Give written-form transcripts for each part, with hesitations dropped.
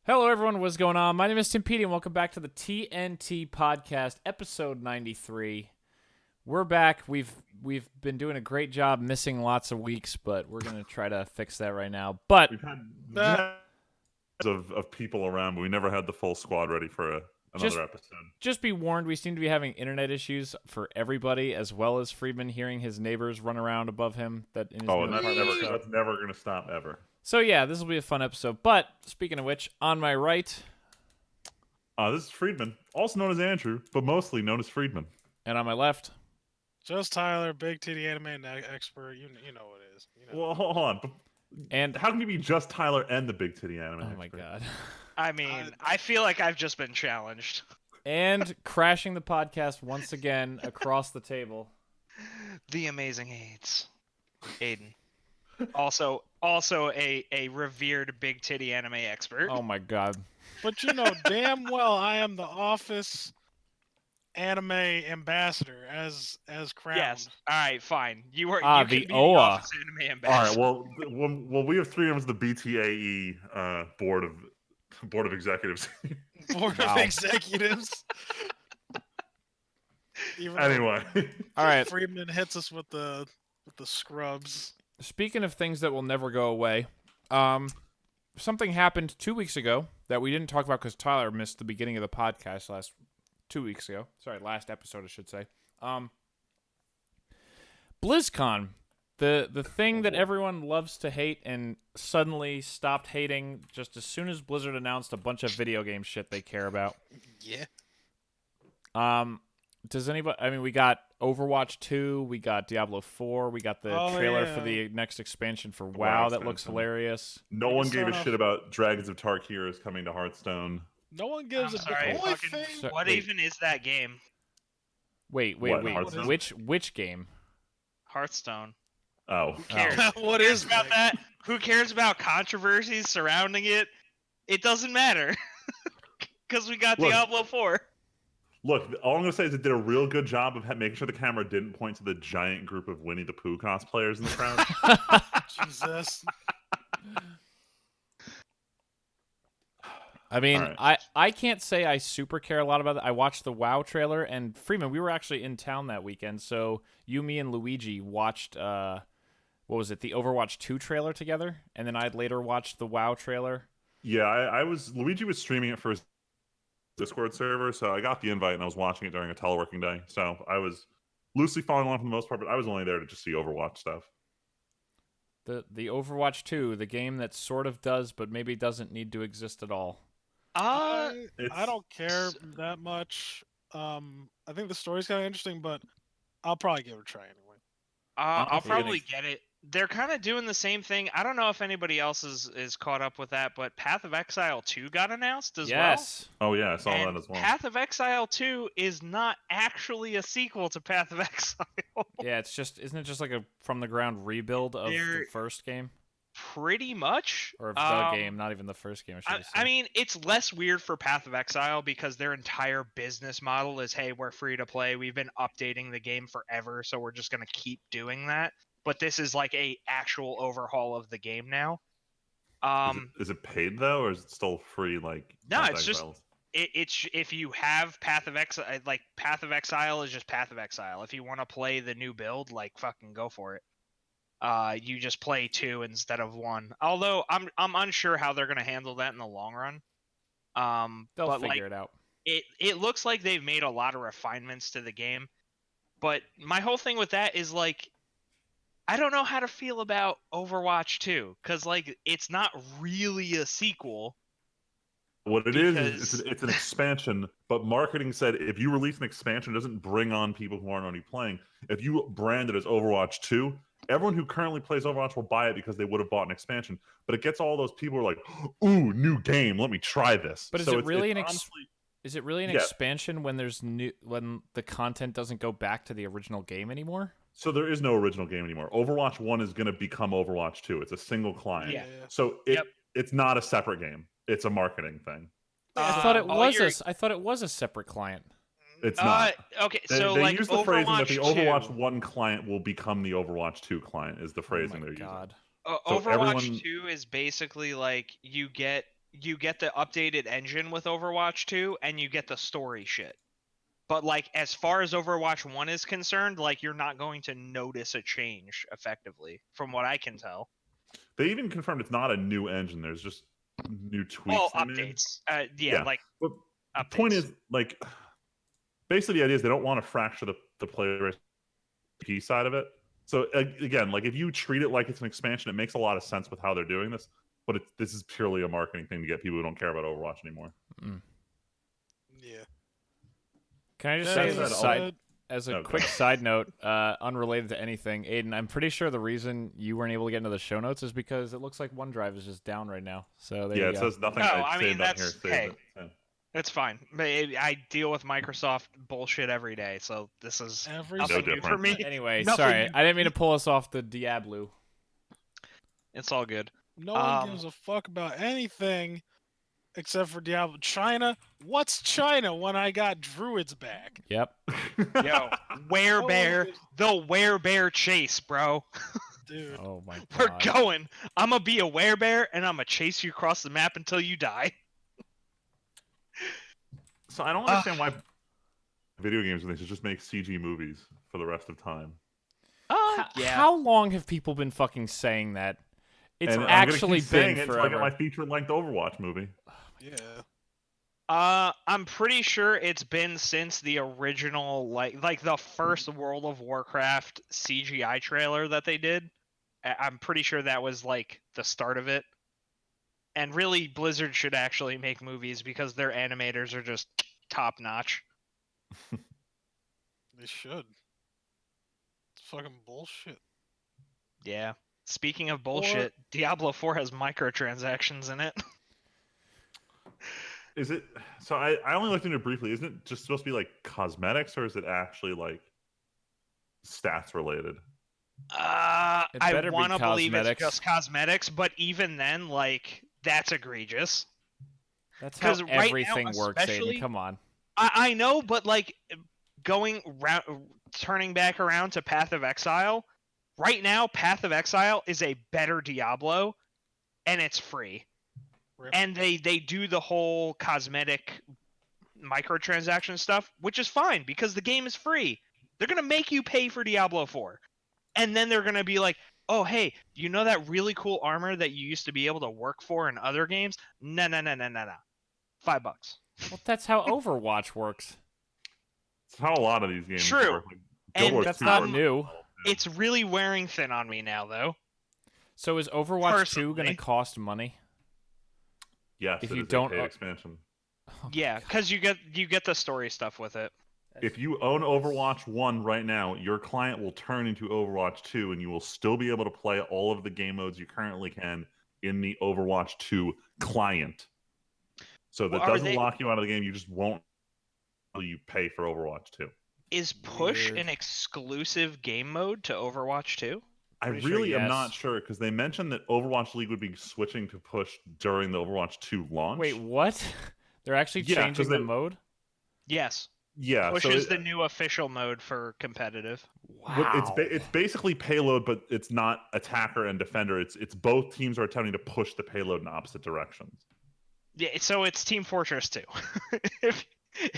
Hello, everyone. What's going on? My name is Timpedia, and welcome back to the TNT Podcast, episode 93. We're back. We've been doing a great job missing lots of weeks, but we're going to try to fix that right now. But we've had of people around, but we never had the full squad ready for another episode. Just be warned, we seem to be having internet issues for everybody, as well as Friedman hearing his neighbors run around above him. That's never going to stop ever. So yeah, this will be a fun episode. But speaking of which, on my right, this is Friedman, also known as Andrew, but mostly known as Friedman. And on my left, just Tyler, big titty anime expert. You know what it is. You know. Well, hold on. And how can you be just Tyler and the big titty anime expert? Oh my god. I mean, I feel like I've just been challenged. And crashing the podcast once again across the table, the amazing Aiden. Also a revered big titty anime expert. Oh my god. But you know damn well I am the Office anime ambassador as crowned. Yes. All right, fine. You are the OA Office anime ambassador. All right. Well, we have three members of the BTAE board of executives. Board of executives. Anyway. All right. Friedman hits us with the scrubs. Speaking of things that will never go away, something happened 2 weeks ago that we didn't talk about because Tyler missed the beginning of the podcast last episode, I should say. BlizzCon, the thing that everyone loves to hate and suddenly stopped hating just as soon as Blizzard announced a bunch of video game shit they care about. Yeah. Does anybody? I mean, we got Overwatch 2, we got Diablo 4, we got the trailer for the next expansion for WoW that looks hilarious. No one gave a shit about Dragons of Tarkir coming to Hearthstone. No one gives a sorry, what even is that game? Wait. Which game? Hearthstone. Oh. Who cares? What is about that? Who cares about controversies surrounding it? It doesn't matter. Because we got Diablo 4. Look, all I'm going to say is it did a real good job of making sure the camera didn't point to the giant group of Winnie the Pooh cosplayers in the crowd. Jesus. I mean, right. I can't say I super care a lot about it. I watched the WoW trailer, and Freeman, we were actually in town that weekend, so you, me, and Luigi watched, the Overwatch 2 trailer together, and then I'd later watched the WoW trailer. Yeah, Luigi was streaming it for his Discord server, so I got the invite and I was watching it during a teleworking day. So I was loosely following along for the most part, but I was only there to just see Overwatch stuff. The Overwatch 2, the game that sort of does, but maybe doesn't need to exist at all. I don't care that much. I think the story's kind of interesting, but I'll probably give it a try anyway. I'll probably get it. They're kind of doing the same thing. I don't know if anybody else is caught up with that, but Path of Exile 2 got announced as well. Yes. Oh yeah, I saw that as well. Path of Exile 2 is not actually a sequel to Path of Exile. Yeah, isn't it just like a from the ground rebuild of the first game? Pretty much. Or of the game, not even the first game, I mean, it's less weird for Path of Exile because their entire business model is, hey, we're free to play. We've been updating the game forever, so we're just going to keep doing that. But this is like a actual overhaul of the game now. Is it paid though, or is it still free? No, it's just it's if you have Path of Exile, like Path of Exile is just Path of Exile. If you want to play the new build, fucking go for it. You just play 2 instead of 1. Although I'm unsure how they're gonna handle that in the long run. They'll figure it out. It looks like they've made a lot of refinements to the game, but my whole thing with that is I don't know how to feel about Overwatch 2 because it's not really a sequel. What it is it's an expansion, but marketing said if you release an expansion, it doesn't bring on people who aren't already playing. If you brand it as Overwatch 2, everyone who currently plays Overwatch will buy it because they would have bought an expansion. But it gets all those people who are like, ooh, new game, let me try this. But is it really an expansion when when the content doesn't go back to the original game anymore? So there is no original game anymore. Overwatch 1 is going to become Overwatch 2. It's a single client. Yeah. So it's not a separate game. It's a marketing thing. I thought it was a separate client. It's not. Okay, they use the phrasing that the Overwatch 2... 1 client will become the Overwatch 2 client is the phrasing they're using. Overwatch 2 is basically you get you get the updated engine with Overwatch 2, and you get the story shit. But like, as far as Overwatch 1 is concerned, like, you're not going to notice a change effectively, from what I can tell. They even confirmed it's not a new engine. There's just new tweaks. Oh, they made. updates. Yeah, like But updates. the point is, like, basically the idea is they don't want to fracture the player PvP side of it. So again, like, if you treat it like it's an expansion, it makes a lot of sense with how they're doing this. But this is purely a marketing thing to get people who don't care about Overwatch anymore. Yeah. Can I just say as a quick side note, unrelated to anything, Aiden, I'm pretty sure the reason you weren't able to get into the show notes is because it looks like OneDrive is just down right now. So there you go. It says nothing. No, I mean, that's here. It's fine. I deal with Microsoft bullshit every day, so this is nothing new for me. Anyway, sorry, I didn't mean to pull us off the Diablo. It's all good. No one gives a fuck about anything except for Diablo. China? What's China when I got druids back? Yep. Yo, werebear, the werebear chase, bro. Dude. Oh my god. We're going. I'm gonna be a werebear and I'm gonna chase you across the map until you die. So I don't understand why video games when they should just make CG movies for the rest of time. Yeah. How long have people been fucking saying that? It's and actually been forever. So I get my feature-length Overwatch movie. Yeah. I'm pretty sure it's been since the original, like the first World of Warcraft CGI trailer that they did. I'm pretty sure that was like the start of it. And really, Blizzard should actually make movies because their animators are just top notch. They should. It's fucking bullshit. Yeah. Speaking of bullshit, Diablo 4 has microtransactions in it. Is it? So I only looked into it briefly. Isn't it just supposed to be like cosmetics, or is it actually like stats related? I want to believe it's just cosmetics, but even then, like, that's egregious. That's how everything works, Aiden. Come on. I know, but like, turning back around to Path of Exile, right now, Path of Exile is a better Diablo, and it's free. Rip. And they do the whole cosmetic microtransaction stuff, which is fine because the game is free. They're going to make you pay for Diablo 4. And then they're going to be like, oh, hey, you know that really cool armor that you used to be able to work for in other games? No. $5. Well, that's how Overwatch works. It's how a lot of these games work. Like, and that's not new. It's really wearing thin on me now, though. So is Overwatch 2 going to cost money? Yes, if you don't a paid expansion. Yeah, because you get the story stuff with it. If you own Overwatch 1 right now, your client will turn into Overwatch 2, and you will still be able to play all of the game modes you currently can in the Overwatch 2 client. So that doesn't lock you out of the game. You just won't until you pay for Overwatch 2. Is Push an exclusive game mode to Overwatch 2? I really am not sure, because they mentioned that Overwatch League would be switching to Push during the Overwatch 2 launch. Wait, what? They're actually changing the mode? Yes. Yeah, Push is the new official mode for competitive. Wow. It's basically payload, but it's not attacker and defender. It's both teams are attempting to push the payload in opposite directions. Yeah, so it's Team Fortress 2.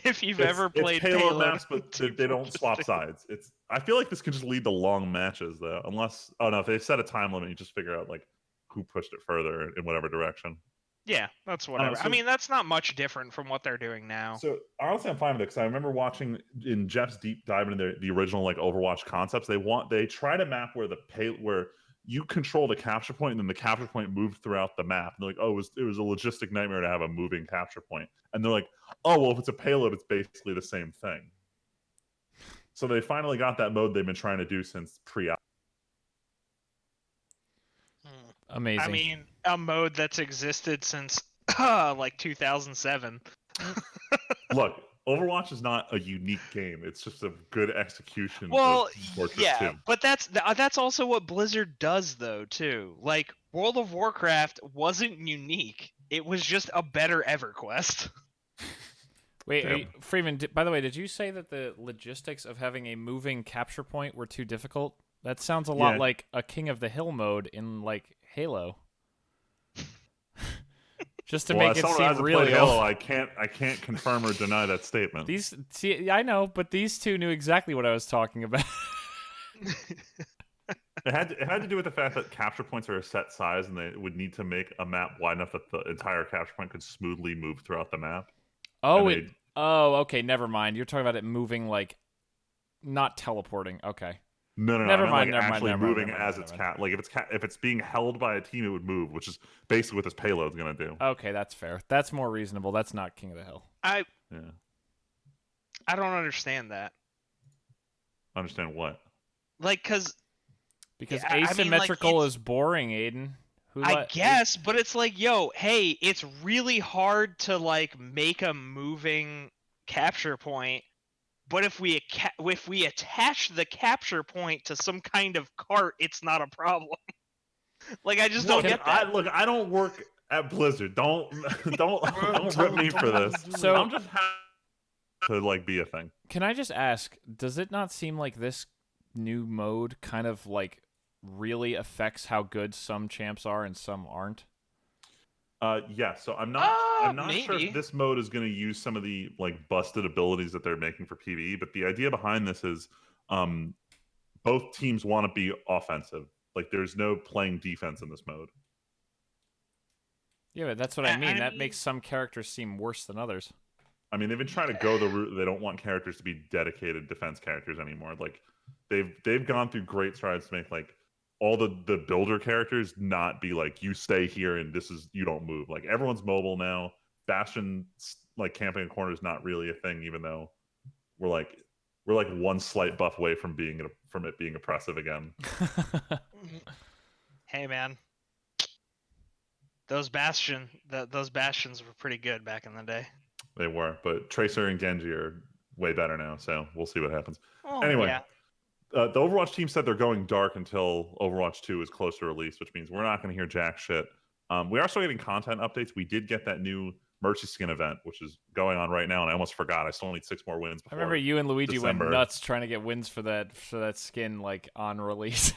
if you've ever played payload maps, but they don't swap sides. I feel like this could just lead to long matches, though. Unless, if they set a time limit, you just figure out like who pushed it further in whatever direction. Yeah, that's whatever. I mean, that's not much different from what they're doing now. So honestly, I'm fine with it because I remember watching in Jeff's deep dive into the original like Overwatch concepts. They try to map where you control the capture point, and then the capture point moved throughout the map. And they're like, oh, it was a logistic nightmare to have a moving capture point. And they're like, oh, well, if it's a payload, it's basically the same thing. So they finally got that mode they've been trying to do since pre-out. Amazing. I mean, a mode that's existed since like 2007. Look, Overwatch is not a unique game. It's just a good execution. Well, yeah, 2. But that's also what Blizzard does, though, too. Like, World of Warcraft wasn't unique. It was just a better EverQuest. Wait, Freeman, by the way, did you say that the logistics of having a moving capture point were too difficult? That sounds a lot like a King of the Hill mode in, like, Halo. just to well, make as it someone who seem hasn't really played Halo, old. I can't confirm or deny that statement. I know, but these two knew exactly what I was talking about. It had to do with the fact that capture points are a set size, and they would need to make a map wide enough that the entire capture point could smoothly move throughout the map. Okay, never mind. You're talking about it moving like, not teleporting. Okay. No. Never I mind. meant, like, actually moving as it's like if it's being held by a team, it would move, which is basically what this payload's gonna do. Okay, that's fair. That's more reasonable. That's not King of the Hill. I don't understand that. Understand what? Like, because I mean, like, asymmetrical is boring, Aiden. I guess, but it's like, yo, hey, it's really hard to like make a moving capture point. But if we attach the capture point to some kind of cart, it's not a problem. Like, I just don't get that. I don't work at Blizzard. Don't rip me for this. So I'm just happy to like be a thing. Can I just ask, does it not seem like this new mode kind of like really affects how good some champs are and some aren't? Yeah, so I'm not sure maybe. if this mode is going to use some of the like busted abilities that they're making for PvE, but the idea behind this is both teams want to be offensive. Like, there's no playing defense in this mode. Yeah, but that's what I mean. That makes some characters seem worse than others. I mean, they've been trying to go the route. They don't want characters to be dedicated defense characters anymore. Like, they've gone through great strides to make like all the builder characters not be like, you stay here and you don't move. Like, everyone's mobile now. Bastion, like, camping a corner is not really a thing, even though we're like one slight buff away from it being oppressive again. Hey, man, those bastions were pretty good back in the day. They were, but Tracer and Genji are way better now, so we'll see what happens. Oh, Anyway, yeah. The Overwatch team said they're going dark until Overwatch 2 is close to release, which means we're not going to hear jack shit. We are still getting content updates. We did get that new Mercy Skin event, which is going on right now, and I almost forgot. I still need 6 more wins before I remember you and Luigi December. went nuts trying to get wins for that skin, like, on release.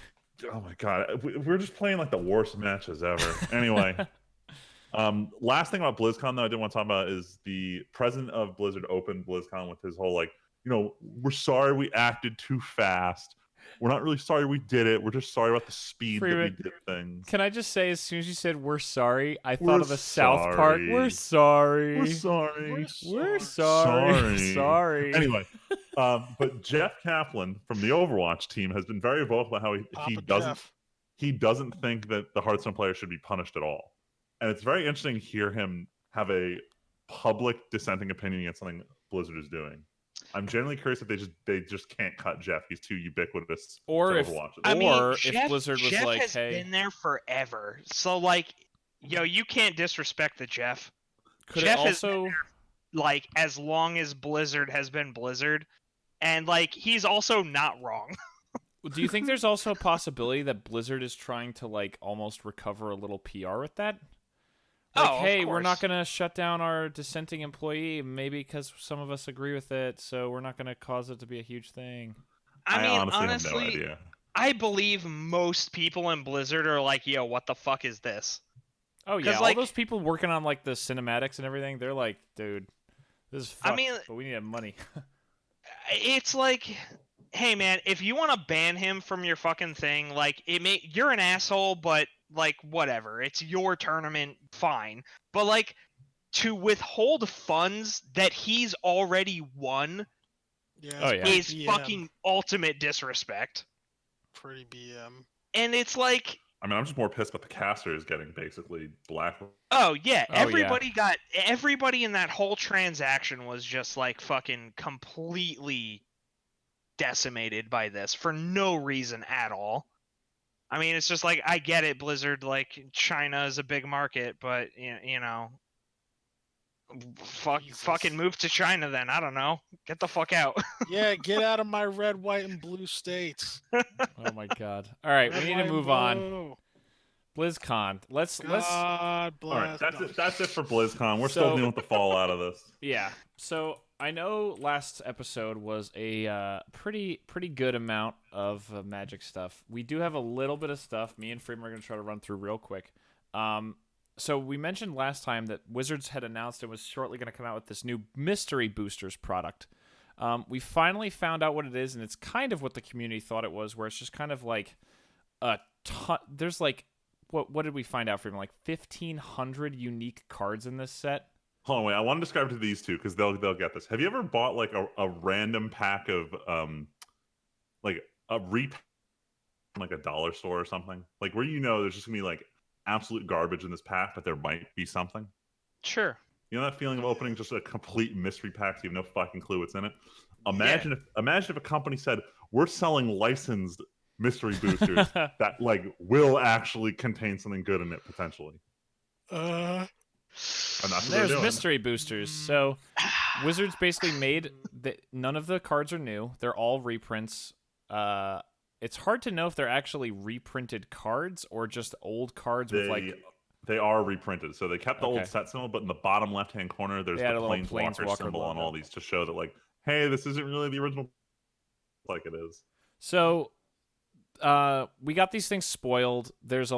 Oh my god, we're just playing like the worst matches ever. Anyway, last thing about BlizzCon though I did want to talk about is the president of Blizzard opened BlizzCon with his whole like, we're sorry we acted too fast. We're not really sorry we did it. We're just sorry about the speed that we did things. Can I just say, as soon as you said we're sorry, I thought of the South Park. We're sorry. We're sorry. We're sorry. Sorry. Anyway, but Jeff Kaplan from the Overwatch team has been very vocal about how he doesn't think that the Hearthstone players should be punished at all. And it's very interesting to hear him have a public dissenting opinion against something Blizzard is doing. I'm genuinely curious if they just can't cut Jeff. He's too ubiquitous. Or if Jeff, Blizzard was Jeff like, has hey, been there forever. So like, you can't disrespect the Jeff. Jeff has been there, like, as long as Blizzard has been Blizzard, and like, he's also not wrong. Do you think there's also a possibility that Blizzard is trying to like almost recover a little PR with that? Like, hey, we're not going to shut down our dissenting employee, maybe because some of us agree with it, so we're not going to cause it to be a huge thing. I mean, honestly, have no idea. I believe most people in Blizzard are like, yo, what the fuck is this? Oh, yeah, all those people working on, like, the cinematics and everything, they're like, dude, this is fucked, but we need to have money. It's like, hey, man, if you want to ban him from your fucking thing, like, you're an asshole, but like, whatever, it's your tournament, fine. But like, to withhold funds that he's already won is fucking ultimate disrespect. Pretty BM. And it's like, I mean, I'm just more pissed about the casters getting basically black. Oh yeah, everybody in that whole transaction was just like fucking completely decimated by this for no reason at all. I mean, it's just like, I get it, Blizzard, like, China is a big market, but, fucking move to China then. I don't know. Get the fuck out. Yeah, get out of my red, white, and blue states. Oh my god. All right, we need to move on. BlizzCon. Let's. God bless. All right, that's it for BlizzCon. We're still dealing with the fallout of this. Yeah. So I know last episode was a pretty good amount of Magic stuff. We do have a little bit of stuff. Me and Freeman are going to try to run through real quick. So we mentioned last time that Wizards had announced it was shortly going to come out with this new Mystery Boosters product. We finally found out what it is, and it's kind of what the community thought it was, where it's just kind of like a ton. There's like, what did we find out from him? Like 1,500 unique cards in this set. Hold on, wait. I want to describe it to these two because they'll get this. Have you ever bought like a random pack of like a like a dollar store or something, like where there's just gonna be like absolute garbage in this pack, but there might be something? Sure. You know that feeling of opening just a complete mystery pack, so you have no fucking clue what's in it? Imagine if a company said, we're selling licensed mystery boosters that like will actually contain something good in it potentially. There's mystery boosters. So Wizards basically made none of the cards are new. They're all reprints. It's hard to know if they're actually reprinted cards or just old cards with like. They are reprinted, so they kept the old set symbol, but in the bottom left-hand corner, there's the Planeswalker symbol on all these to show that, like, hey, this isn't really the original like it is. So, we got these things spoiled. There's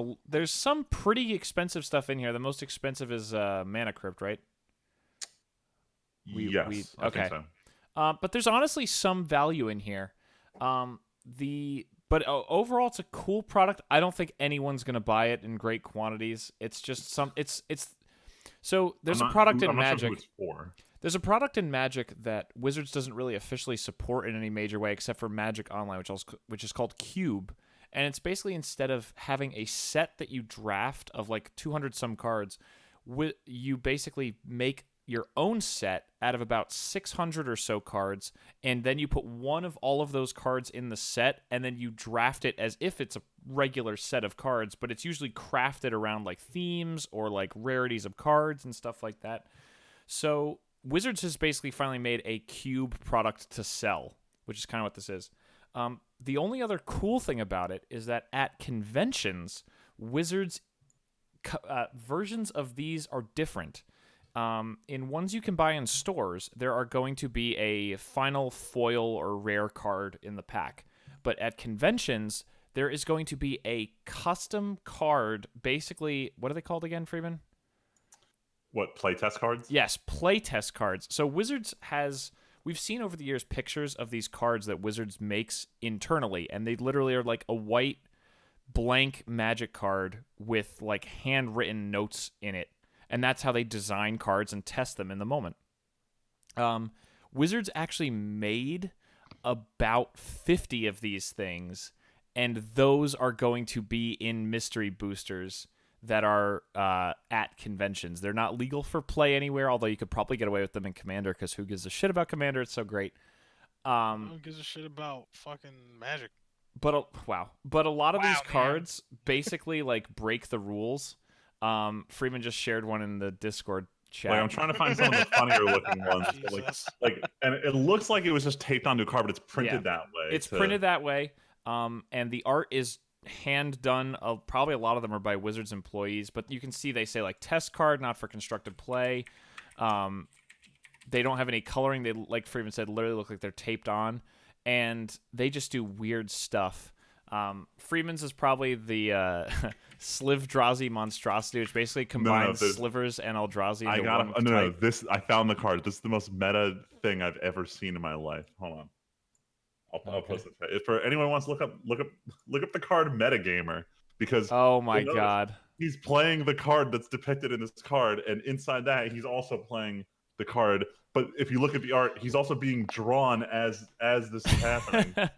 some pretty expensive stuff in here. The most expensive is Mana Crypt, right? Yes, I think so. But there's honestly some value in here. But overall, it's a cool product. I don't think anyone's gonna buy it in great quantities. It's just So there's a product in Magic. Sure who it's for. There's a product in Magic that Wizards doesn't really officially support in any major way, except for Magic Online, which is called Cube. And it's basically, instead of having a set that you draft of like 200 some cards, you basically make your own set out of about 600 or so cards, and then you put one of all of those cards in the set, and then you draft it as if it's a regular set of cards, but it's usually crafted around like themes or like rarities of cards and stuff like that. So Wizards has basically finally made a cube product to sell, which is kind of what this is. The only other cool thing about it is that at conventions, Wizards versions of these are different. In ones you can buy in stores, there are going to be a final foil or rare card in the pack. But at conventions, there is going to be a custom card. Basically, what are they called again, Freeman? What, playtest cards? Yes, playtest cards. So Wizards we've seen over the years pictures of these cards that Wizards makes internally, and they literally are like a white blank Magic card with like handwritten notes in it. And that's how they design cards and test them in the moment. Wizards actually made about 50 of these things, and those are going to be in mystery boosters that are at conventions. They're not legal for play anywhere, although you could probably get away with them in Commander, because who gives a shit about Commander? It's so great. Who gives a shit about fucking Magic? But a lot of these cards basically like break the rules. Freeman just shared one in the Discord chat. Like, I'm trying to find some of the funnier looking ones. And it looks like it was just taped onto a card, but it's printed that way. It's printed that way. And the art is hand done. Probably a lot of them are by Wizards employees, but you can see they say like test card, not for constructed play. They don't have any coloring. They, like Freeman said, literally look like they're taped on, and they just do weird stuff. Freeman's is probably the Slivdrazi monstrosity, which basically combines slivers and Eldrazi into one type. I found the card. This is the most meta thing I've ever seen in my life. Hold on, I'll post it. If for anyone who wants to look up the card Metagamer, because oh my god, he's playing the card that's depicted in this card, and inside that he's also playing the card. But if you look at the art, he's also being drawn as this is happening. Oh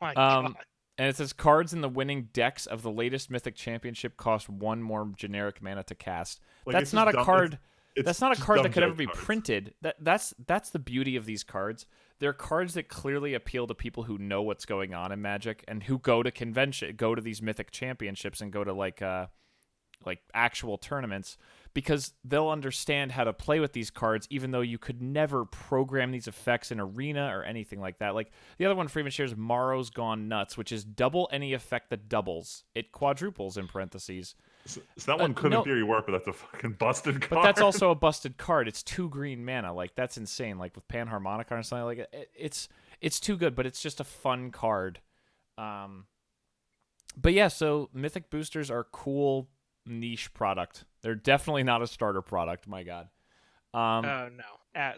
my god. And it says cards in the winning decks of the latest Mythic Championship cost one more generic mana to cast. Like, that's not a card. That's not a card that could ever be printed. That's the beauty of these cards. They're cards that clearly appeal to people who know what's going on in Magic and who go to these Mythic Championships and go to like actual tournaments, because they'll understand how to play with these cards, even though you could never program these effects in Arena or anything like that. Like the other one Freeman shares, Morrow's Gone Nuts, which is double any effect that doubles. It quadruples in parentheses. So that one could in theory work, but that's a fucking busted card. But that's also a busted card. It's 2 green mana. Like, that's insane. Like with Panharmonica or something like it. It's too good, but it's just a fun card. But yeah, so Mythic boosters are cool. niche product. They're definitely not a starter product. My God. No,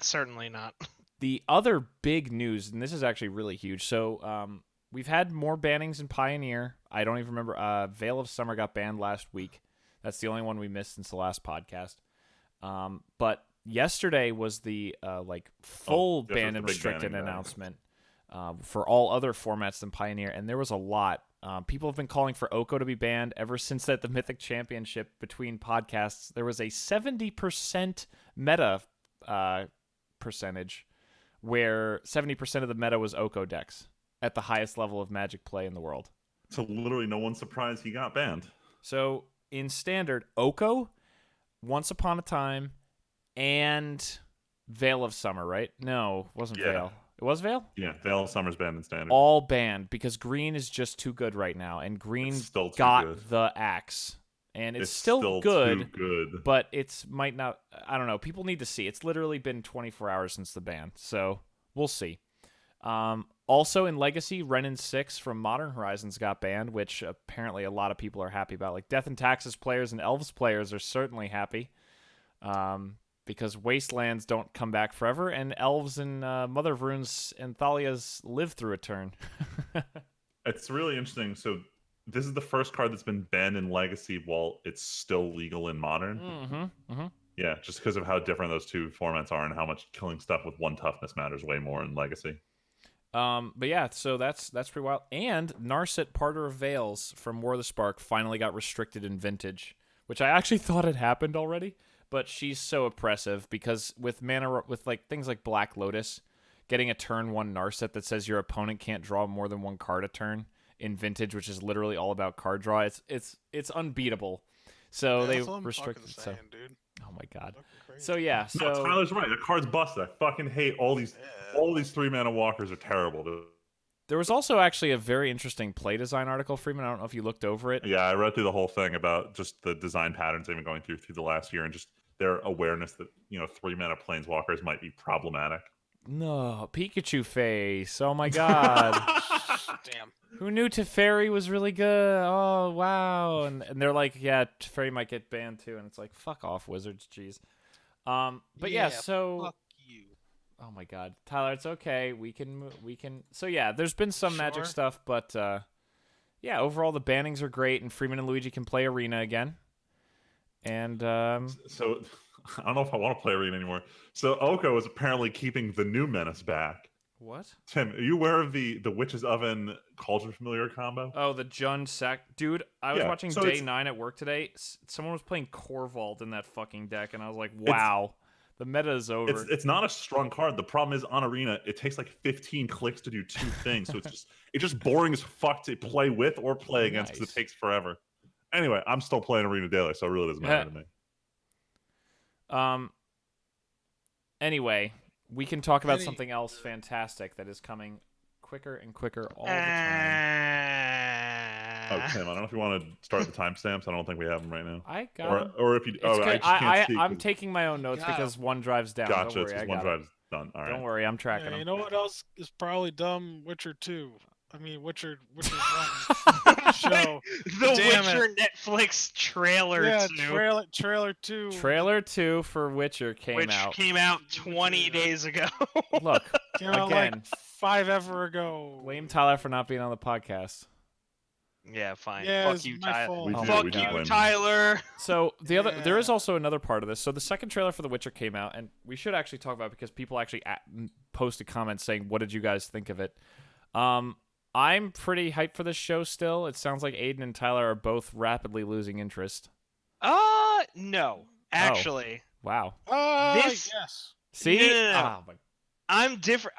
certainly not. The other big news, and this is actually really huge. So we've had more bannings in Pioneer. I don't even remember. Veil of Summer got banned last week. That's the only one we missed since the last podcast. But yesterday was the full banned and restricted announcement for all other formats than Pioneer, and there was a lot. People have been calling for Oko to be banned ever since the Mythic Championship between podcasts. There was a 70% meta percentage where 70% of the meta was Oko decks at the highest level of Magic play in the world. So literally no one's surprised he got banned. So in Standard, Oko, Once Upon a Time, and Veil of Summer, right? No, it wasn't Veil. It was Veil? Yeah, Veil of Summer's banned in Standard. All banned because green is just too good right now, and green got the axe. And it's still good, too good, but it's might not. I don't know. People need to see. It's literally been 24 hours since the ban, so we'll see. Also in Legacy, Renin 6 from Modern Horizons got banned, which apparently a lot of people are happy about. Like Death and Taxes players and Elves players are certainly happy, because Wastelands don't come back forever, and Elves and Mother of Runes and Thalia's live through a turn. It's really interesting. So this is the first card that's been banned in Legacy while it's still legal in Modern. Yeah, just because of how different those two formats are and how much killing stuff with 1 toughness matters way more in Legacy. But yeah, so that's pretty wild. And Narset Parter of Veils from War of the Spark finally got restricted in Vintage, which I actually thought had happened already. But she's so oppressive because with mana, with like things like Black Lotus, getting a turn 1 Narset that says your opponent can't draw more than 1 card a turn in Vintage, which is literally all about card draw. It's unbeatable. So they restricted. So, dude. oh my God. So yeah. So no, Tyler's right. The card's busted. I fucking hate all these 3-mana walkers are terrible, dude. There was also actually a very interesting play design article, Freeman. I don't know if you looked over it. Yeah, I read through the whole thing about just the design patterns they've been going through the last year and just their awareness that 3-mana planeswalkers might be problematic. No, Pikachu face. Oh my God. Damn. Who knew Teferi was really good? Oh, wow. And they're like, yeah, Teferi might get banned too. And it's like, fuck off, Wizards. Jeez. But yeah, so... Fuck you. Oh my God. Tyler, it's okay. We can... So yeah, there's been some Magic stuff, but yeah, overall the bannings are great, and Freeman and Luigi can play Arena again. And... So... I don't know if I want to play Arena anymore. So Oko is apparently keeping the new Menace back. What? Tim, are you aware of the Witch's Oven Cauldron Familiar combo? Oh, the Jund Sack. Dude, I was watching Day 9 at work today. Someone was playing Corvault in that fucking deck, and I was like, wow, the meta is over. It's not a strong card. The problem is on Arena, it takes like 15 clicks to do 2 things. So it's just boring as fuck to play with or play against because it takes forever. Anyway, I'm still playing Arena daily, so it really doesn't matter to me. Anyway, we can talk about something else fantastic that is coming quicker and quicker all the time. Oh, Tim, I don't know if you want to start the timestamps. I don't think we have them right now. I got them. Or if you... I'm taking my own notes because OneDrive's down. Gotcha, don't worry, OneDrive's done. All right. Don't worry, I'm tracking them. You know what else is probably dumb? Witcher 2. I mean, Witcher 1 show. The Witcher Netflix trailer 2. Trailer 2. Trailer 2 for Witcher came out 20 days ago. Look, came out again, like 5 ever ago. Blame Tyler for not being on the podcast. Yeah, fine. Yeah, fuck you, Tyler. Fuck you, Tyler. So there is also another part of this. So the second trailer for The Witcher came out, and we should actually talk about it because people actually posted comments saying, "What did you guys think of it?" I'm pretty hyped for this show still. It sounds like Aiden and Tyler are both rapidly losing interest. No, actually. Oh, wow. Yes. See? No. I'm different.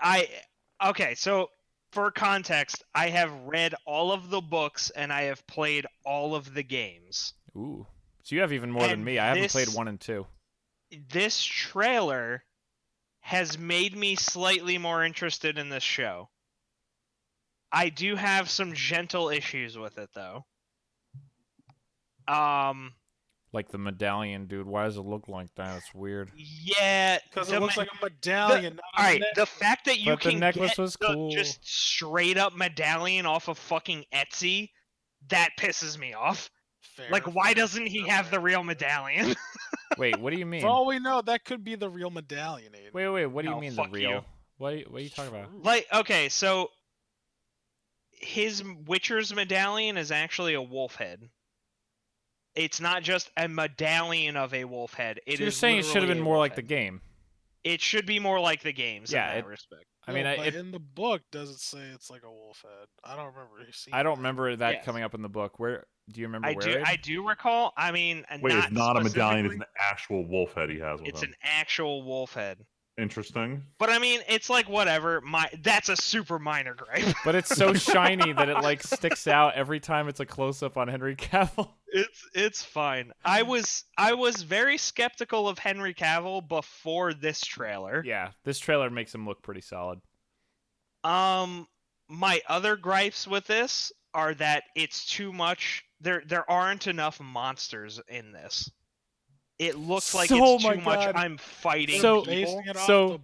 Okay, so for context, I have read all of the books and I have played all of the games. Ooh. So you have even more than me. I haven't played 1 and 2. This trailer has made me slightly more interested in this show. I do have some gentle issues with it, though. Like the medallion, dude. Why does it look like that? It's weird. Yeah, because it looks like a medallion. All right, the fact that you can the necklace get was cool. just straight up medallion off of fucking Etsy, that pisses me off. fair. Like, why doesn't he have the real medallion? Wait, what do you mean? For all we know, that could be the real medallion. Aiden. Wait, what do you No, mean the fuck real? you. What are you talking about? Like, okay, so his Witcher's medallion is actually a wolf head. It's not just a medallion of a wolf head. So you're saying it should have been more like the game? It should be more like the games in that respect. I mean, but in the book, does it say it's like a wolf head? I don't remember seeing I don't that. remember that coming up in the book. Where do you remember? I do recall. I mean, wait, it's not a medallion; it's specifically- an actual wolf head he has with It's him. an actual wolf head. Interesting. But I mean, it's like whatever. That's a super minor gripe. But it's so shiny that it like sticks out every time it's a close up on Henry Cavill. It's fine. I was very skeptical of Henry Cavill before this trailer. Yeah, this trailer makes him look pretty solid. My other gripes with this are that it's too much. There aren't enough monsters in this. It looks like it's too much. I'm fighting people.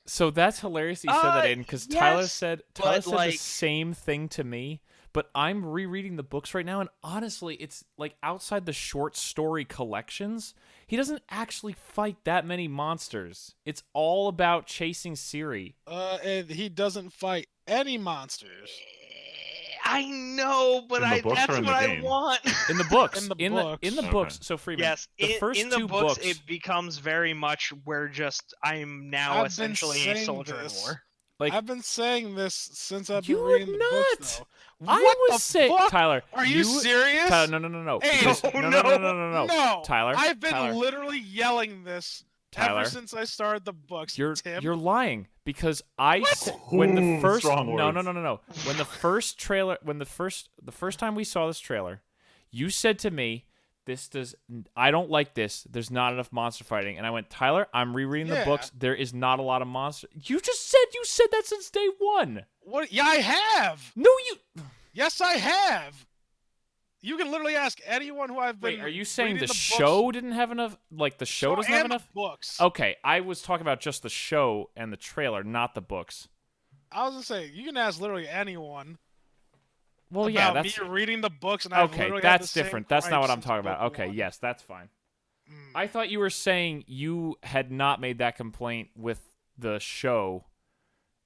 So that's hilarious that you said that, Aiden, because Tyler said the same thing to me. But I'm rereading the books right now, and honestly, it's like outside the short story collections, he doesn't actually fight that many monsters. It's all about chasing Ciri. And he doesn't fight any monsters. I know, but that's what I want. In the books. in the books. So Freeman, yes, the first in the two books, it becomes very much where I'm now essentially a soldier in war. Like, I've been saying this since I've been reading the books, though. I was saying, Tyler. Are you serious? Tyler, no. Hey, no. Tyler, I've been literally yelling this Tyler, ever since I started the books. You're lying because when the first no. When the first trailer, the first time we saw this trailer, you said to me, I don't like this. There's not enough monster fighting. And I went, Tyler, I'm rereading the books. There is not a lot of monster. You said that since day one. What? Yeah, I have. No, Yes, I have. You can literally ask anyone who I've been. Wait, are you saying the show didn't have enough? Like the show doesn't have enough books? Okay, I was talking about just the show and the trailer, not the books. I was gonna say you can ask literally anyone. Well, yeah, that's me reading the books, and okay. That's different. That's not what I'm talking about. Okay, yes, that's fine. I thought you were saying you had not made that complaint with the show,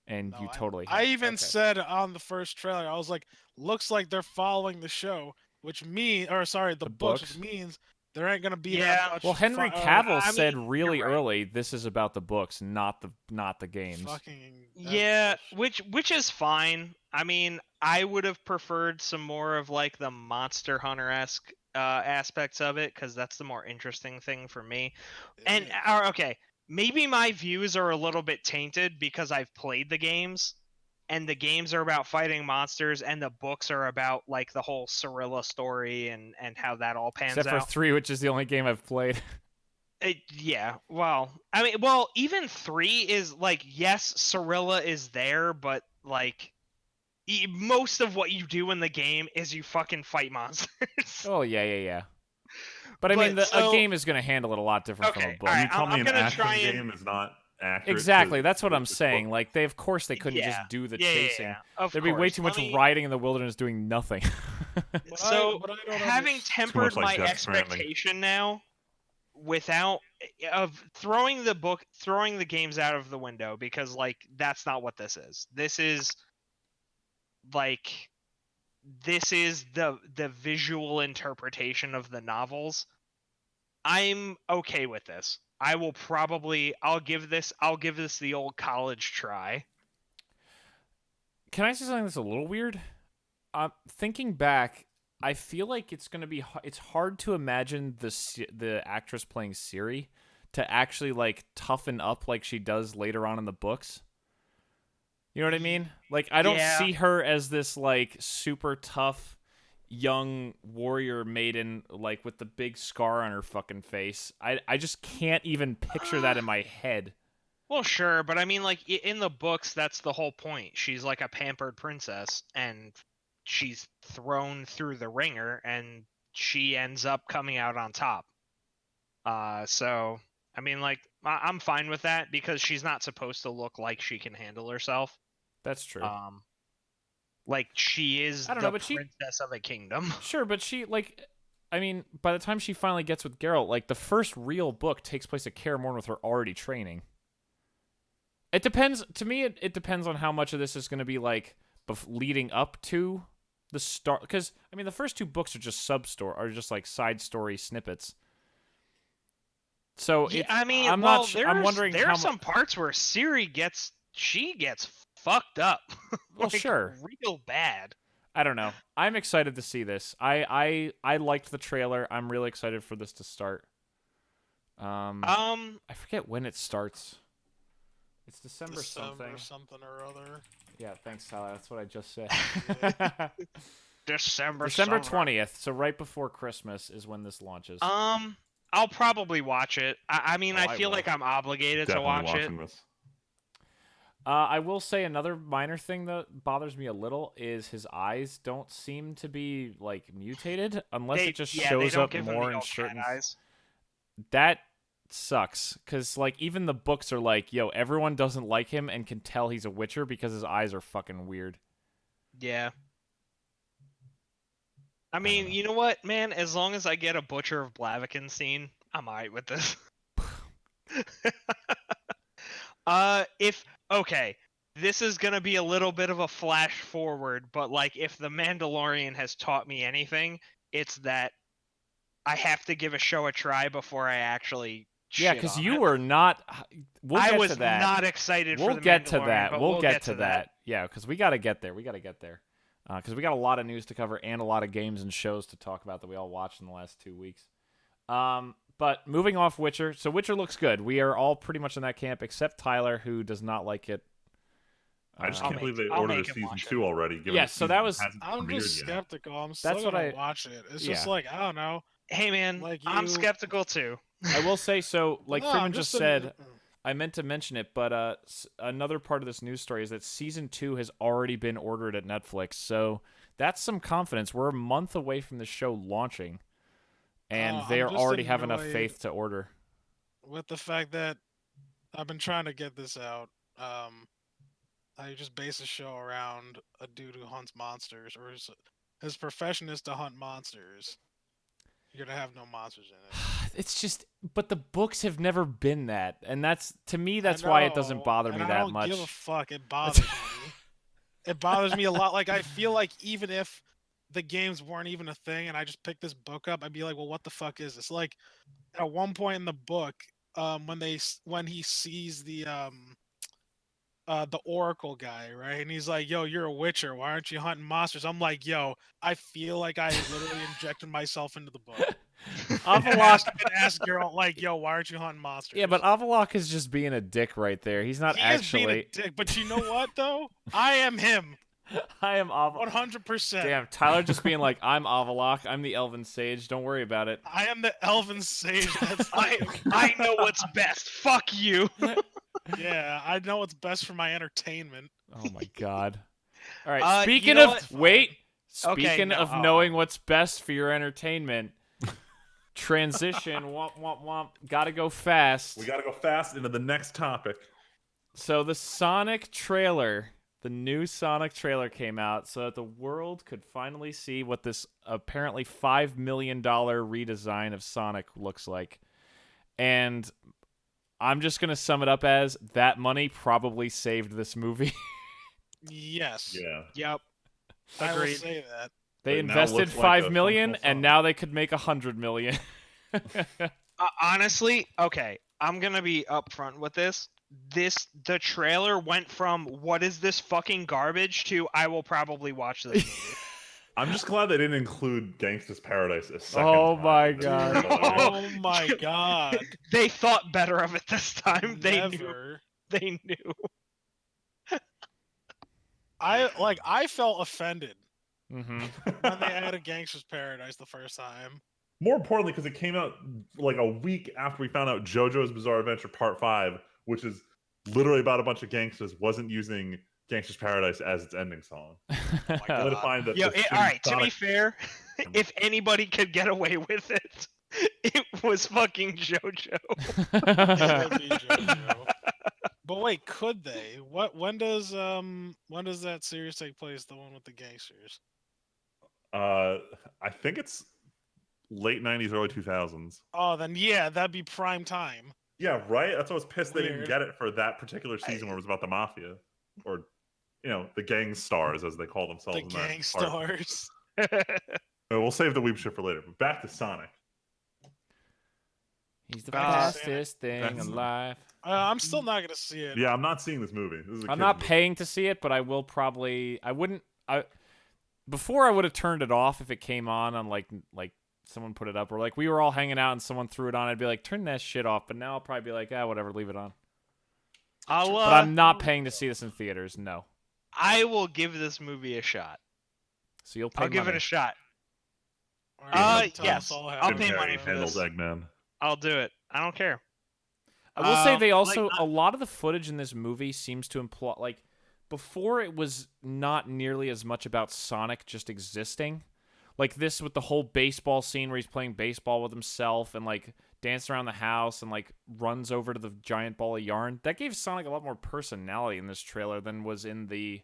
and you totally. I even said on the first trailer, I was like, "Looks like they're following the show," which means, the books, which means there ain't gonna be that much. Well, Henry Cavill said really early, "This is about the books, not the games." Yeah, which is fine. I mean, I would have preferred some more of like the Monster Hunter-esque aspects of it, because that's the more interesting thing for me. And okay, maybe my views are a little bit tainted because I've played the games, and the games are about fighting monsters, and the books are about like the whole Cirilla story and how that all pans out. Except for 3, which is the only game I've played. Yeah, well, I mean, even 3 is like, yes, Cirilla is there, but like most of what you do in the game is you fucking fight monsters. Oh yeah. But I mean, a game is going to handle it a lot different from a book. You tell me an action game is not accurate. Exactly, that's what I'm saying. Like, they couldn't just do the chasing. Yeah, there'd be way too much riding in the wilderness doing nothing. So, having tempered my expectation now, without throwing the games out of the window, because like that's not what this is. This is the visual interpretation of the novels. I'm okay with this. I'll give this the old college try. Can I say something that's a little weird? Thinking back, I feel like it's hard to imagine the actress playing Ciri to actually like toughen up like she does later on in the books. You know what I mean? Like, I don't see her as this like super tough young warrior maiden like with the big scar on her fucking face. I just can't even picture that in my head. Well, sure, but I mean, like, in the books, that's the whole point. She's like a pampered princess, and she's thrown through the ringer, and she ends up coming out on top. So, I mean, like, I'm fine with that, because she's not supposed to look like she can handle herself. That's true. Like, she is princess of a kingdom. Sure, but she, like, I mean, by the time she finally gets with Geralt, like the first real book takes place at Kaer Morhen with her already training. It depends. To me, it depends on how much of this is going to be like leading up to the start. Because I mean, the first 2 books are just just like side story snippets. So yeah, I mean, I'm wondering there how are some parts where Ciri gets fucked up. Well, like, sure, real bad. I don't know. I'm excited to see this. I liked the trailer. I'm really excited for this to start. I forget when it starts. It's December something or other. Yeah, thanks, Tyler. That's what I just said. December 20th. So right before Christmas is when this launches. I'll probably watch it. I mean, I feel like I'm obligated to watch it. This. I will say another minor thing that bothers me a little is his eyes don't seem to be like mutated unless it just shows up more in certain eyes. That sucks because like even the books are like, yo, everyone doesn't like him and can tell he's a Witcher because his eyes are fucking weird. Yeah. I mean, you know what, man? As long as I get a Butcher of Blaviken scene, I'm alright with this. Okay, this is gonna be a little bit of a flash forward, but like if The Mandalorian has taught me anything, it's that I have to give a show a try before I actually because you were not. I was not excited for The Mandalorian. We'll get to that. We'll get to that. Yeah, because we got to get there. Because we got a lot of news to cover and a lot of games and shows to talk about that we all watched in the last 2 weeks. But moving off Witcher, so Witcher looks good. We are all pretty much in that camp except Tyler, who does not like it. I just can't believe they ordered a season 2 already. Yes, so that was. I'm just skeptical. I'm still gonna watch it. It's just like I don't know. Hey man, like I'm skeptical too. I will say so. Like Freeman just said, I meant to mention it, but another part of this news story is that season 2 has already been ordered at Netflix. So that's some confidence. We're a month away from the show launching, and they already have enough faith to order. With the fact that I've been trying to get this out, I just base a show around a dude who hunts monsters, or his profession is to hunt monsters. You're gonna have no monsters in it. It's just, but the books have never been that, and that's to me. That's why it doesn't bother me that much. I don't give a fuck. It bothers me. It bothers me a lot. Like I feel like even if the games weren't even a thing, and I just picked this book up, I'd be like, well, what the fuck is this? Like at one point in the book, when he sees the Oracle guy, right? And he's like, yo, you're a Witcher. Why aren't you hunting monsters? I'm like, yo, I feel like I literally injected myself into the book. Avallac'h asked Geralt, like, yo, why aren't you hunting monsters? Yeah, but Avallac'h is just being a dick right there. He's not actually. Is being a dick, but you know what, though? I am him. I am Avallac'h. 100%. Damn, Tyler just being like, I'm Avallac'h. I'm the Elven Sage. Don't worry about it. I am the Elven Sage. I know what's best. Fuck you. Yeah, I know what's best for my entertainment. Oh my god. All right, speaking of knowing what's best for your entertainment, transition, womp, womp, womp, gotta go fast. We gotta go fast into the next topic. So the Sonic trailer, the new Sonic trailer came out so that the world could finally see what this apparently $5 million redesign of Sonic looks like. And I'm just going to sum it up as that money probably saved this movie. Yes. Yeah. Yep. I will say that. They invested $5 million, and now they could make $100 million. Honestly, okay, I'm going to be upfront with this. The trailer went from what is this fucking garbage to I will probably watch this movie. I'm just glad they didn't include Gangsta's Paradise a second time. My god. Oh my god. They thought better of it this time. Never. They knew. I felt offended when they added Gangsta's Paradise the first time. More importantly, because it came out like a week after we found out JoJo's Bizarre Adventure Part 5, which is literally about a bunch of gangsters, wasn't using Gangsta's Paradise as its ending song. Oh my God. All right, to be fair, if anybody could get away with it, it was fucking JoJo. But wait, could they? When does that series take place? The one with the gangsters? I think it's late 90s, early 2000s. Oh, then yeah, that'd be prime time. Yeah, right? That's why I was pissed they didn't Weird. get it for that particular season where it was about the mafia. Or, the gang stars, as they call themselves. The in that gang part. stars. We'll save the Weeb shit for later. But back to Sonic. He's the That's fastest thing alive. I'm still not gonna see it. Yeah, I'm not seeing this movie. This is a I'm kid's not movie. paying to see it, but I will probably. Before I would have turned it off if it came on like someone put it up, or like we were all hanging out and someone threw it on. I'd be like, turn that shit off. But now I'll probably be like, whatever, leave it on. But I'm not paying to see this in theaters. No. I will give this movie a shot. So you'll pay. I'll give it a shot. Alright, yes. tell us all I'll how pay it money goes. for Handles this. Eggman. I'll do it. I don't care. I will say they also like, a lot of the footage in this movie seems to imply like before it was not nearly as much about Sonic just existing. Like this with the whole baseball scene where he's playing baseball with himself and like dancing around the house and like runs over to the giant ball of yarn. That gave Sonic a lot more personality in this trailer than was in the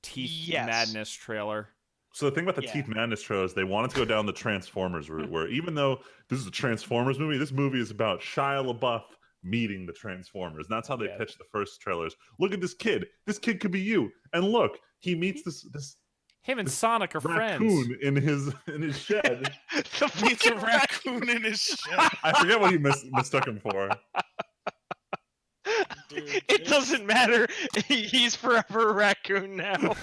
Teeth Madness trailer. So the thing about the Teeth Madness trailer is they wanted to go down the Transformers route, where even though this is a Transformers movie, this movie is about Shia LaBeouf meeting the Transformers. And that's how they pitched the first trailers. Look at this kid. This kid could be you. And look, he meets this Him and Sonic are friends. raccoon in his shed. Meets a raccoon in his shed. I forget what he mistook him for. Dude, It doesn't matter. He's forever a raccoon now.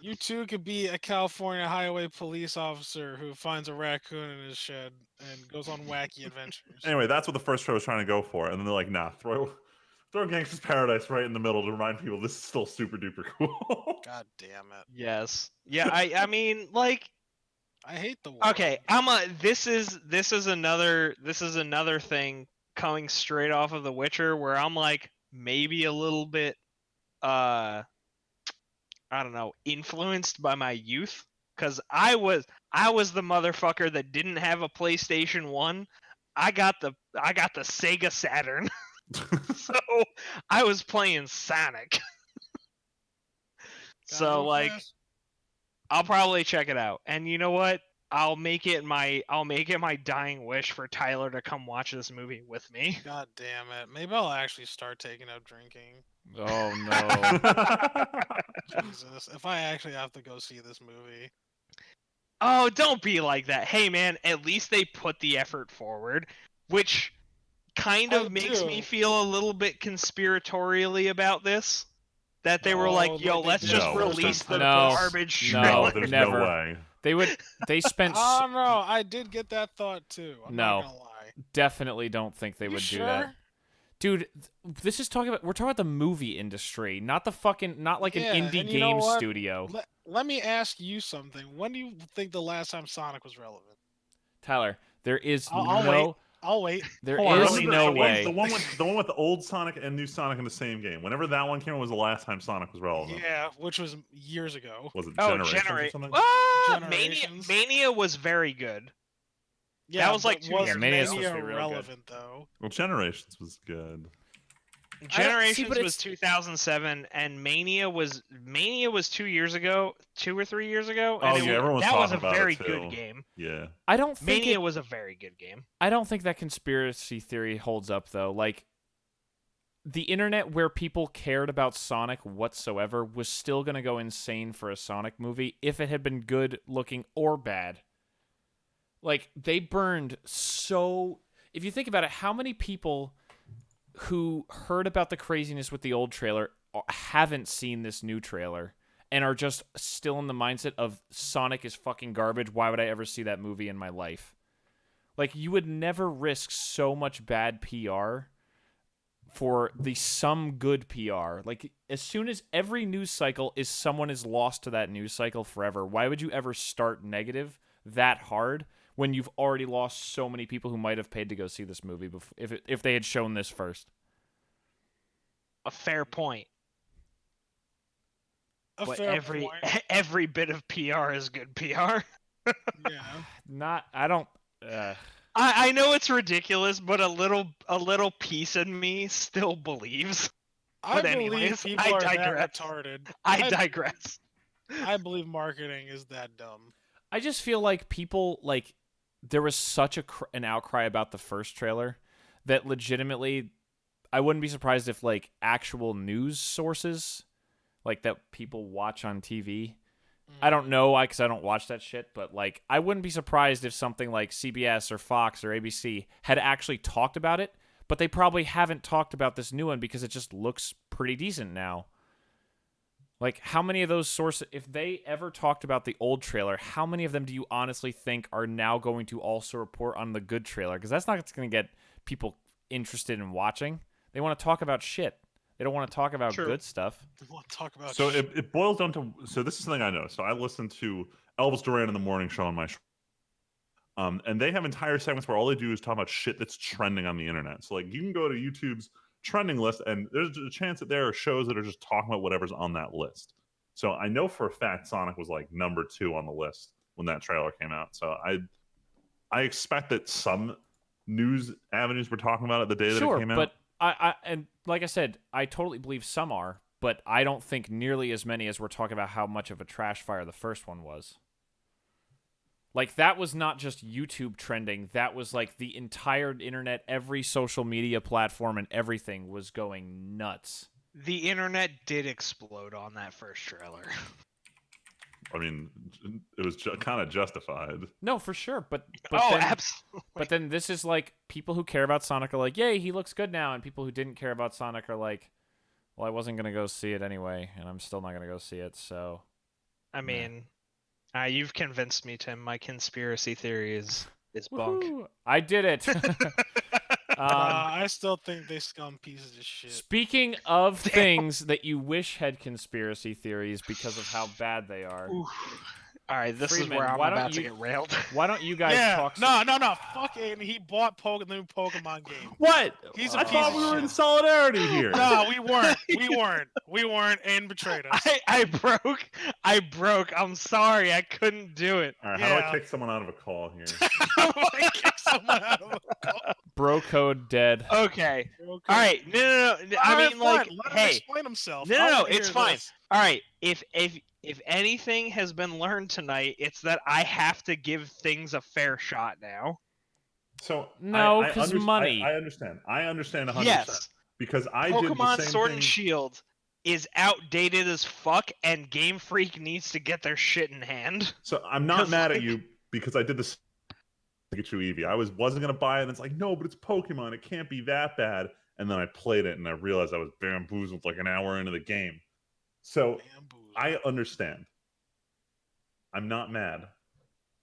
You too could be a California highway police officer who finds a raccoon in his shed and goes on wacky adventures. Anyway, that's what the first trailer was trying to go for. And then they're like, nah, throw Gangsta's Paradise right in the middle to remind people this is still super duper cool. God damn it. Yes. Yeah, I mean, like, I hate the world. okay, this is another thing coming straight off of The Witcher where I'm like maybe a little bit I don't know, influenced by my youth, cuz I was the motherfucker that didn't have a PlayStation 1. I got the Sega Saturn. So I was playing Sonic. So like I'll probably check it out. And you know what? I'll make it my dying wish for Tyler to come watch this movie with me. God damn it. Maybe I'll actually start taking up drinking. Oh no. Jesus. If I actually have to go see this movie. Oh, don't be like that. Hey man, at least they put the effort forward, which kind of makes me feel a little bit conspiratorially about this. That they were like, yo, let's just release the garbage trailer. No, there's no way. They spent Oh no, I did get that thought too. I'm not gonna lie. Definitely don't think they would do that. Dude, we're talking about the movie industry, not an indie game studio. Let me ask you something. When do you think the last time Sonic was relevant? Tyler, there is I'll wait. There is no way. The one with the old Sonic and new Sonic in the same game. Whenever that one came out was the last time Sonic was relevant. Yeah, which was years ago. Was it Generations or something? Generations. Mania was very good. Yeah, that was like 2 years. Mania relevant though. Well, Generations was good. Generations was 2007, and Mania was 2 years ago, 2 or 3 years ago. And that was a very good game. Yeah. I don't think Mania was a very good game. I don't think that conspiracy theory holds up though. Like the internet where people cared about Sonic whatsoever was still going to go insane for a Sonic movie if it had been good looking or bad. Like they burned so if you think about it, how many people who heard about the craziness with the old trailer haven't seen this new trailer and are just still in the mindset of Sonic is fucking garbage. Why would I ever see that movie in my life? Like, you would never risk so much bad PR for some good PR. Like, as soon as every news cycle is someone is lost to that news cycle forever, why would you ever start negative that hard when you've already lost so many people who might have paid to go see this movie if they had shown this first? A fair point. Point. Every bit of PR is good PR. Yeah. I know it's ridiculous, but a little piece in me still believes. But I believe people are that retarded. I digress. I believe marketing is that dumb. I just feel like people like there was such an outcry about the first trailer that legitimately I wouldn't be surprised if like actual news sources like that people watch on TV. I don't know because I don't watch that shit, but like I wouldn't be surprised if something like CBS or Fox or ABC had actually talked about it, but they probably haven't talked about this new one because it just looks pretty decent now. Like, how many of those sources, if they ever talked about the old trailer, how many of them do you honestly think are now going to also report on the good trailer? Because that's not going to get people interested in watching. They want to talk about shit. They don't want to talk about good stuff. They want to talk about So shit. it boils down to, so this is something I know. So I listen to Elvis Duran in the morning show on my show. And they have entire segments where all they do is talk about shit that's trending on the internet. So like you can go to YouTube's trending list and there's a chance that there are shows that are just talking about whatever's on that list. So I know for a fact Sonic was like number 2 on the list when that trailer came out. So I expect that some news avenues were talking about it the day that it came out. But I and like I said, I totally believe some are, but I don't think nearly as many as we're talking about how much of a trash fire the first one was. Like, that was not just YouTube trending. That was, like, the entire internet, every social media platform and everything was going nuts. The internet did explode on that first trailer. I mean, it was kind of justified. No, for sure, but absolutely. But then this is, like, people who care about Sonic are like, yay, he looks good now, and people who didn't care about Sonic are like, well, I wasn't going to go see it anyway, and I'm still not going to go see it, so... I mean... you've convinced me, Tim. My conspiracy theory is bunk. I did it. I still think they scum pieces of shit. Speaking of things that you wish had conspiracy theories because of how bad they are. All right, this Friedman, is where I'm about to get railed. Why don't you guys talk? No. Fuck Aiden. He bought the new Pokemon game. What? He's I thought we were in solidarity here. No, we weren't. We weren't, and betrayed us. I broke. I'm sorry. I couldn't do it. All right, how do I kick someone out of a call here? Kick someone out of a call. Bro code dead. Okay. All right. No. I mean, like, let him hey. explain himself. No. It's fine. All right. If anything has been learned tonight, it's that I have to give things a fair shot now. So no, because money. I understand. I understand 100%. Yes. Because I Pokemon did the same Sword thing. and Shield is outdated as fuck, and Game Freak needs to get their shit in hand. So I'm not mad at you because I did this Pikachu Eevee. I wasn't gonna buy it, and it's like, no, but it's Pokemon. It can't be that bad. And then I played it, and I realized I was bamboozled like an hour into the game. So I understand. I'm not mad.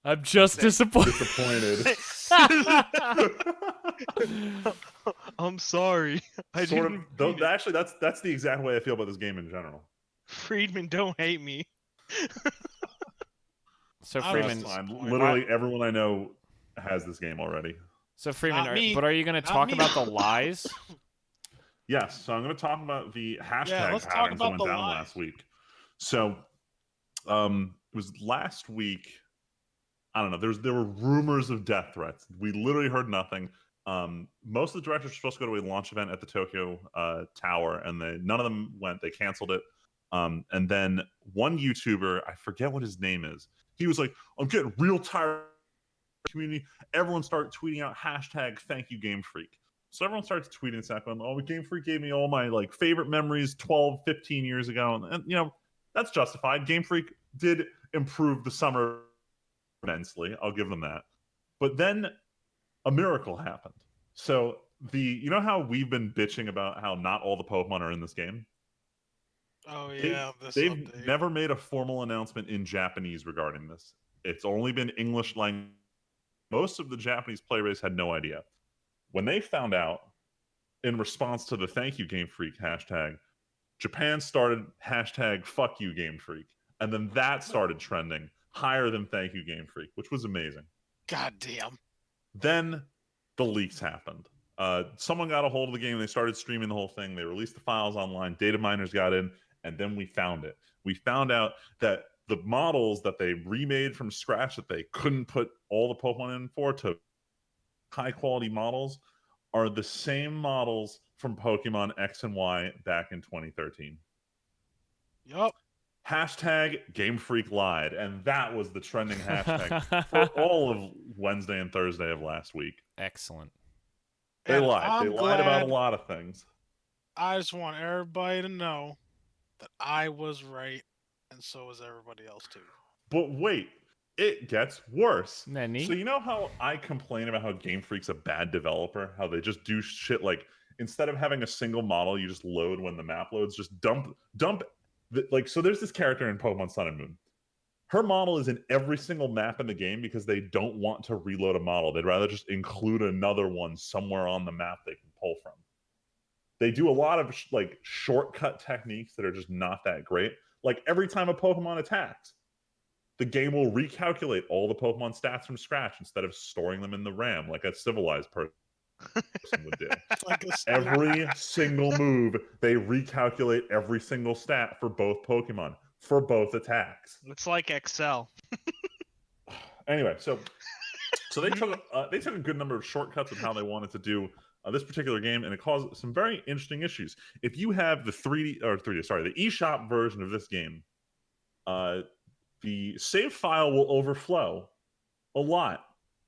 I'm just disappointed. I'm sorry. Actually, that's the exact way I feel about this game in general. Friedman, don't hate me. So Friedman, literally everyone I know has this game already. So Freeman, but are you going to talk about the lies? Yes. So I'm going to talk about the hashtag patterns that went down last week. So, it was last week. I don't know. There were rumors of death threats. We literally heard nothing. Most of the directors were supposed to go to a launch event at the Tokyo Tower, and none of them went. They canceled it. And then one YouTuber, I forget what his name is, he was like, "I'm getting real tired of the community. Everyone start tweeting out hashtag thank you Game Freak." So everyone starts tweeting stuff going, "Oh, Game Freak gave me all my like favorite memories 12, 15 years ago." And you know, that's justified. Game Freak did improve the summer immensely. I'll give them that. But then a miracle happened. So you know how we've been bitching about how not all the Pokemon are in this game? Oh yeah, they've never made a formal announcement in Japanese regarding this. It's only been English language. Most of the Japanese player base had no idea. When they found out, in response to the thank you Game Freak hashtag, Japan started hashtag fuck you Game Freak. And then that started trending higher than thank you Game Freak, which was amazing. God damn. Then the leaks happened. Someone got a hold of the game and they started streaming the whole thing. They released the files online. Data miners got in, and then we found it. We found out that the models that they remade from scratch that they couldn't put all the Pokemon in for to high quality models are the same models from Pokemon X and Y back in 2013. Yup. Hashtag Game Freak lied, and that was the trending hashtag for all of Wednesday and Thursday of last week. Excellent. They And lied. They I'm lied about a glad. lot of things. I just want everybody to know that I was right, and so was everybody else too. But wait, it gets worse. Nanny? So you know how I complain about how Game Freak's a bad developer? How they just do shit like instead of having a single model, you just load when the map loads. Just dump. Like so, there's this character in Pokemon Sun and Moon. Her model is in every single map in the game because they don't want to reload a model. They'd rather just include another one somewhere on the map they can pull from. They do a lot of like shortcut techniques that are just not that great. Like every time a Pokemon attacks, the game will recalculate all the Pokemon stats from scratch instead of storing them in the RAM like a civilized person would do. Like Every single move, they recalculate every single stat for both Pokemon, for both attacks. It's like Excel. Anyway, so they took a good number of shortcuts with how they wanted to do this particular game, and it caused some very interesting issues. If you have the the eShop version of this game, the save file will overflow a lot.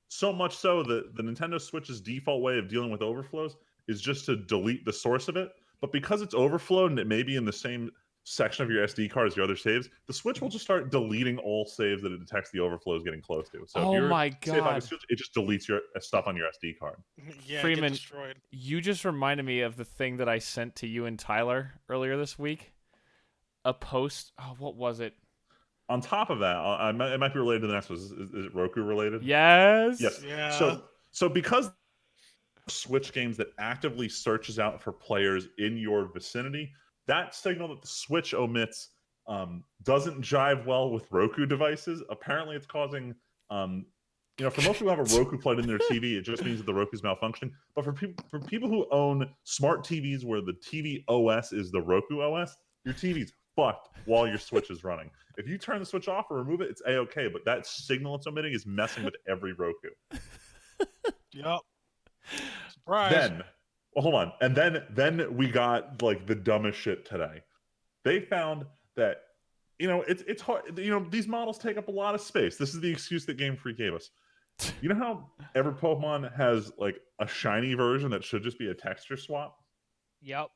So much so that the Nintendo Switch's default way of dealing with overflows is just to delete the source of it. But because it's overflowed and it may be in the same section of your SD card as your other saves, the Switch will just start deleting all saves that it detects the overflows getting close to. So Oh if you're my save on the God. Switch, it just deletes your stuff on your SD card. Yeah, Freeman, get destroyed. You just reminded me of the thing that I sent to you and Tyler earlier this week. A post. Oh, what was it? On top of that, it might be related to the next one. Is it Roku related? Yes. Yes. Yeah. So because Switch games that actively searches out for players in your vicinity, that signal that the Switch omits doesn't jive well with Roku devices. Apparently, it's causing, for most people who have a Roku plugged in their TV, it just means that the Roku's malfunctioning. But for people who own smart TVs where the TV OS is the Roku OS, your TV's fucked while your Switch is running. If you turn the Switch off or remove it, it's a-okay. But that signal it's emitting is messing with every Roku. Yep. Surprise. Then, well, hold on. And then we got like the dumbest shit today. They found that it's hard. These models take up a lot of space. This is the excuse that Game Freak gave us. You know how every Pokemon has like a shiny version that should just be a texture swap? Yep.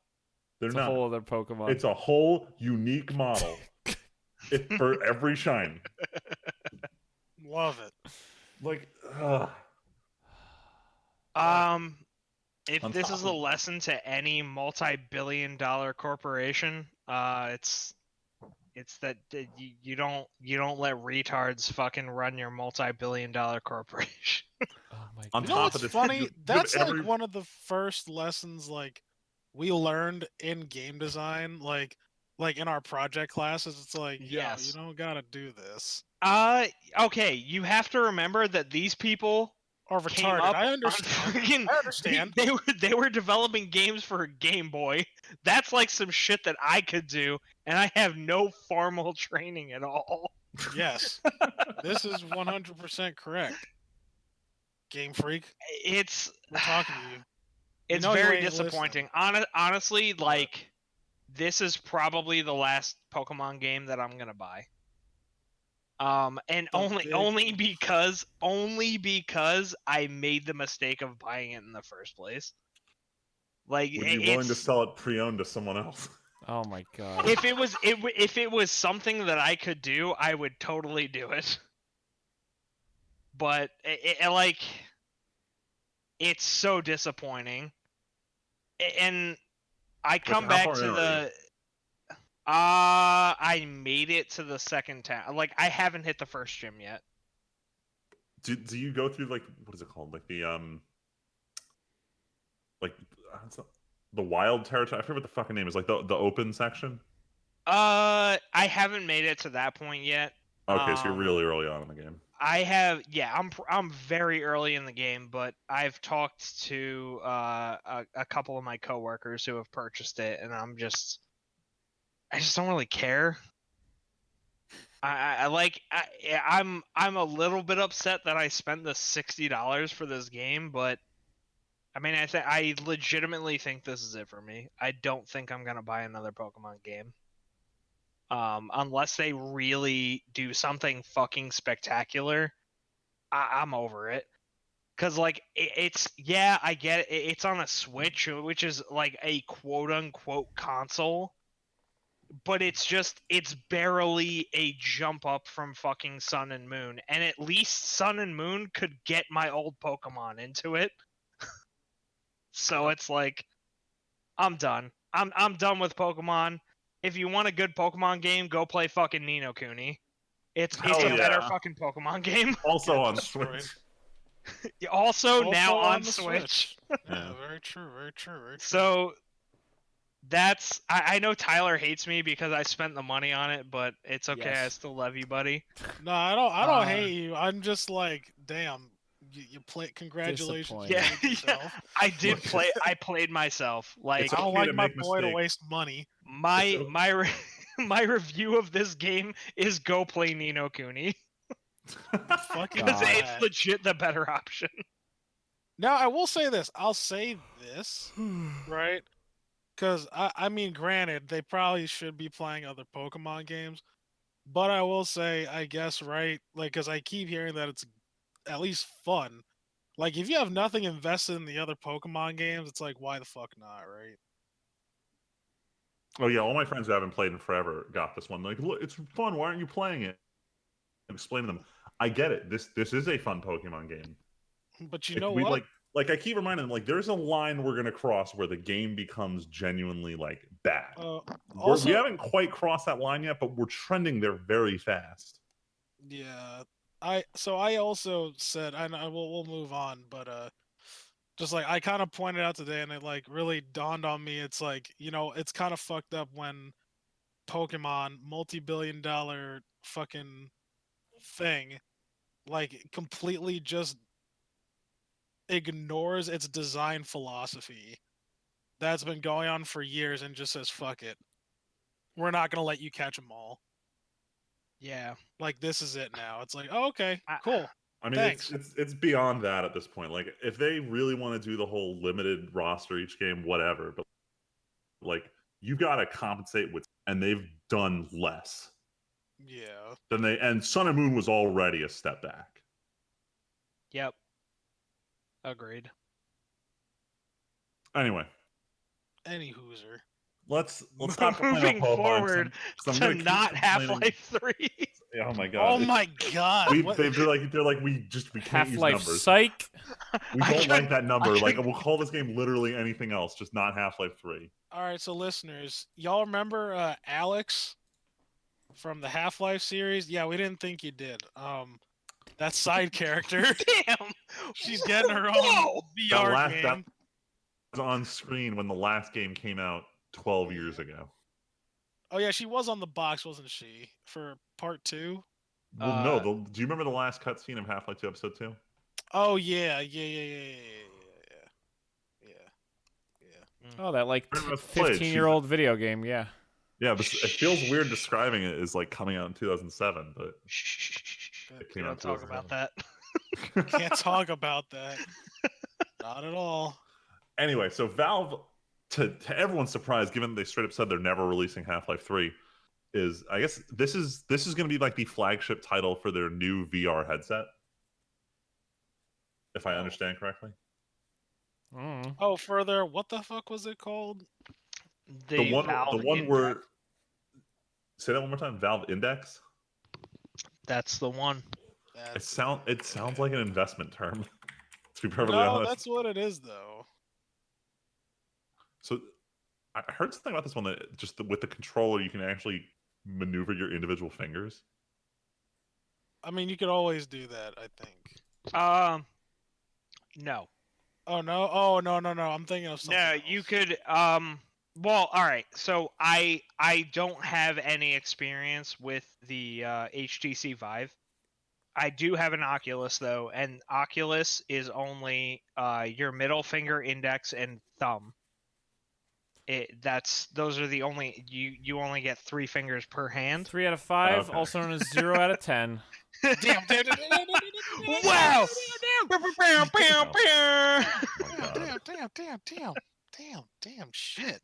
They're It's not. a whole other Pokemon. It's a whole unique model for every shiny. Love it. Like, if On this top is a of- lesson to any multi-billion-dollar corporation, it's that you don't let retards fucking run your multi-billion-dollar corporation. Oh my On God. You know top what's of this, funny? you have That's every- like one of the first lessons like we learned in game design, like in our project classes. It's like, Yes. you don't gotta do this. Okay, you have to remember that these people Or came retarded. up I on understand. freaking- I understand. They were developing games for a Game Boy. That's like some shit that I could do, and I have no formal training at all. Yes. This is 100% correct. Game Freak, It's we're talking to you. it's know you very ain't disappointing. Honestly, like this is probably the last Pokemon game that I'm gonna buy. And The only because I made the mistake of buying it in the first place. Like would you be willing to sell it pre-owned to someone else? Oh my God. if it was something that I could do, I would totally do it. But it's so disappointing. And I come how back far to in are the I made it to the second town. Like I haven't hit the first gym yet. Do you go through like what is it called? Like the like the wild territory? I forget what the fucking name is. Like the open section. I haven't made it to that point yet. Okay, so you're really early on in the game. I have, yeah, I'm very early in the game, but I've talked to a couple of my coworkers who have purchased it, and I just don't really care. I'm a little bit upset that I spent the $60 for this game, but I mean, I legitimately think this is it for me. I don't think I'm gonna buy another Pokemon game. Unless they really do something fucking spectacular, I'm over it. Cause like it's yeah, I get it. It's on a Switch, which is like a quote unquote console, but it's barely a jump up from fucking Sun and Moon, and at least Sun and Moon could get my old Pokemon into it. So it's like I'm done. I'm done with Pokemon. If you want a good Pokemon game, go play fucking Ni no Kuni. It's a better fucking Pokemon game. Also on destroyed. Switch. Also now on the Switch. Yeah, very true, very true, very true. So that's I know Tyler hates me because I spent the money on it, but it's okay. Yes. I still love you, buddy. No, I don't hate you. I'm just like, damn, you play. Congratulations. Disappointed. You played yourself. I did play. I played myself. Like I don't okay like to my make boy to mistakes. waste money. my review of this game is go play Ni no Kuni Fucking because God. it's legit the better option. Now I will say this. I'll say this, right? Because I mean, granted, they probably should be playing other Pokemon games, but I will say, I guess, right? Like, because I keep hearing that it's at least fun. Like, if you have nothing invested in the other Pokemon games, it's like, why the fuck not, right? Oh yeah, all my friends who haven't played in forever got this one. Like, look, it's fun. Why aren't you playing it? Explain to them. I get it. This is a fun Pokemon game. But you Like, know we what? like I keep reminding them, like, there's a line we're gonna cross where the game becomes genuinely like bad. Also, We haven't quite crossed that line yet, but we're trending there very fast. yeah, I also said, and we'll move on, but just like I kind of pointed out today, and it like really dawned on me. It's like, you know, it's kind of fucked up when Pokemon, multi-billion-dollar fucking thing, like completely just ignores its design philosophy that's been going on for years and just says, fuck it, we're not gonna let you catch them all. Yeah. Like, this is it now. It's like, oh, okay, cool. I mean, Thanks. it's beyond that at this point. Like, if they really want to do the whole limited roster each game, whatever. But like, you got to compensate with, and they've done less Yeah. than they. And Sun and Moon was already a step back. Yep. Agreed. Anyway, Any hooser. let's stop Moving forward to not Half-Life 3. Oh my god! Oh my god! They're like we can't Half-Life use numbers. Psych. We don't like that number. Like, we'll call this game literally anything else, just not Half-Life 3. All right, so listeners, y'all remember Alex from the Half-Life series? Yeah, we didn't think you did. That side character. Damn. She's getting her own VR game. That was on screen when the last game came out 12 years ago. Oh yeah, she was on the box, wasn't she? For part 2? Well, no. Do you remember the last cutscene of Half-Life 2 Episode 2? Oh yeah. Oh, that like Pretty much played. 15-year-old video game. Yeah. Yeah, but it feels weird describing it as like coming out in 2007, but it came out in Don't talk about that. Can't talk about that. Not at all. Anyway, so Valve, to everyone's surprise, given they straight up said they're never releasing Half-Life 3, is, I guess this is going to be like the flagship title for their new VR headset, if I understand correctly. Oh, further, what the fuck was it called? The one where, say that one more time. Valve Index. That's the one. It sounds like an investment term. To be perfectly No, honest. that's what it is, though. So I heard something about this one that just with the controller you can actually maneuver your individual fingers. I mean, you could always do that, I think. No. Oh no! Oh no! I'm thinking of something. No, else. you could. Well, all right. So I don't have any experience with the HTC Vive. I do have an Oculus though, and Oculus is only your middle finger, index, and thumb. Those are the only you only get 3 fingers per hand. 3 out of 5, Okay. also known as 0 out of 10. Damn! Wow! Damn! Shit!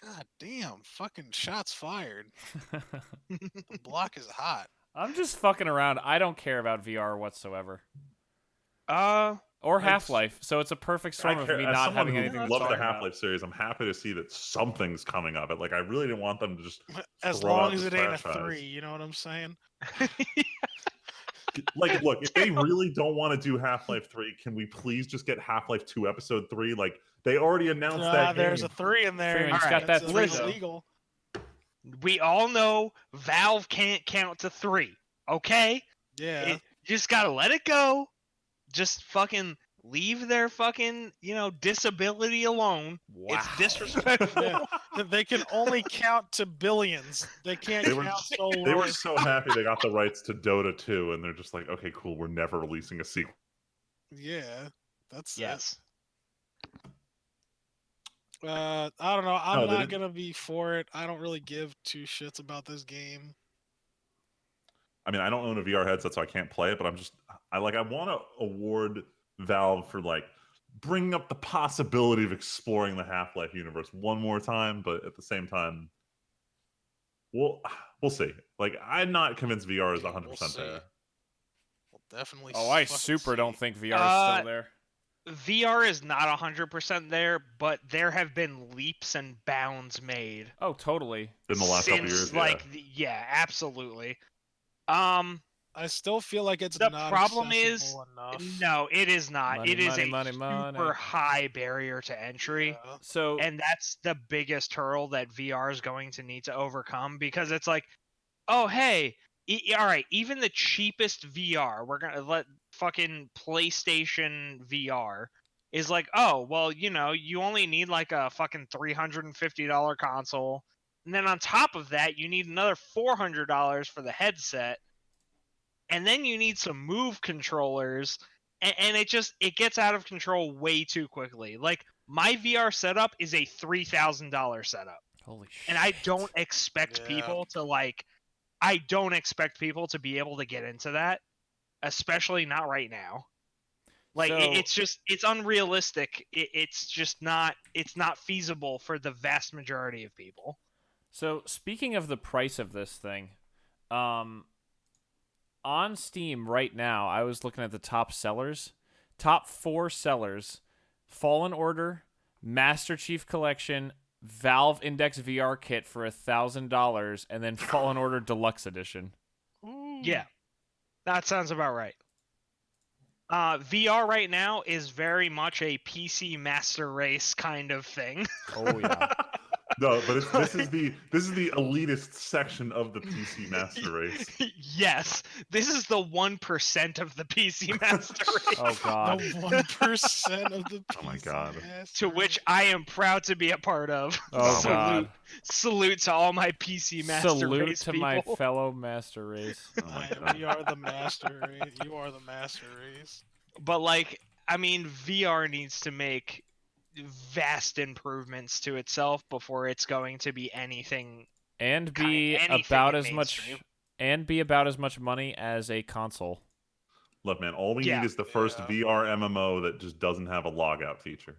God damn, fucking shots fired. The block is hot. I'm just fucking around. I don't care about VR whatsoever. Or I- Half-Life, so it's a perfect storm of me as not someone having who anything to loved talk the about. Half-Life series, I'm happy to see that something's coming of it. Like I really didn't want them to just As throw long out as this it ain't a franchise. 3, you know what I'm saying? Like, look, if they really don't want to do Half-Life 3, can we please just get Half-Life 2 Episode 3? Like, they already announced that There's game. a 3 in there. Freeman, it's got That's that 3 it's though. illegal. We all know Valve can't count to 3. Okay? Yeah. You just gotta let it go. Just fucking leave their fucking, disability alone. Wow. It's disrespectful. Yeah. They can only count to billions. They can't They were- count so low. They were so happy they got the rights to Dota 2, and they're just like, okay, cool, we're never releasing a sequel. Yeah, that's Yes. it. I don't know. I'm No, they not didn't- gonna be for it. I don't really give two shits about this game. I mean, I don't own a VR headset, so I can't play it, but I want to award Valve for like bringing up the possibility of exploring the Half-Life universe one more time, but at the same time, we'll see. Like, I'm not convinced VR is Yeah, 100% we'll see. there. We'll definitely. Oh, I fucking super see. don't think VR is still there. VR is not 100% there, but there have been leaps and bounds made. Oh, totally. In the last couple since, years, yeah, absolutely. I still feel like it's The not problem is, accessible enough. no, it is not. Money, it is money, a money, super money. high barrier to entry. Yeah. So And that's the biggest hurdle that VR is going to need to overcome, because it's like, oh, hey, all right, even the cheapest VR, we're going to let fucking PlayStation VR is like, oh, well, you only need like a fucking $350 console. And then on top of that, you need another $400 for the headset. And then you need some Move controllers. And it gets out of control way too quickly. Like, my VR setup is a $3,000 setup. holy shit. And I don't expect people to be able to get into that, especially not right now. Like, So- it's unrealistic. It's not feasible for the vast majority of people. So speaking of the price of this thing, on Steam right now, I was looking at the top sellers. Top 4 sellers: Fallen Order, Master Chief Collection, Valve Index VR kit for $1,000, and then Fallen Order Deluxe Edition. Yeah, that sounds about right. VR right now is very much a PC master race kind of thing. Oh yeah. No, but this is the elitist section of the PC master race. Yes, this is the 1% of the PC master race. Oh god. The 1% of the Oh my PC God. master To which I am proud to be a part of. Oh my god. Salute to all my PC master Salute race to people. my fellow master race. Oh my race. God. We are the master race. You are the master race. But VR needs to make vast improvements to itself before it's going to be anything. And be anything about in as much mainstream. money as a console. Look, man, all we Yeah. need is the first Yeah. VR MMO that just doesn't have a logout feature.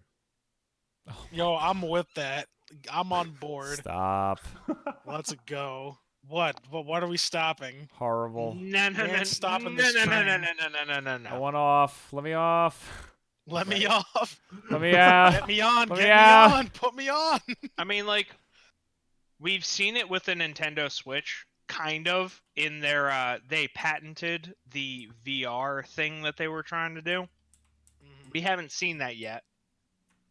Yo, I'm with that. I'm on board. Stop. Let's go. What are we stopping? Horrible. No, We ain't stopping this train. I want off. Let me off. Let me off. Let me out. Get me on. Let Get me me out. on. Put me on. We've seen it with the Nintendo Switch, kind of, in their, they patented the VR thing that they were trying to do. We haven't seen that yet.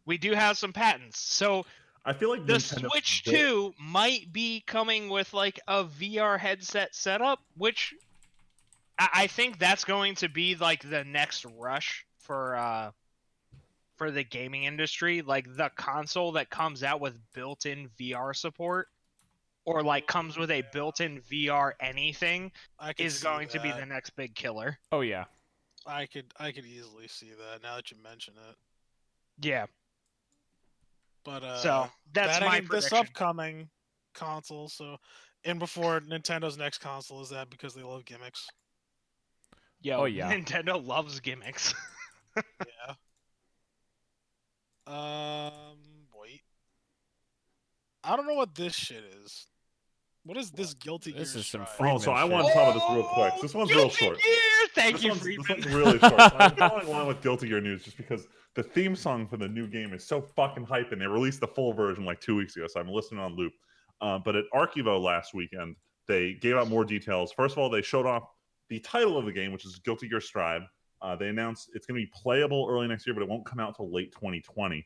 We do have some patents, so I feel like the Nintendo Switch 2 might be coming with, like, a VR headset setup, which I think that's going to be, like, the next rush for the gaming industry. Like, the console that comes out with built-in VR support, or, like, comes with a built-in VR anything, I could is see going to be that. the next big killer. Oh yeah. I could easily see that now that you mention it. Yeah. But So that's that my ain't this prediction. upcoming console. So, and before Nintendo's next console is that because they love gimmicks. Yo, Oh, yeah. Nintendo loves gimmicks. Yeah. Wait. I don't know what this shit is. What is this Guilty Gear This is some Strive? free- Oh, so I shit. want to talk about this real quick. This one's real Guilty short. Gear! Thank This you, one's Friedman. really short. So I'm following along with Guilty Gear news just because the theme song for the new game is so fucking hype, and they released the full version like 2 weeks ago, so I'm listening on loop. But at Archivo last weekend, they gave out more details. First of all, they showed off the title of the game, which is Guilty Gear Strive. They announced it's going to be playable early next year, but it won't come out until late 2020.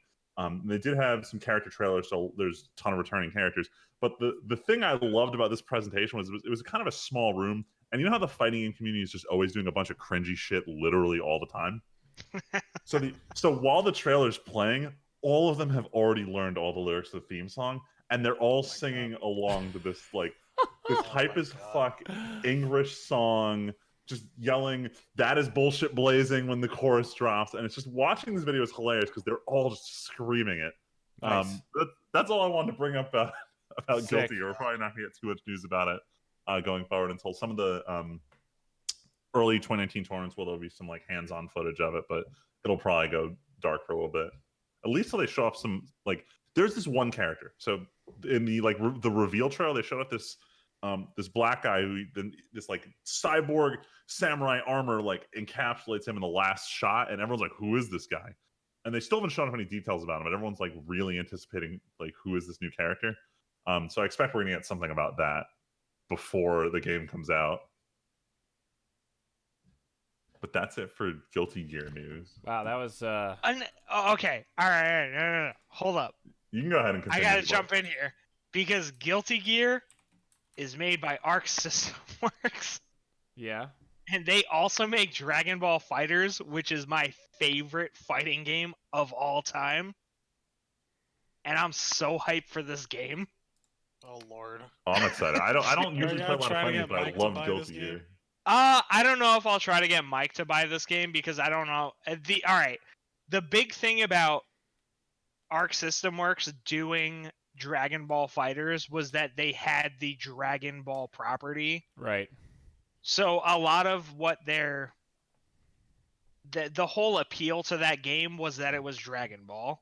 They did have some character trailers, so there's a ton of returning characters. But the thing I loved about this presentation was it was kind of a small room. And you know how the fighting game community is just always doing a bunch of cringy shit literally all the time? So while the trailer's playing, all of them have already learned all the lyrics to the theme song, and they're all singing along to this this hype as fuck English song, just yelling, "That is bullshit blazing" when the chorus drops. And it's just watching this video is hilarious because they're all just screaming it. Nice. That's all I wanted to bring up about Sick. Guilty Gear. We're probably not going to get too much news about it going forward until some of the early 2019 tournaments where there'll be some like hands-on footage of it, but it'll probably go dark for a little bit. At least till they show off some there's this one character. So in the the reveal trailer, they showed up this black guy who this cyborg samurai armor encapsulates him in the last shot, and everyone's like, who is this guy? And they still haven't shown off any details about him, but everyone's really anticipating who is this new character. So I expect we're gonna get something about that before the game comes out. But that's it for Guilty Gear news. Wow, that was Okay, all right, no. Hold up. You can go ahead and I continue. gotta jump in here because Guilty Gear is made by Arc System Works, yeah. and they also make Dragon Ball Fighters, which is my favorite fighting game of all time. And I'm so hyped for this game. Oh Lord. Oh, I'm excited. I don't usually play a lot of trying to fighting, get but I Mike to love buy Guilty this Gear. game? I don't know if I'll try to get Mike to buy this game because I don't know. All right. The big thing about Arc System Works doing Dragon Ball Fighters was that they had the Dragon Ball property. Right. So a lot of what the whole appeal to that game was that it was Dragon Ball.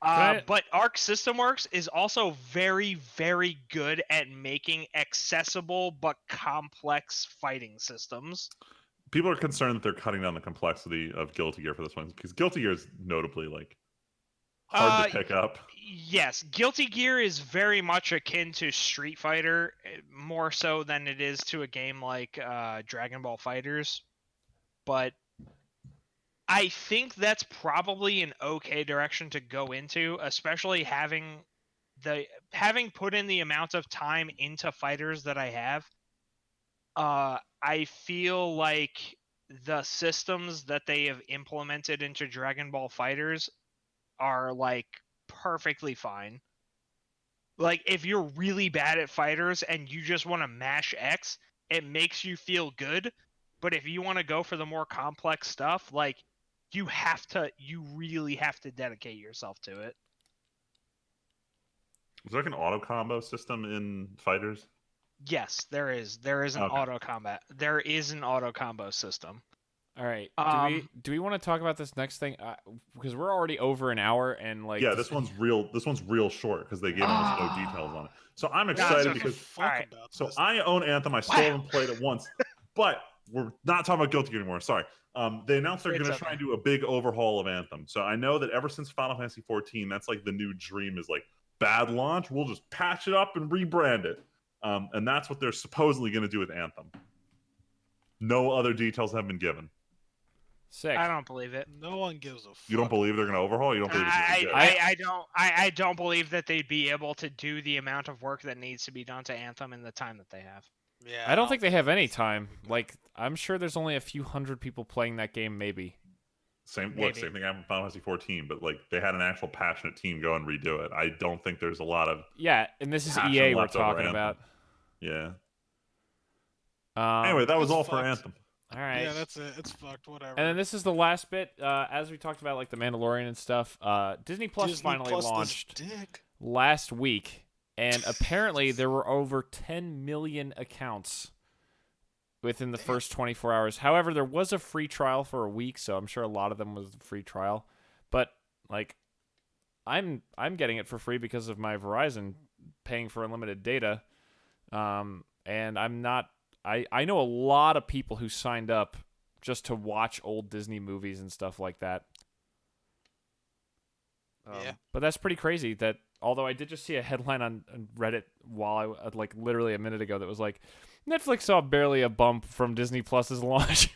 But Arc System Works is also very, very good at making accessible but complex fighting systems. People are concerned that they're cutting down the complexity of Guilty Gear for this one because Guilty Gear is notably hard to pick up. Yes, Guilty Gear is very much akin to Street Fighter, more so than it is to a game like Dragon Ball Fighters. But I think that's probably an okay direction to go into, especially having put in the amount of time into fighters that I have. I feel like the systems that they have implemented into Dragon Ball Fighters are perfectly fine. If you're really bad at fighters and you just want to mash X, it makes you feel good. But if you want to go for the more complex stuff, you really have to dedicate yourself to it. Is there an auto combo system in fighters? Yes, there is. There is an auto combat. There is an auto combo system. All right. Do we want to talk about this next thing? Because we're already over an hour and yeah, this one's real short because they gave almost no details on it. So I'm excited because I own Anthem. I still haven't played it once, but we're not talking about Guilty Gear anymore. Sorry. They announced they're going to try and do a big overhaul of Anthem. So I know that ever since Final Fantasy 14, that's the new dream is bad launch. We'll just patch it up and rebrand it. And that's what they're supposedly going to do with Anthem. No other details have been given. Sick. I don't believe it. No one gives a fuck. You don't believe they're going to overhaul? You don't believe it's going to be good? I don't believe that they'd be able to do the amount of work that needs to be done to Anthem in the time that they have. Yeah. I don't think they have any time. I'm sure there's only a few hundred people playing that game, maybe. Same thing happened in Final Fantasy 14, but they had an actual passionate team go and redo it. I don't think there's a lot of and this is EA we're talking about. Yeah. Anyway, that was all fucked. for Anthem. All right. Yeah, that's it. It's fucked. Whatever. And then this is the last bit. As we talked about, the Mandalorian and stuff. Disney Plus finally launched last week, and apparently there were over 10 million accounts within the first 24 hours. However, there was a free trial for a week, so I'm sure a lot of them was a free trial. But I'm getting it for free because of my Verizon paying for unlimited data. And I'm not. I know a lot of people who signed up just to watch old Disney movies and stuff like that. Yeah. But that's pretty crazy. That although I did just see a headline on Reddit while I like literally a minute ago that was like, Netflix saw barely a bump from Disney Plus's launch.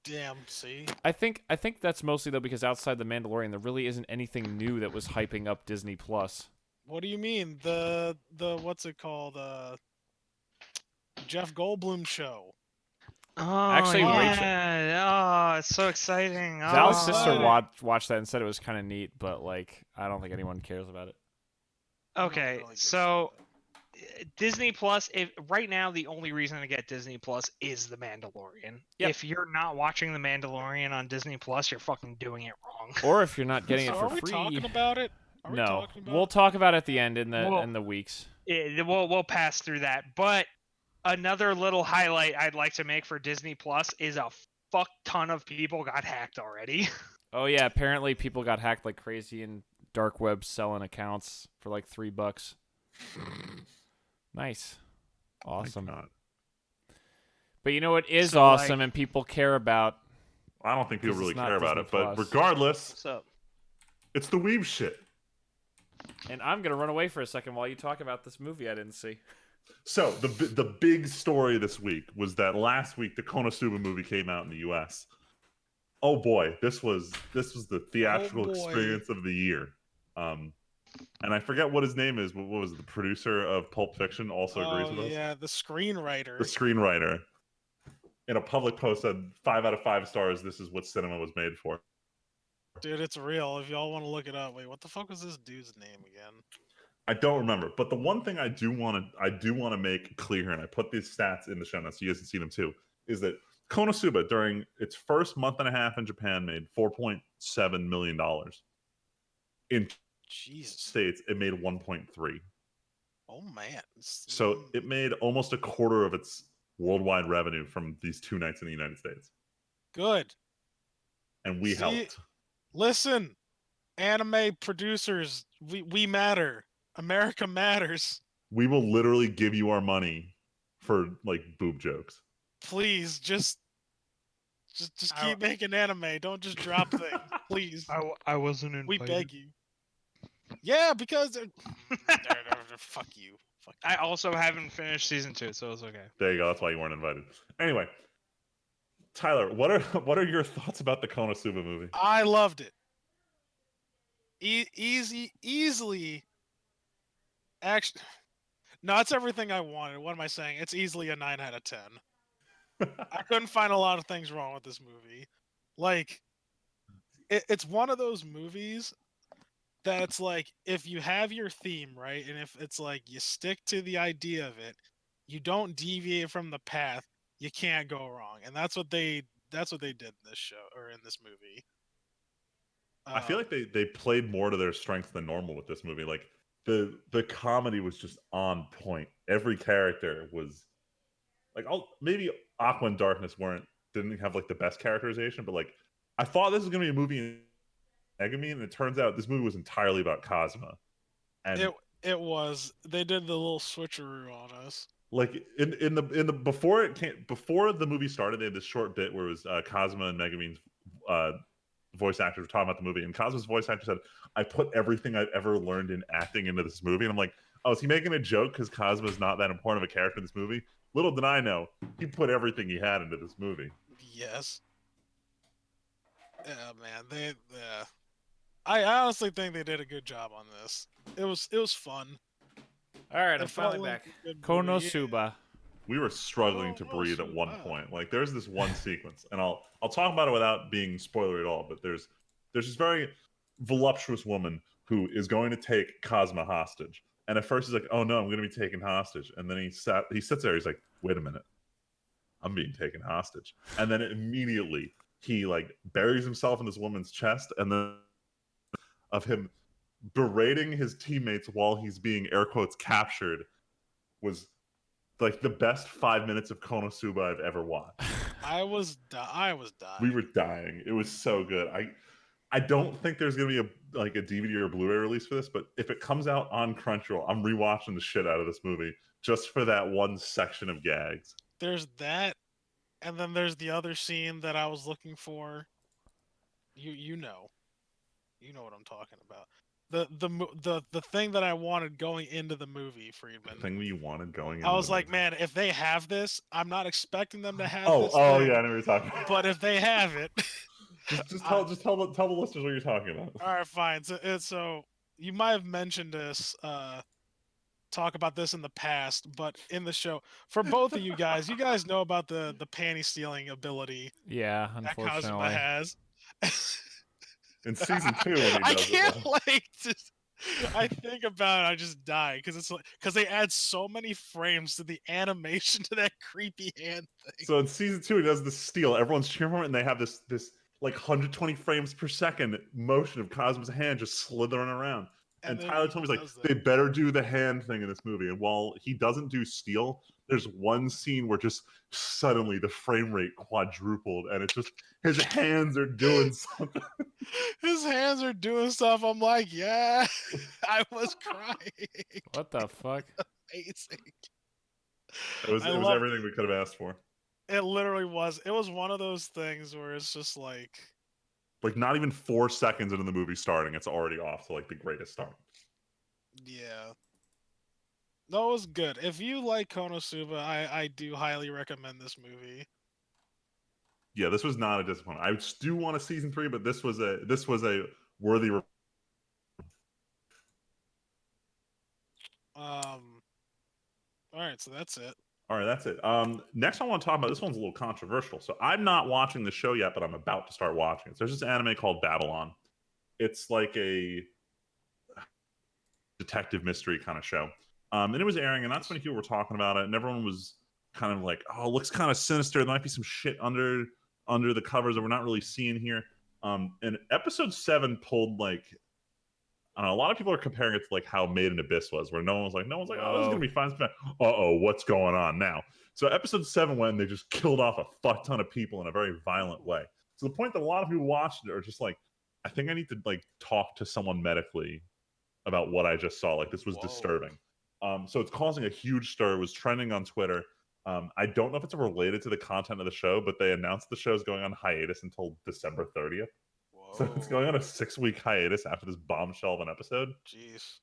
Damn. See. I think that's mostly though because outside the Mandalorian, there really isn't anything new that was hyping up Disney Plus. What do you mean? The what's it called? Jeff Goldblum show. Oh, Actually, yeah. Oh, it's so exciting. Val's Oh. sister watched that and said it was kind of neat, but like I don't think anyone cares about it. Okay, so Disney Plus. If right now the only reason to get Disney Plus is The Mandalorian. Yep. If you're not watching The Mandalorian on Disney Plus, you're fucking doing it wrong. Or if you're not getting So it for are we free. talking about it? Are we No, talking about we'll it? talk about it at the end in Well- the weeks. We'll pass through that. But another little highlight I'd like to make for Disney Plus is a fuck ton of people got hacked already. Oh yeah, apparently people got hacked like crazy and dark web selling accounts for like $3. Nice, awesome. My God. But you know what is So, awesome like- and people care about? I don't think people Because really it's not care about Disney it, but Plus. regardless, So it's the Weeb shit. And I'm gonna run away for a second while you talk about this movie I didn't see. So the big story this week was that last week the Konosuba movie came out in the U.S. Oh boy, this was the theatrical boy. experience of the year. And I forget what his name is. What was it? The producer of Pulp Fiction also agrees with us. Yeah, the screenwriter. The screenwriter in a public post said 5 out of 5 stars. This is what cinema was made for. Dude, it's real. If y'all want to look it up, wait, what the fuck was this dude's name again? I don't remember, but the one thing I do want to make clear, and I put these stats in the show notes so you guys can see them too, is that Konosuba during its first month and a half in Japan made $4.7 million. In Jesus. States, it made 1.3. Oh man. So it made almost a quarter of its worldwide revenue from these 2 nights in the United States, Good. and we See? helped. Listen, anime producers, we matter. America matters. We will literally give you our money for like boob jokes. Please, just I- keep making anime. Don't just drop things, please. I wasn't invited. We beg you. Yeah, because fuck you. Fuck you. I also haven't finished season 2, so it's okay. There you go. That's why you weren't invited. Anyway, Tyler, what are your thoughts about the Konosuba movie? I loved it. Easily. Actually, no, it's everything I wanted. What am I saying? It's easily a 9 out of 10. I couldn't find a lot of things wrong with this movie. Like, it's one of those movies that's like, if you have your theme, right, and if it's like you stick to the idea of it, you don't deviate from the path, you can't go wrong. And that's what they did in this show or in this movie. I feel like they played more to their strengths than normal with this movie. Like the comedy was just on point. Every character was like, maybe Aqua and Darkness didn't have like the best characterization, but like I thought this was gonna be a movie in Megami, and it turns out this movie was entirely about Cosma. And it was. They did the little switcheroo on us. like in the before the movie started, they had this short bit where it was Cosma and Megumin's voice actors were talking about the movie, and Cosmo's voice actor said, "I put everything I've ever learned in acting into this movie." And I'm like, "Oh, is he making a joke because Cosmo's not that important of a character in this movie?" Little did I know, he put everything he had into this movie. Yes. Yeah, man. I honestly think they did a good job on this. It was fun. All right, I'm It felt finally like back. a good movie. Konosuba. We were struggling to breathe at one point. Like there's this one sequence, and I'll talk about it without being spoilery at all. But there's this very voluptuous woman who is going to take Cosma hostage. And at first he's like, "Oh no, I'm going to be taken hostage." And then he sits there. He's like, "Wait a minute, I'm being taken hostage." And then immediately he like buries himself in this woman's chest, and then of him berating his teammates while he's being air quotes captured was like the best 5 minutes of Konosuba I've ever watched. I was dying. We were dying. It was so good. I don't think there's gonna be a DVD or a Blu-ray release for this, but if it comes out on Crunchyroll, I'm rewatching the shit out of this movie just for that one section of gags. There's that, and then there's the other scene that I was looking for. You know what I'm talking about. The thing that I wanted going into the movie, Friedman. The thing that you wanted going. I was like, man, if they have this, I'm not expecting them to have Oh, this. oh thing, yeah, I know what you're talking about. But if they have it, just tell the listeners what you're talking about. All right, fine. So you might have mentioned this, talk about this in the past, but in the show, for both of you guys know about the panty stealing ability. Yeah, that unfortunately. Kazuma has. In season 2, when he I does can't it, just. I think about it, I just die because it's like they add so many frames to the animation to that creepy hand thing. So in season 2, he does the steal. Everyone's cheering for it, and they have this like 120 frames per second motion of Cosmo's hand just slithering around. And Tyler told me, he's like, they better do the hand thing in this movie. And while he doesn't do steal, there's one scene where just suddenly the frame rate quadrupled, and it's just his hands are doing something. His hands are doing stuff. I'm like, yeah, I was crying. What the fuck? Amazing. It was everything we could have asked for. It literally was. It was one of those things where it's just like not even 4 seconds into the movie starting, it's already off to like the greatest start. Yeah. No, it was good. If you like Konosuba, I do highly recommend this movie. Yeah, this was not a disappointment. I do want a season 3, but this was a worthy. All right, so that's it. All right, that's it. Next I want to talk about, this one's a little controversial. So I'm not watching the show yet, but I'm about to start watching it. So there's this anime called Babylon. It's like a detective mystery kind of show. And it was airing, and that's when people were talking about it, and everyone was kind of like, oh, it looks kind of sinister. There might be some shit under the covers that we're not really seeing here. And episode 7 pulled like, I don't know, a lot of people are comparing it to like how Made in Abyss was, where no one's like, oh, this is gonna be fine. What's going on now? So episode 7 went, and they just killed off a fuck ton of people in a very violent way. To the point that a lot of people watched it are just like, I think I need to like talk to someone medically about what I just saw. Like, this was disturbing. So it's causing a huge stir. It was trending on Twitter. I don't know if it's related to the content of the show, but they announced the show is going on hiatus until December 30th. So it's going on a 6-week hiatus after this bombshell of an episode. Jeez.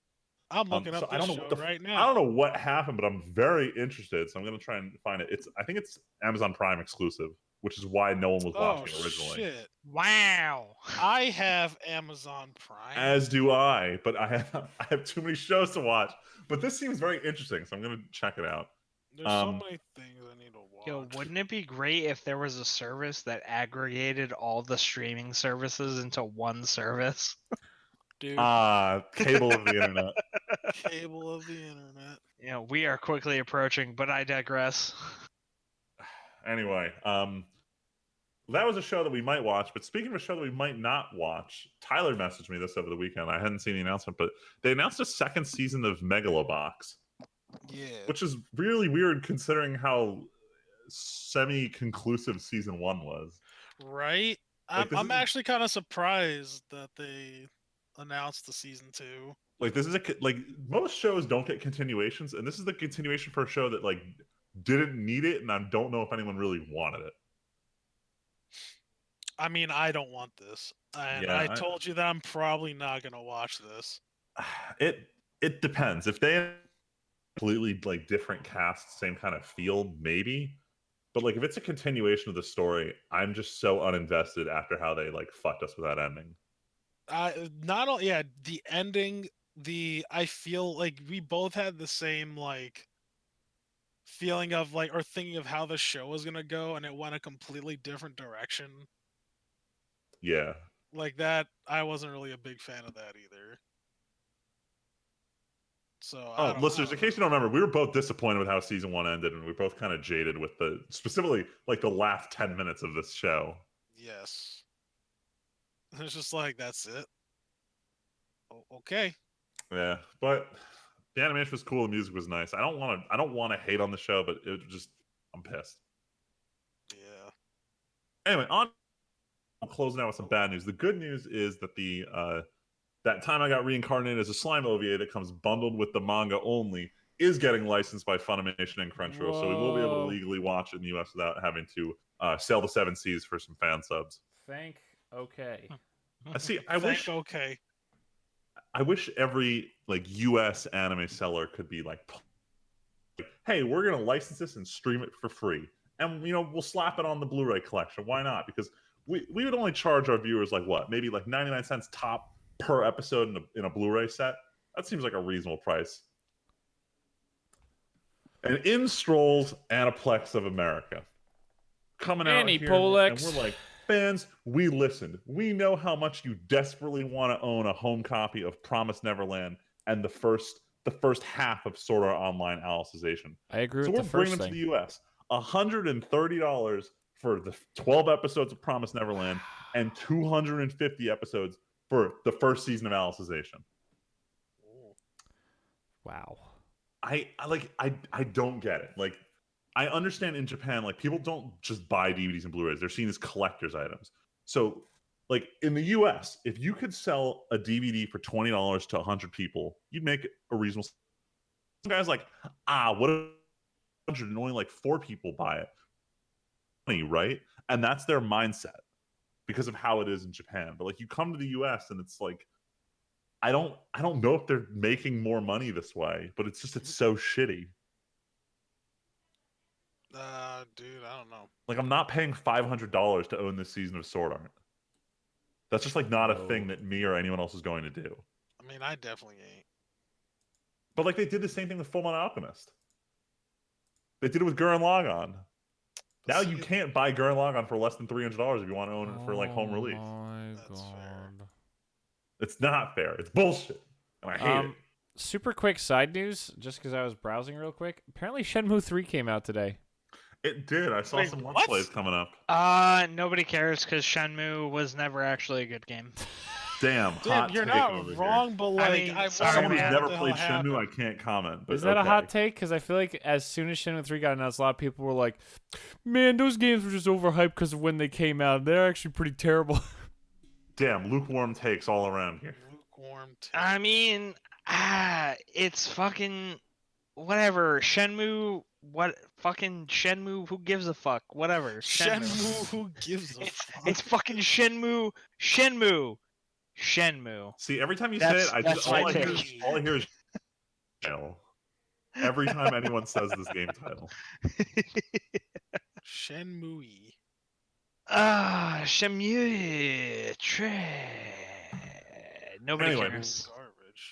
I'm looking up this show right now. I don't know what happened, but I'm very interested, so I'm going to try and find it. I think it's Amazon Prime exclusive, which is why no one was watching it originally. Shit. Wow. I have Amazon Prime. As do I, but I have too many shows to watch. But this seems very interesting, so I'm going to check it out. There's so many things I need to watch. Yo, wouldn't it be great if there was a service that aggregated all the streaming services into one service? Dude. Cable of the internet. Cable of the internet. You know, we are quickly approaching, but I digress. Anyway, that was a show that we might watch. But speaking of a show that we might not watch, Tyler messaged me this over the weekend. I hadn't seen the announcement, but they announced a second season of Megalobox. Yeah. Which is really weird considering how semi-conclusive season 1 was. Right? I'm actually kind of surprised that they announced the season 2. Like, this is most shows don't get continuations, and this is the continuation for a show that like didn't need it, and I don't know if anyone really wanted it. I mean, I don't want this, and I told you that I'm probably not gonna watch this. It depends. If they completely like different casts, same kind of feel, maybe. But like, if it's a continuation of the story, I'm just so uninvested after how they like fucked us with that ending. The ending. I feel like we both had the same like feeling of like, or thinking of how the show was gonna go, and it went a completely different direction. Yeah. Like that, I wasn't really a big fan of that either. So, listeners, in case you don't remember, we were both disappointed with how season 1 ended, and we were both kind of jaded with specifically like the last 10 minutes of this show. Yes. It's just like, that's it. Okay. Yeah, but the animation was cool. The music was nice. I don't want to hate on the show, but I'm pissed. Yeah. Anyway, on closing out with some bad news. The good news is that the that time I got reincarnated as a slime OVA that comes bundled with the manga only is getting licensed by Funimation and Crunchyroll, so we will be able to legally watch it in the US without having to sail the seven seas for some fan subs. Okay. See, I wish every like US anime seller could be like, hey, we're gonna license this and stream it for free, and we'll slap it on the Blu-ray collection. Why not? Because we would only charge our viewers like what, maybe like 99 cents top per episode in a Blu-ray set. That seems like a reasonable price. And in strolls Aniplex of America, coming out here, and we're like, fans, we listened. We know how much you desperately want to own a home copy of Promised Neverland and the first half of Sword Art Online Alicization. I agree so with the first thing. So we're bringing to the US $130 for the 12 episodes of Promised Neverland and 250 episodes for the first season of Alicization. Wow. I don't get it. Like, I understand in Japan, like, people don't just buy DVDs and Blu-rays. They're seen as collector's items. So, like, in the US, if you could sell a DVD for $20 to 100 people, you'd make a reasonable. Some guy's like, what if 100 and only like 4 people buy it? Funny, right? And that's their mindset because of how it is in Japan. But like, you come to the US and it's like, I don't know if they're making more money this way, but it's so shitty. Dude, I don't know. Like, I'm not paying $500 to own this season of Sword Art. That's just like not a thing that me or anyone else is going to do. I mean, I definitely ain't. But like, they did the same thing with Fullmetal Alchemist. They did it with Gurren Lagann. Now you can't buy Gurren Lagann for less than $300 if you want to own it for like home release. That's fair. It's not fair. It's bullshit. And I hate it. Super quick side news, just because I was browsing real quick. Apparently Shenmue 3 came out today. It did. I saw some Let's Plays coming up. Nobody cares because Shenmue was never actually a good game. Damn, dude, you're not wrong, but like, someone who's never played Shenmue, I can't comment. But is that a hot take? Because I feel like as soon as Shenmue 3 got announced, a lot of people were like, "Man, those games were just overhyped because of when they came out. They're actually pretty terrible." Damn, lukewarm takes all around here. Lukewarm takes. I mean, it's fucking whatever. Shenmue. What fucking Shenmue? Who gives a fuck? Whatever. Shenmue. Who gives a fuck? It's fucking Shenmue. Shenmue. See, every time you say it, all I hear is title. Every time anyone says this game title. Shenmue. Shenmue. Nobody cares.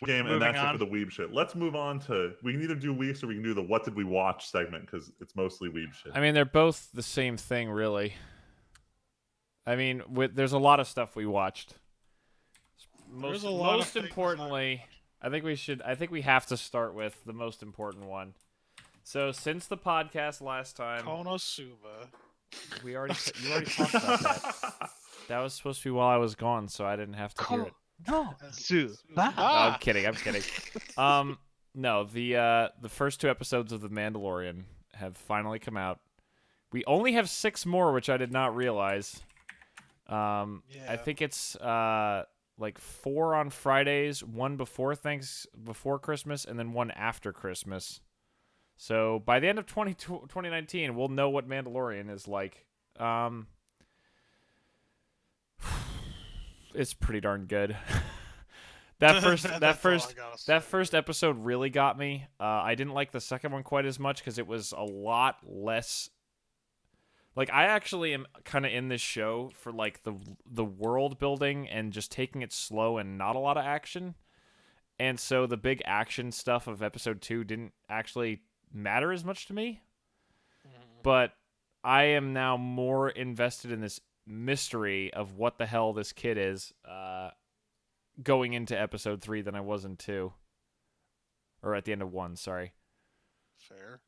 Game, and that's it for the Weeb shit. Let's move on to, we can either do Weebs or we can do the What Did We Watch segment, because it's mostly Weeb shit. I mean, they're both the same thing, really. I mean, there's a lot of stuff we watched. Most importantly, I think we have to start with the most important one. So, since the podcast last time, Konosuba. You already talked about that. That was supposed to be while I was gone, so I didn't have to hear it. No, I'm kidding. No, the first 2 episodes of The Mandalorian have finally come out. We only have 6 more, which I did not realize. I think it's like 4 on Fridays, 1 before Christmas, and then 1 after Christmas. So by the end of 2019, we'll know what Mandalorian is like. It's pretty darn good. That first episode really got me. I didn't like the second one quite as much because it was a lot less. Like, I actually am kind of in this show for like the world building and just taking it slow and not a lot of action. And so the big action stuff of episode 2 didn't actually matter as much to me. But I am now more invested in this mystery of what the hell this kid is going into episode 3 than I was in 2. Or at the end of 1, sorry. Fair.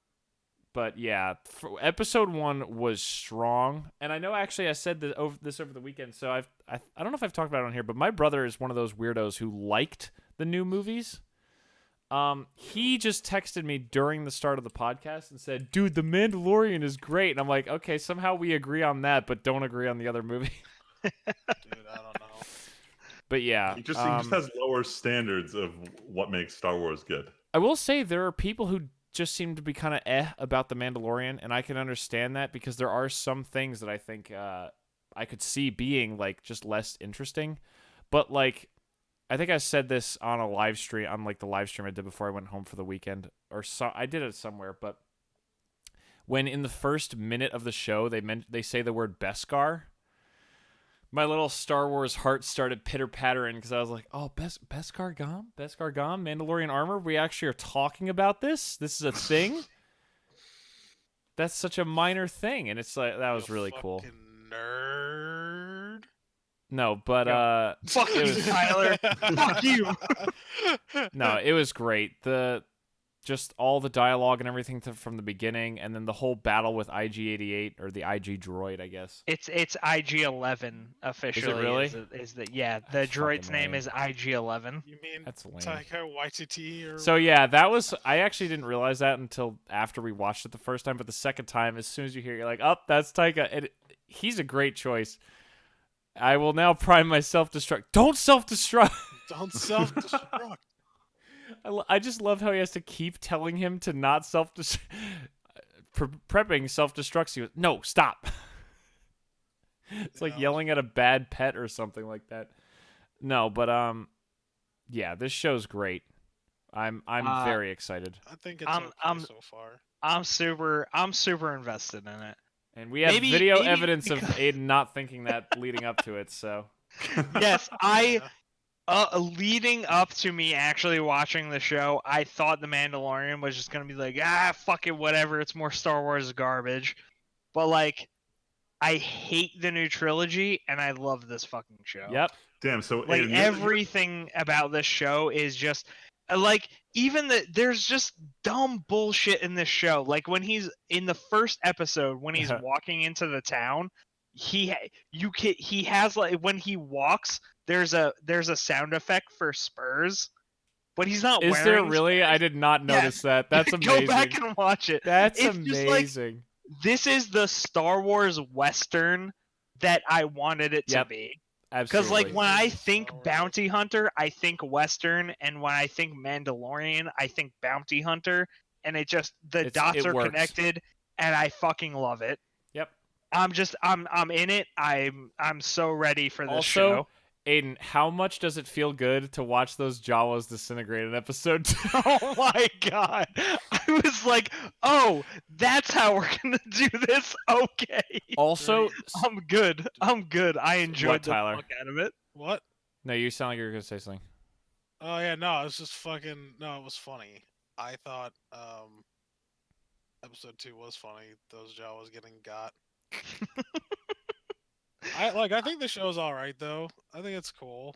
But yeah, episode 1 was strong. And I know actually I said this over the weekend, so I don't know if I've talked about it on here, but my brother is one of those weirdos who liked the new movies. He just texted me during the start of the podcast and said, "Dude, The Mandalorian is great." And I'm like, okay, somehow we agree on that, but don't agree on the other movie. I don't know. But yeah, He just has lower standards of what makes Star Wars good. I will say there are people who just seem to be kind of about The Mandalorian, and I can understand that because there are some things that I think I could see being like just less interesting. But like, I think I said this on a live stream, on like the live stream I did before I went home for the weekend, or so I did it somewhere. But when in the first minute of the show they say the word Beskar, my little Star Wars heart started pitter-pattering because I was like, oh, Beskar Gom? Beskar Gom? Mandalorian armor? We actually are talking about this? This is a thing? That's such a minor thing, and it's like, that was really cool. Nerd. No, but Fuck you, Tyler. Fuck you. No, it was great. Just all the dialogue and everything from the beginning, and then the whole battle with IG-88 or the IG droid, I guess. It's IG-11 officially. Is it really? The That's droid's fucking name lame. is IG-11. You mean That's lame. Taika Waititi? Or So yeah, that was. I actually didn't realize that until after we watched it the first time. But the second time, as soon as you hear it, you're like, "Oh, that's Taika." And he's a great choice. I will now prime my self-destruct. Don't self-destruct. Don't self-destruct. I just love how he has to keep telling him to not self-destruct. Prepping self-destructs. He goes, no, stop. It's like yelling at a bad pet or something like that. No, but yeah, this show's great. I'm very excited. I think it's okay so far. I'm super invested in it. And we have video evidence of Aiden not thinking that leading up to it, so. Yes, leading up to me actually watching the show, I thought The Mandalorian was just gonna be like, fuck it, whatever, it's more Star Wars garbage. But like, I hate the new trilogy, and I love this fucking show. Yep. Damn, so like Aiden, everything about this show is just like, even there's just dumb bullshit in this show. Like when he's in the first episode, when he's walking into the town, he has like, when he walks, there's a sound effect for spurs, but he's not wearing. Is there really? Spurs. I did not notice that. That's amazing. Go back and watch it. That's it's amazing. Like, this is the Star Wars Western that I wanted it to be. Absolutely. Because like when I think bounty hunter, I think Western, and when I think Mandalorian, I think bounty hunter, and it just the dots are connected, and I fucking love it. Yep. I'm in it. I'm so ready for this also, show. Aiden, how much does it feel good to watch those Jawas disintegrate in episode 2? Oh my god. I was like, oh, that's how we're gonna do this? Okay. Also, I'm good. I enjoyed the Tyler? fuck out of it. What? No, you sound like you were gonna say something. Oh yeah, no, it was just fucking it was funny. I thought episode 2 was funny. Those Jawas getting got. I think the show's alright though. I think it's cool.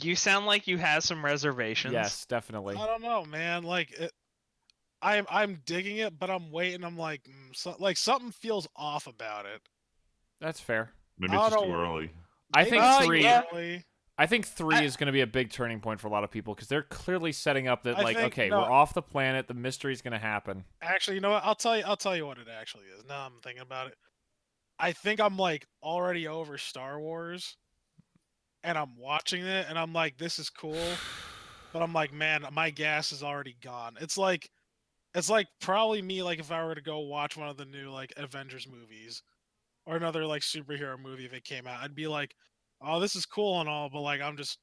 You sound like you have some reservations. Yes, definitely. I don't know, man. Like I'm digging it, but I'm waiting. I'm like, something feels off about it. That's fair. Maybe it's just too early. I think three. Yeah. I think 3 is going to be a big turning point for a lot of people because they're clearly setting up that we're off the planet. The mystery's going to happen. Actually, you know what? I'll tell you what it actually is. Now I'm thinking about it. I think I'm like already over Star Wars, and I'm watching it, and I'm like, this is cool, but I'm like, man, my gas is already gone. It's like probably me, like if I were to go watch one of the new like Avengers movies, or another like superhero movie if it came out, I'd be like, oh, this is cool and all, but like I'm just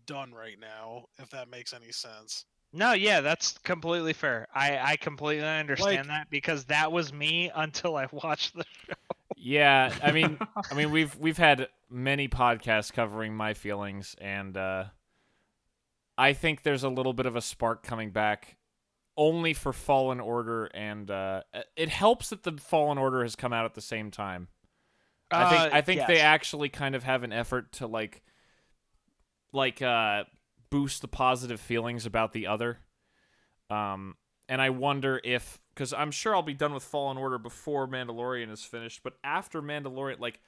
done right now, if that makes any sense. No, yeah, that's completely fair. I completely understand that because that was me until I watched the show. Yeah, I mean, we've had many podcasts covering my feelings, and I think there's a little bit of a spark coming back, only for Fallen Order, and it helps that the Fallen Order has come out at the same time. I think yes. they actually kind of have an effort to like boost the positive feelings about the other. And I wonder if, because I'm sure I'll be done with Fallen Order before Mandalorian is finished, but after Mandalorian, like,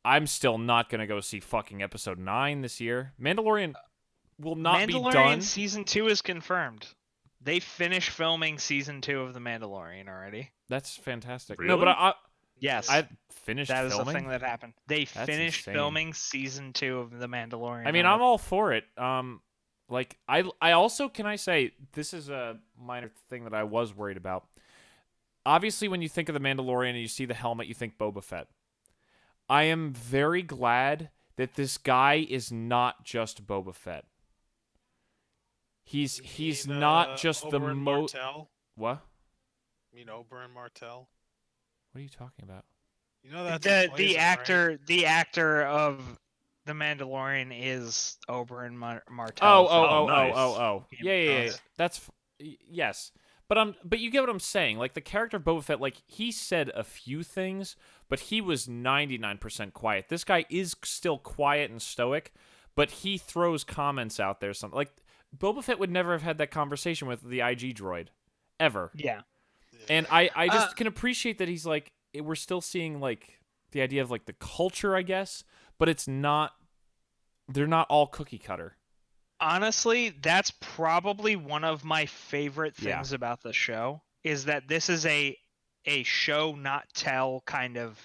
I'm still not going to go see fucking episode 9 this year. Mandalorian will not be done. Mandalorian season 2 is confirmed. They finished filming season 2 of The Mandalorian already. That's fantastic. Really? No, but Yes, I finished that is filming. the thing that happened. They That's finished insane. filming season 2 of The Mandalorian. I mean, I'm all for it. Like I also, can I say, this is a minor thing that I was worried about. Obviously, when you think of The Mandalorian and you see the helmet, you think Boba Fett. I am very glad that this guy is not just Boba Fett. He's not just the Oberyn Martell. What? You know Oberyn Martell. What are you talking about? You know that's the actor of The Mandalorian is Oberyn Martell. Oh. Game of Yeah. Thrones. That's yes. But you get what I'm saying. Like, the character of Boba Fett, like, he said a few things, but he was 99% quiet. This guy is still quiet and stoic, but he throws comments out there. Something like Boba Fett would never have had that conversation with the IG droid, ever. Yeah. And I just can appreciate that he's like, we're still seeing like the idea of like the culture, I guess, but it's not. They're not all cookie cutter. Honestly, that's probably one of my favorite things about the show, is that this is a show not tell kind of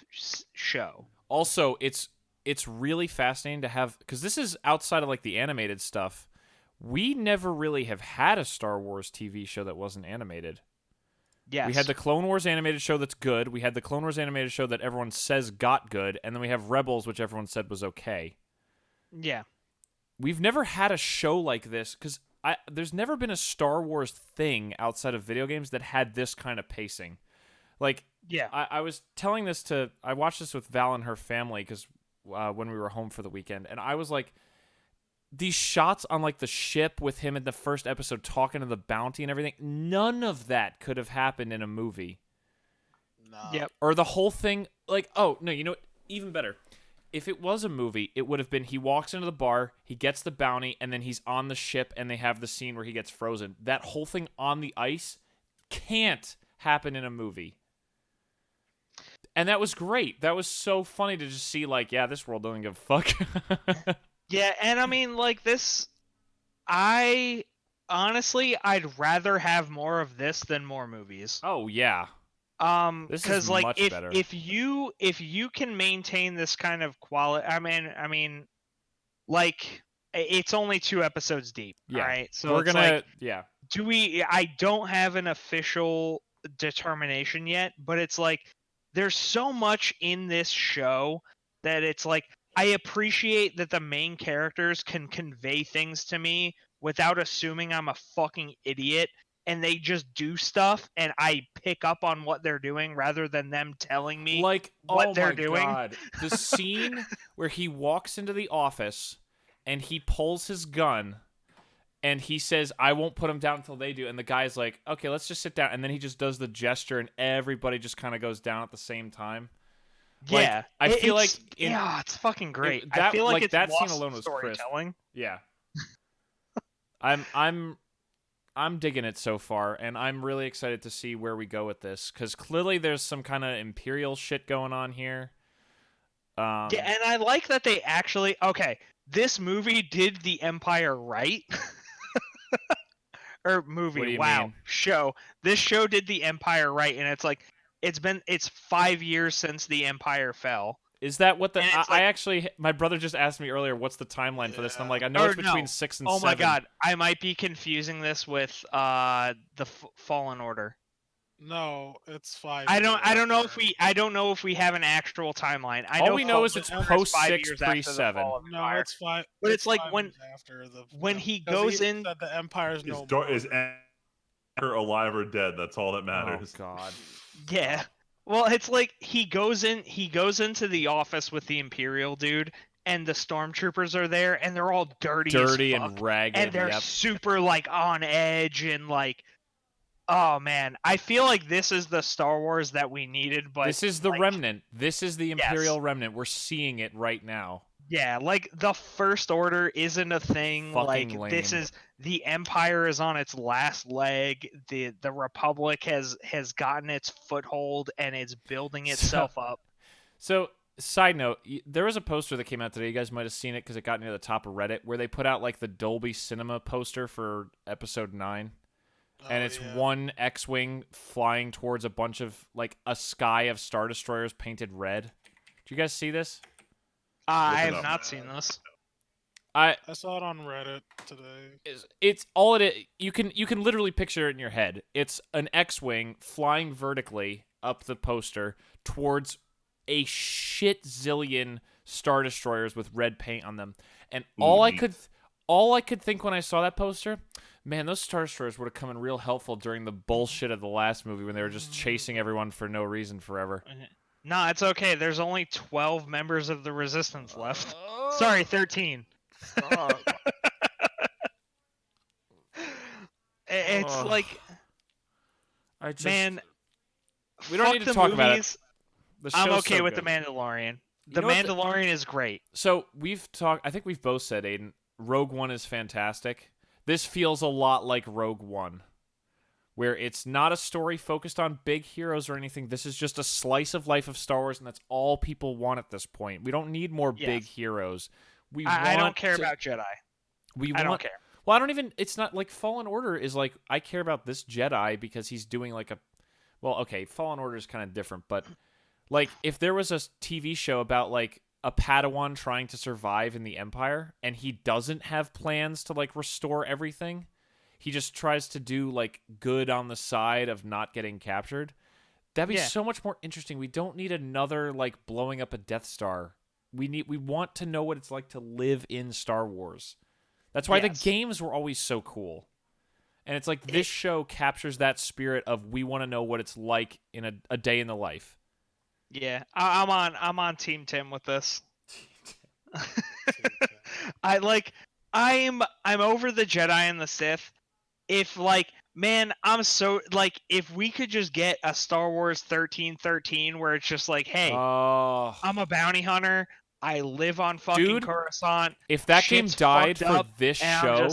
show. Also, it's really fascinating to have, because this is outside of like the animated stuff. We never really have had a Star Wars TV show that wasn't animated. Yes. We had the Clone Wars animated show that's good. We had the Clone Wars animated show that everyone says got good, and then we have Rebels, which everyone said was okay. Yeah. We've never had a show like this, because there's never been a Star Wars thing outside of video games that had this kind of pacing. Like, yeah, I was telling this to, I watched this with Val and her family, because when we were home for the weekend, and I was like, these shots on like the ship with him in the first episode talking to the bounty and everything, none of that could have happened in a movie. No. Yep. Or the whole thing, like, oh, no, you know what? Even better. If it was a movie, it would have been he walks into the bar, he gets the bounty, and then he's on the ship, and they have the scene where he gets frozen. That whole thing on the ice can't happen in a movie. And that was great. That was so funny to just see, like, yeah, this world doesn't give a fuck. Yeah, and I mean, like, this, honestly, I'd rather have more of this than more movies. Oh, yeah. This is because like much better. if you can maintain this kind of quality, I mean, like, it's only 2 episodes deep. Yeah. All right, so we're it's gonna, like, yeah. I don't have an official determination yet, but it's like there's so much in this show that it's like I appreciate that the main characters can convey things to me without assuming I'm a fucking idiot, and they just do stuff and I pick up on what they're doing rather than them telling me like what oh they're my doing. God. The scene where he walks into the office and he pulls his gun and he says, I won't put him down until they do, and the guy's like, okay, let's just sit down, and then he just does the gesture and everybody just kind of goes down at the same time. Yeah, like, I feel like it's fucking great. I that, feel like it's that scene lost alone was crisp. storytelling. Yeah. I'm digging it so far, and I'm really excited to see where we go with this, because clearly there's some kind of Imperial shit going on here. Yeah, and I like that they actually, okay, this movie did the Empire right. Or movie, What do you wow, mean? show. This show did the Empire right, and it's like, it's 5 years since the Empire fell. Is that what the... And it's I actually... My brother just asked me earlier, what's the timeline for this? And I'm like, I know Or it's between no. 6 and Oh 7. my god, I might be confusing this with the Fallen Order. No, it's 5. I don't know if we have an actual timeline. I All know we know is Fallen it's Order's post 5 6, years after pre the 7. fall of the No, Empire. it's 5. But it's like 5 when- years after the when he 'cause goes he in- said the Empire's no Is more. Anchor alive or dead? That's all that matters. Oh, God. Yeah. Well, it's like he goes into the office with the Imperial dude, and the stormtroopers are there, and they're all dirty as fuck, And ragged. and they're yep. super like on edge, and like, oh man, I feel like this is the Star Wars that we needed. But This is the like, remnant. This is the Imperial Yes. remnant. We're seeing it right now. Yeah, like the First Order isn't a thing. Fucking Like this lame. is the Empire is on its last leg. The Republic has gotten its foothold and it's building itself up. So, side note, there was a poster that came out today. You guys might have seen it because it got near the top of Reddit, where they put out like the Dolby Cinema poster for Episode 9. and Oh, it's yeah. one X-wing flying towards a bunch of like a sky of Star Destroyers painted red. Do you guys see this? I Look it have up. not seen this. I saw it on Reddit today. It's all it is. You can literally picture it in your head. It's an X-wing flying vertically up the poster towards a shit zillion Star Destroyers with red paint on them. And all I could think when I saw that poster, man, those Star Destroyers would have come in real helpful during the bullshit of the last movie when they were just chasing everyone for no reason forever. Nah, it's okay. There's only 12 members of the Resistance left. Sorry, 13. Stop. It's Ugh. like, I just man, we don't fuck need to the talk about it. movies. The I'm show's okay so with good. The Mandalorian. You The know what Mandalorian is great. So we've talked. I think we've both said, Aiden, Rogue One is fantastic. This feels a lot like Rogue One, where it's not a story focused on big heroes or anything. This is just a slice of life of Star Wars, and that's all people want at this point. We don't need more big heroes. I don't care about Jedi. I don't care. Well, I don't even. It's not like Fallen Order is like I care about this Jedi because he's doing like a. Well, okay, Fallen Order is kind of different, but like if there was a TV show about like a Padawan trying to survive in the Empire and he doesn't have plans to like restore everything, he just tries to do like good on the side of not getting captured. That'd be so much more interesting. We don't need another like blowing up a Death Star. We want to know what it's like to live in Star Wars. That's why the games were always so cool. And it's like this show captures that spirit of we want to know what it's like in a day in the life. Yeah, I'm on Team Tim with this. I'm over the Jedi and the Sith. If like, man, I'm so like, if we could just get a Star Wars 1313 where it's just like, hey, I'm a bounty hunter. I live on fucking Coruscant. If that game died for this show,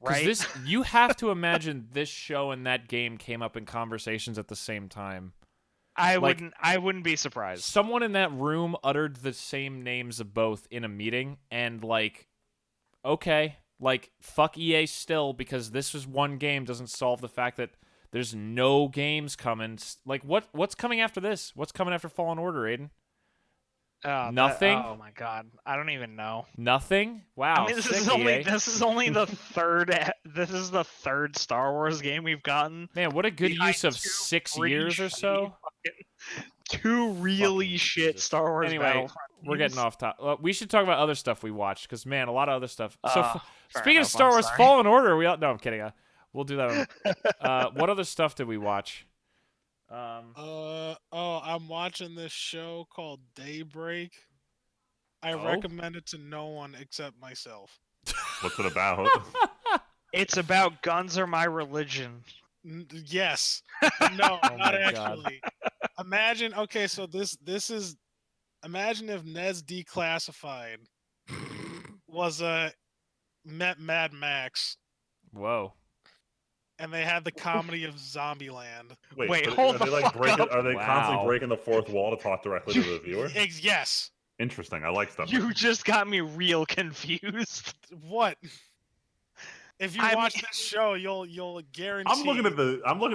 right? This you have to imagine this show and that game came up in conversations at the same time. I wouldn't be surprised. Someone in that room uttered the same names of both in a meeting, and like, okay, like fuck EA still because this is one game doesn't solve the fact that there's no games coming. Like what's coming after this? What's coming after Fallen Order, Aiden? Nothing. Oh my god, I don't even know. Nothing. Wow. I mean, this is only the third. This is the third Star Wars game we've gotten. Man, what a good use of 6 years or so. Two really shit Star Wars. Anyway, we're getting off topic. Well, we should talk about other stuff we watched because man, a lot of other stuff. So speaking of Star Wars, Fallen Order, no, I'm kidding. We'll do that. What other stuff did we watch? I'm watching this show called Daybreak. I recommend it to no one except myself. What's it about? It's about guns are my religion. Yes. No, not actually. Imagine. Okay, so this is. Imagine if Ned's Declassified was met Mad Max. Whoa. And they had the comedy of Zombieland. Wait, hold the fuck up. Are they constantly breaking the fourth wall to talk directly to the viewer? Yes. Interesting. I like stuff. You just got me real confused. What? If you watch this show, you'll guarantee. I'm looking at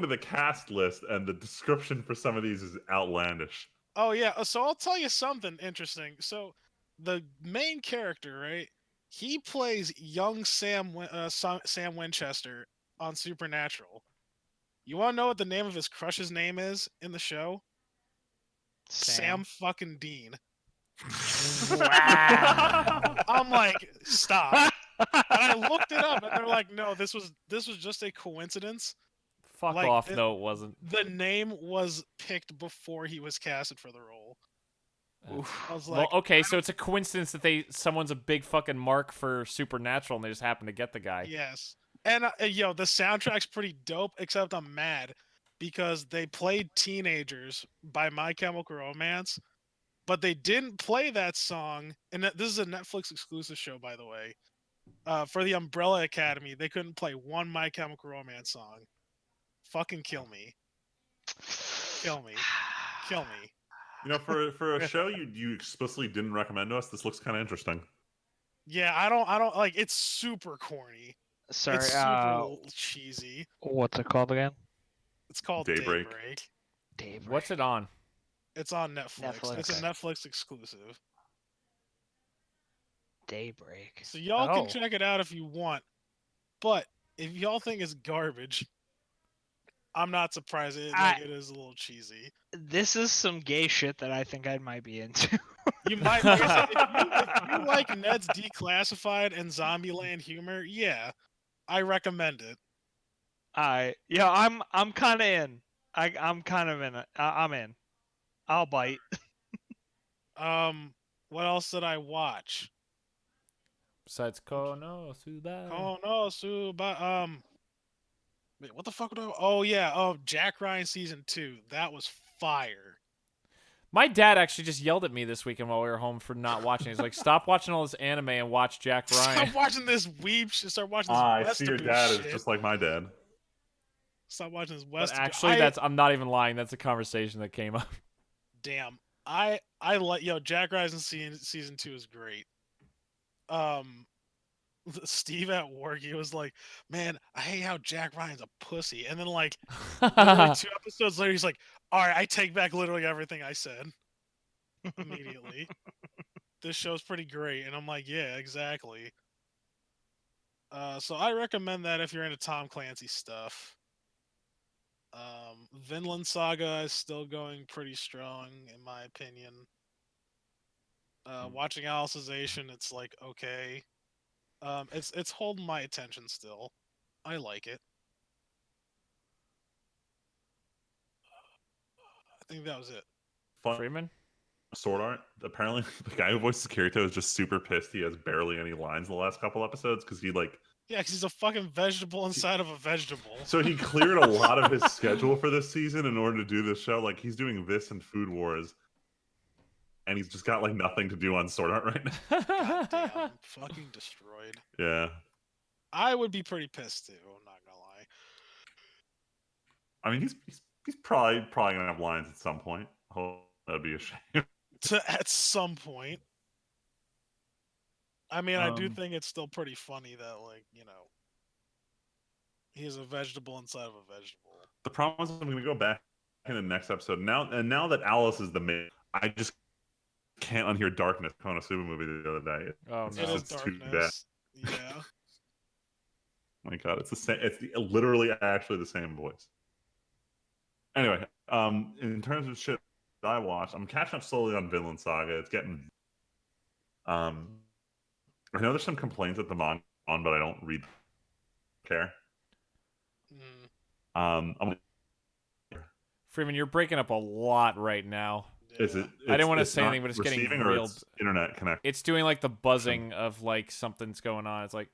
the cast list, and the description for some of these is outlandish. Oh yeah. So I'll tell you something interesting. So the main character, right? He plays young Sam Winchester on Supernatural. You want to know what the name of his crush's name is in the show? Sam fucking Dean. Wow. I'm like, stop. And I looked it up, and they're like, no, this was just a coincidence. Fuck off. No, it wasn't. The name was picked before he was casted for the role. I was like, well, okay, so it's a coincidence that someone's a big fucking mark for Supernatural, and they just happen to get the guy. Yes. And the soundtrack's pretty dope, except I'm mad because they played Teenagers by My Chemical Romance, but they didn't play that song. And this is a Netflix exclusive show, by the way. For the Umbrella Academy, they couldn't play one My Chemical Romance song. Fucking kill me. Kill me. Kill me. You know, for a show you explicitly didn't recommend to us, this looks kind of interesting. Yeah, I don't like. It's super corny. Sorry. It's super cheesy. What's it called again? It's called Daybreak. Daybreak. What's it on? It's on Netflix. It's a Netflix. Netflix exclusive. Daybreak. So y'all can check it out if you want. But if y'all think it's garbage, I'm not surprised. It is a little cheesy. This is some gay shit that I think I might be into. You might, like I said, if you like Ned's Declassified and Zombieland humor, yeah, I recommend it. I'm kind of in. I'm kind of in it. I'm in. I'll bite. What else did I watch? Besides Konosuba. Konosuba. Wait, what the fuck? Oh yeah. Oh, Jack Ryan season 2. That was fire. My dad actually just yelled at me this weekend while we were home for not watching. He's like, "Stop watching all this anime and watch Jack Ryan." Stop watching this weeb shit. Start watching this I see your Westaboo dad shit. is just like my dad. Stop watching this But Westaboo. actually, I'm not even lying. That's a conversation that came up. Damn. I like Jack Ryan season 2 is great. Steve at work, he was like, "Man, I hate how Jack Ryan's a pussy." And then like literally 2 episodes later, he's like, "All right, I take back literally everything I said." Immediately. This show's pretty great, and I'm like, yeah, exactly. So I recommend that if you're into Tom Clancy stuff. Vinland Saga is still going pretty strong, in my opinion. Watching Alicization, it's like okay. It's holding my attention still. I like it. I think that was it. Freeman? Sword Art. Apparently, the guy who voices Kirito is just super pissed. He has barely any lines in the last couple episodes because he like. Yeah, because he's a fucking vegetable inside of a vegetable. So he cleared a lot of his schedule for this season in order to do this show. Like he's doing this and Food Wars, and he's just got like nothing to do on Sword Art right now. Goddamn, fucking destroyed. Yeah. I would be pretty pissed too. I'm not gonna lie. I mean, he's probably gonna have lines at some point. Oh, that'd be a shame. At some point. I mean, I do think it's still pretty funny that, like, he's a vegetable inside of a vegetable. The problem is I'm gonna go back in the next episode now that Alice is the main. I just can't unhear Darkness, Konosuba movie the other day. Oh It no! is It's too bad. Darkness. Yeah. My God, it's the same. It's literally actually the same voice. Anyway, in terms of shit I watched, I'm catching up slowly on Vinland Saga. It's getting. I know there's some complaints at the manga on, but I don't care. I'm. Freeman, you're breaking up a lot right now. Is it? I didn't want to it's say not anything, but it's getting receiving or real. it's internet connect. It's doing like the buzzing of like something's going on. It's like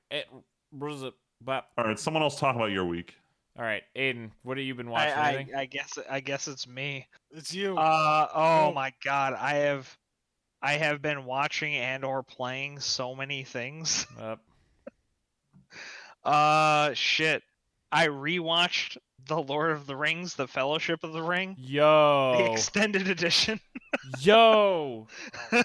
but. All right, someone else talk about your week. All right, Aiden, what have you been watching? Anything? I guess it's me. It's you. Oh my God, I have been watching and or playing so many things. Shit. I rewatched The Lord of the Rings, The Fellowship of the Ring. Yo. The extended edition. Yo. Oh,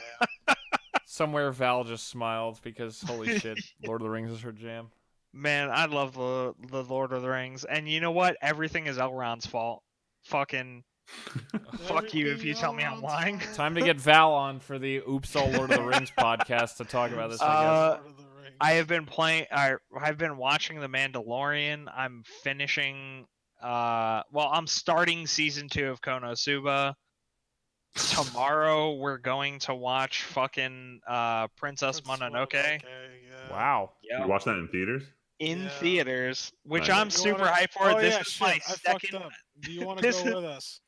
Somewhere Val just smiled because holy shit, Lord of the Rings is her jam. Man, I love the Lord of the Rings. And you know what? Everything is Elrond's fault. Fucking fuck you if you tell me I'm lying. Time to get Val on for the Oops All Lord of the Rings podcast to talk about this, I guess. I have been playing. I've been watching The Mandalorian. I'm finishing. I'm starting season 2 of Konosuba. Tomorrow we're going to watch fucking Princess Mononoke. Yeah. Wow. You watch that in theaters? In theaters, which Nice. I'm super hyped for. This is my second. Do you want to go with us?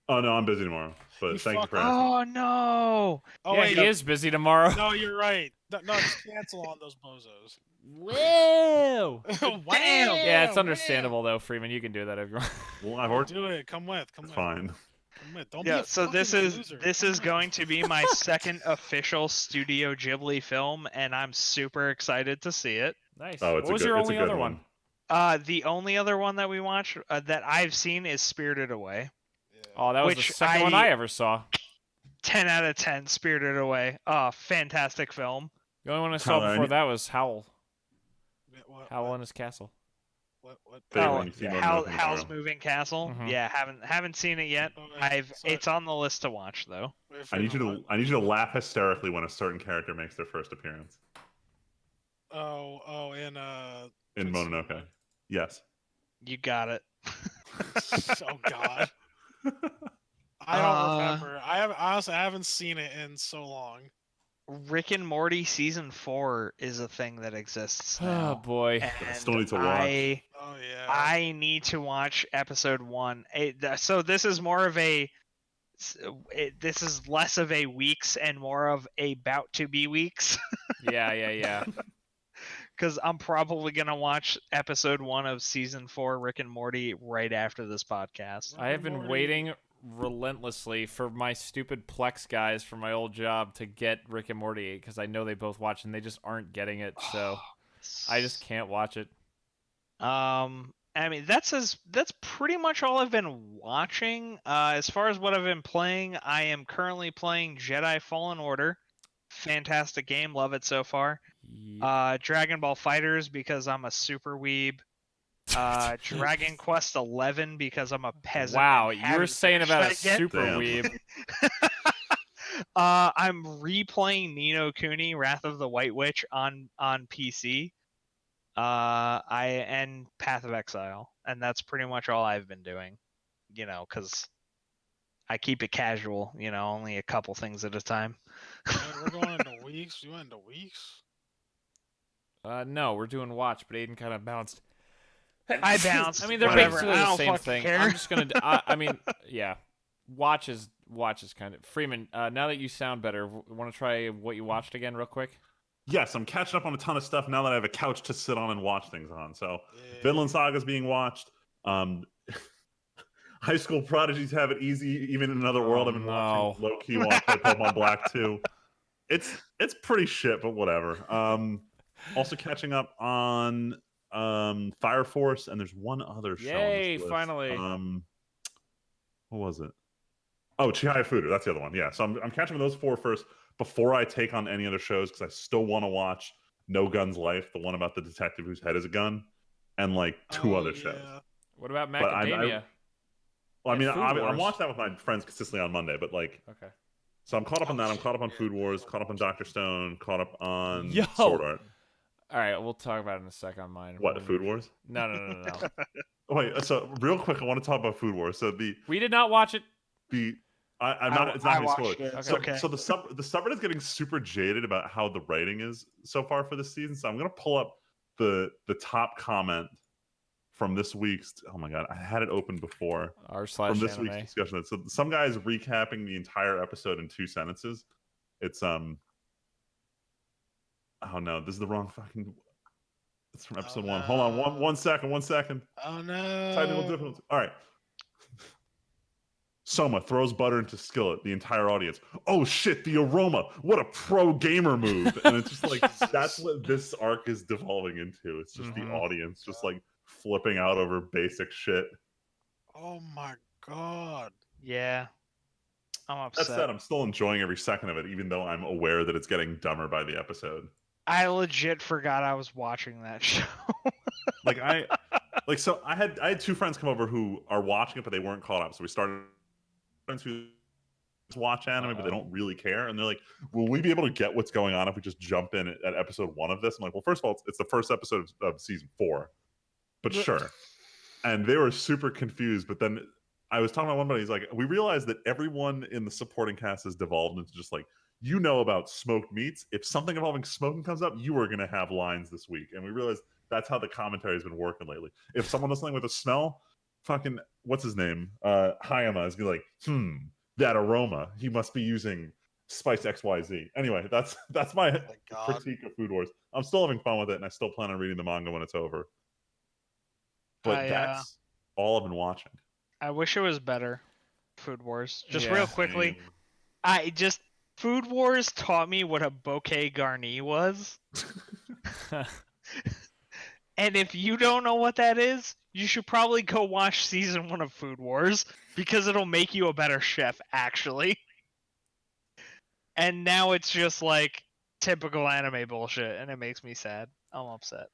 Oh no, I'm busy tomorrow. But thank you for asking. Oh no! Oh yeah, wait, he is busy tomorrow. No, you're right. No, just cancel on those bozos. Whoa! Damn. Yeah, it's understandable though, Freeman. You can do that if you want. Well, I've already. Do it. Come with. It's fine. Come with. Don't Yeah. be a So this fucking is loser. going to be my second official Studio Ghibli film, and I'm super excited to see it. Nice. Oh, What was your only other one? The only other one that we watched that I've seen is Spirited Away. Yeah. Oh, that was the second one I ever saw. 10 out of 10, Spirited Away. Fantastic film. The only one I saw before that was Howl. Howl in his castle. What? Favorite when you see Mononoke in the Howl's Mario. Moving Castle. Mhm. Yeah, haven't seen it yet. Oh, wait, sorry. It's on the list to watch though. Wait, I need Freeman, you to laugh hysterically when a certain character makes their first appearance Oh, in in Prince- Mononoke. Yes. You got it. Oh God. I don't remember. Honestly, I haven't seen it in so long. Rick and Morty season 4 is a thing that exists Oh now. boy. I still And need to watch. Oh yeah. I need to watch episode 1. So this is more of this is less of a weeks and more of a about to be weeks. Yeah. Because I'm probably gonna watch episode 1 of season 4 Rick and Morty right after this podcast. I have been Morty. waiting relentlessly for my stupid Plex guys from my old job to get Rick and Morty because I know they both watch and they just aren't getting it. So I just can't watch it. I mean that's pretty much all I've been watching. As far as what I've been playing, I am currently playing Jedi Fallen Order. Fantastic game, love it so far. Dragon Ball Fighters because I'm a super weeb. Dragon Quest 11 because I'm a peasant. Wow, and you were haven't saying finished about a that yet. super Damn. weeb. I'm replaying Ni no Kuni Wrath of the White Witch on PC. And Path of Exile, and that's pretty much all I've been doing. You know, because I keep it casual. You know, only a couple things at a time. Man, we're going into weeks. You went into weeks. No, we're doing watch, but Aiden kind of bounced. I bounced. I mean, they're whatever. basically I the don't same fucking thing. care. I'm just gonna. I mean, yeah. Watch is kind of Freeman. Now that you sound better, want to try what you watched again, real quick? Yes, I'm catching up on a ton of stuff now that I have a couch to sit on and watch things on. So, Yeah. Vinland Saga is being watched. High School Prodigies have it easy, even in another world. I've been watching low key while I play Pokemon Black 2. It's pretty shit, but whatever. Also catching up on Fire Force, and there's one other show. Yay! On this list. Finally. What was it? Oh, Chihaya Fudu. That's the other one. Yeah. So I'm catching up with those 4 first before I take on any other shows because I still want to watch No Gun's Life, the one about the detective whose head is a gun, and like 2 other shows. What about But Macadamia? Well, I mean, Food I'm Wars. watching that with my friends consistently on Monday, but like, Okay. so I'm caught up on that. I'm shit, caught up on yeah. Food Wars, caught up on Dr. Stone, caught up on Yo! Sword Art. All right, we'll talk about it in a sec on mine. What, Food Wars? No. Oh, wait, so real quick, I want to talk about Food Wars. So We did not watch it. I'm not. It's not I going to watched spoil it. it. So, Okay. so the subreddit is getting super jaded about how the writing is so far for this season. So I'm going to pull up the top comment from this week's. Oh my god, I had it open before. From this week's r/anime. discussion. So some guy is recapping the entire episode in 2 sentences. It's Oh no, this is the wrong fucking. It's from episode 1. Hold on, one second. Oh no. Technical difficulties. All right. Soma throws butter into skillet. The entire audience. Oh shit, the aroma. What a pro gamer move. And it's just like, that's what this arc is devolving into. It's just the audience just like flipping out over basic shit. Oh my god. Yeah. I'm That upset. said, I'm still enjoying every second of it, even though I'm aware that it's getting dumber by the episode. I legit forgot I was watching that show. So I had 2 friends come over who are watching it, but they weren't caught up. So we started to watch anime, but they don't really care. And they're like, will we be able to get what's going on if we just jump in at episode 1 of this? I'm like, well, first of all, it's the first episode of season 4, but sure. And they were super confused. But then I was talking to one buddy. He's like, we realized that everyone in the supporting cast has devolved into just like, you know about smoked meats. If something involving smoking comes up, you are going to have lines this week. And we realized that's how the commentary has been working lately. If someone does something with a smell, fucking, what's his name? Hayama is going to be like, that aroma. He must be using Spice XYZ. Anyway, that's my critique of Food Wars. I'm still having fun with it, and I still plan on reading the manga when it's over. But that's all I've been watching. I wish it was better. Food Wars. Just Yeah. real quickly, Food Wars taught me what a bouquet garni was. And if you don't know what that is, you should probably go watch season 1 of Food Wars because it'll make you a better chef, actually. And now it's just like typical anime bullshit, and it makes me sad. I'm upset.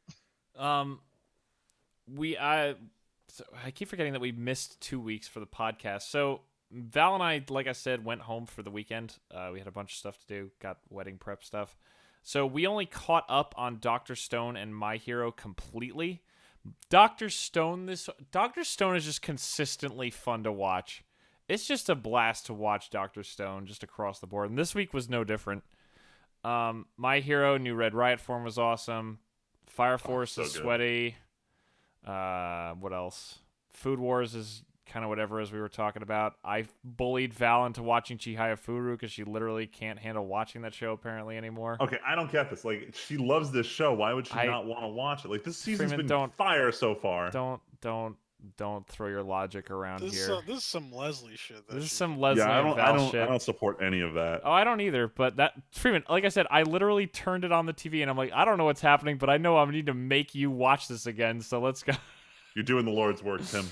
I keep forgetting that we missed 2 weeks for the podcast. So Val and I, like I said, went home for the weekend. We had a bunch of stuff to do, got wedding prep stuff. So we only caught up on Dr. Stone and My Hero completely. Dr. Stone is just consistently fun to watch. It's just a blast to watch Dr. Stone just across the board. And this week was no different. My Hero, new Red Riot form was awesome. Fire Force is sweaty. What else? Food Wars is kind of whatever, as we were talking about. I bullied Val into watching Chihaya Furu because she literally can't handle watching that show apparently anymore. Okay, I don't get this. Like, she loves this show. Why would she not want to watch it? Like, this season's Freeman, been fire so far. Don't throw your logic around here. This is some Leslie shit. This is some Leslie and Val shit. I don't support any of that. Oh, I don't either. But that Freeman, like I said, I literally turned it on the TV and I'm like, I don't know what's happening, but I know I need to make you watch this again. So let's go. You're doing the Lord's work, Tim.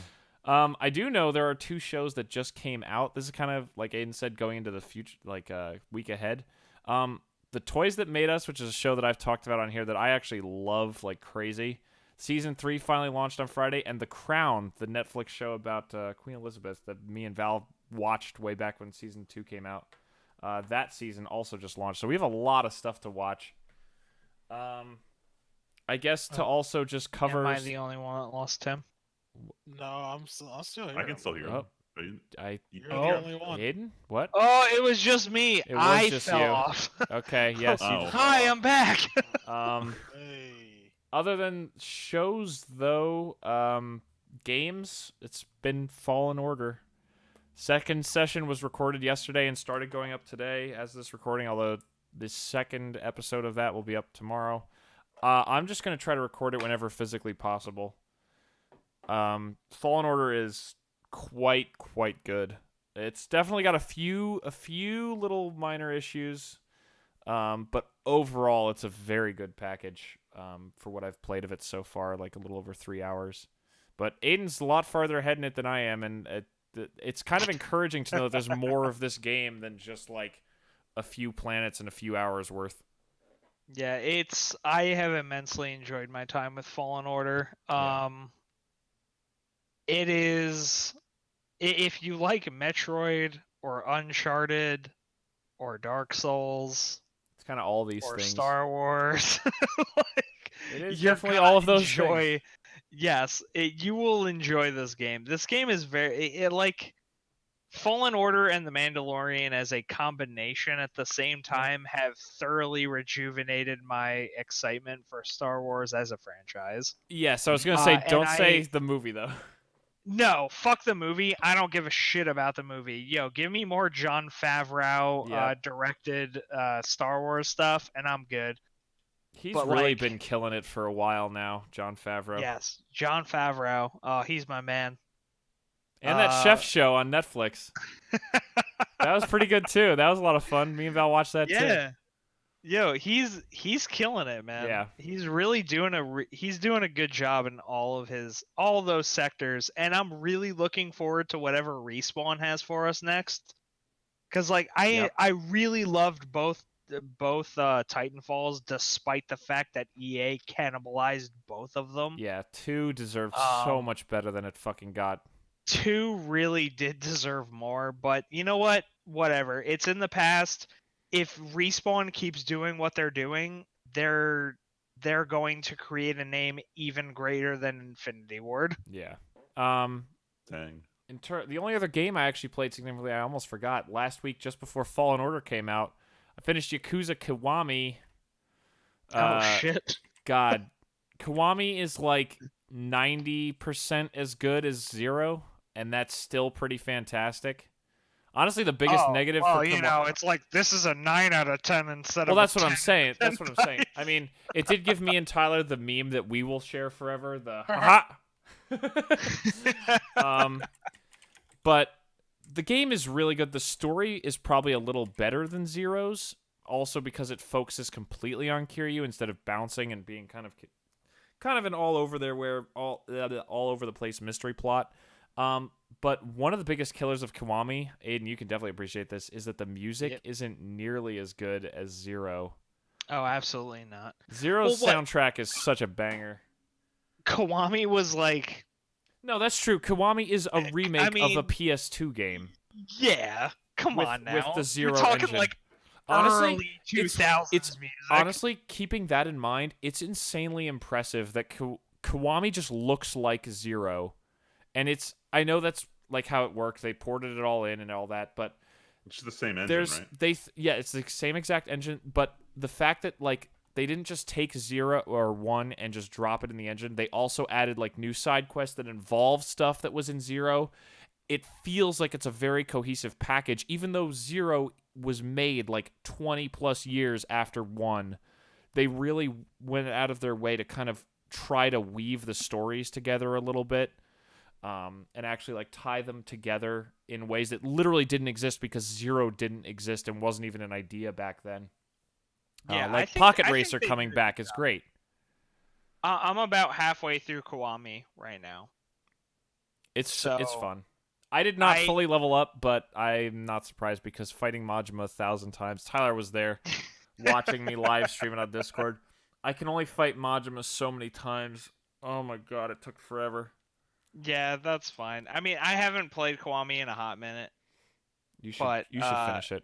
I do know there are 2 shows that just came out. This is kind of like Aiden said, going into the future, like week ahead. The Toys That Made Us, which is a show that I've talked about on here that I actually love like crazy. Season 3 finally launched on Friday, and The Crown, the Netflix show about Queen Elizabeth that me and Val watched way back when Season 2 came out. That season also just launched, so we have a lot of stuff to watch. I guess to also just cover. Am I the only one that lost Tim? No, I'm still here. I can still hear him. You're the only one. Aiden? What? Oh, it was just me. It was I just fell you. off. Okay, yes. Oh. Hi, I'm back. Hey. Other than shows, though, games, it's been Fallen Order. Second session was recorded yesterday and started going up today as this recording, although the second episode of that will be up tomorrow. I'm just going to try to record it whenever physically possible. Fallen Order is quite good. It's definitely got a few little minor issues, but overall it's a very good package for what I've played of it so far, like a little over 3 hours. But Aiden's a lot farther ahead in it than I am, and it's kind of encouraging to know that there's more of this game than just like a few planets and a few hours worth. Yeah, I have immensely enjoyed my time with Fallen Order. It is, if you like Metroid or Uncharted or Dark Souls, it's kind of all these or things. Star Wars. It is definitely all of those things. Yes, you will enjoy this game. This game is like Fallen Order and The Mandalorian as a combination at the same time have thoroughly rejuvenated my excitement for Star Wars as a franchise. Yes, I was going to say, don't say the movie, though. No, fuck the movie. I don't give a shit about the movie. Yo, give me more Jon Favreau directed Star Wars stuff, and I'm good. He's really been killing it for a while now, Jon Favreau. Yes, Jon Favreau. Oh, he's my man. And that chef show on Netflix. That was pretty good too. That was a lot of fun. Me and Val watched that too. Yeah. Yo, he's killing it, man. Yeah. He's really doing a good job in all of those sectors, and I'm really looking forward to whatever Respawn has for us next. Cuz like I really loved both Titanfalls, despite the fact that EA cannibalized both of them. Yeah, 2 deserved so much better than it fucking got. 2 really did deserve more, but you know what? Whatever. It's in the past. If Respawn keeps doing what they're doing, they're going to create a name even greater than Infinity Ward. Yeah. Dang. The only other game I actually played significantly, I almost forgot, last week just before Fallen Order came out, I finished Yakuza Kiwami. Oh shit. God. Kiwami is like 90% as good as 0, and that's still pretty fantastic. Honestly, the biggest negative for Kiwami... it's like this is a 9 out of 10 instead of Well, that's what 10 I'm saying. That's what I'm saying. five. I mean, it did give me and Tyler the meme that we will share forever, the haha. But the game is really good. The story is probably a little better than Zero's, also because it focuses completely on Kiryu instead of bouncing and being kind of an all over the place mystery plot. But one of the biggest killers of Kiwami, Aiden, you can definitely appreciate this, is that the music isn't nearly as good as Zero. Oh, absolutely not. Zero's soundtrack is such a banger. Kiwami was like, No, that's true. Kiwami is a remake of a mean, PS2 game. yeah, come with, on now. with the Zero We're talking engine. like Honestly, early 2000s it's music. honestly, keeping that in mind, it's insanely impressive that Kiwami just looks like Zero, and I know that's like how it works. They ported it all in and all that, but It's the same engine, right? It's the same exact engine, but the fact that like they didn't just take 0 or 1 and just drop it in the engine, they also added like new side quests that involve stuff that was in 0. It feels like it's a very cohesive package, even though 0 was made like 20 plus years after 1. They really went out of their way to kind of try to weave the stories together a little bit, and actually like tie them together in ways that literally didn't exist because 0 didn't exist and wasn't even an idea back then. Yeah, like Pocket Racer coming back is great. I'm about halfway through Kiwami right now. It's fun. I did not fully level up, but I'm not surprised because fighting Majima 1,000 times. Tyler was there watching me live streaming on Discord. I can only fight Majima so many times. Oh my god, it took forever. Yeah, that's fine. I mean, I haven't played Kiwami in a hot minute. You should finish it.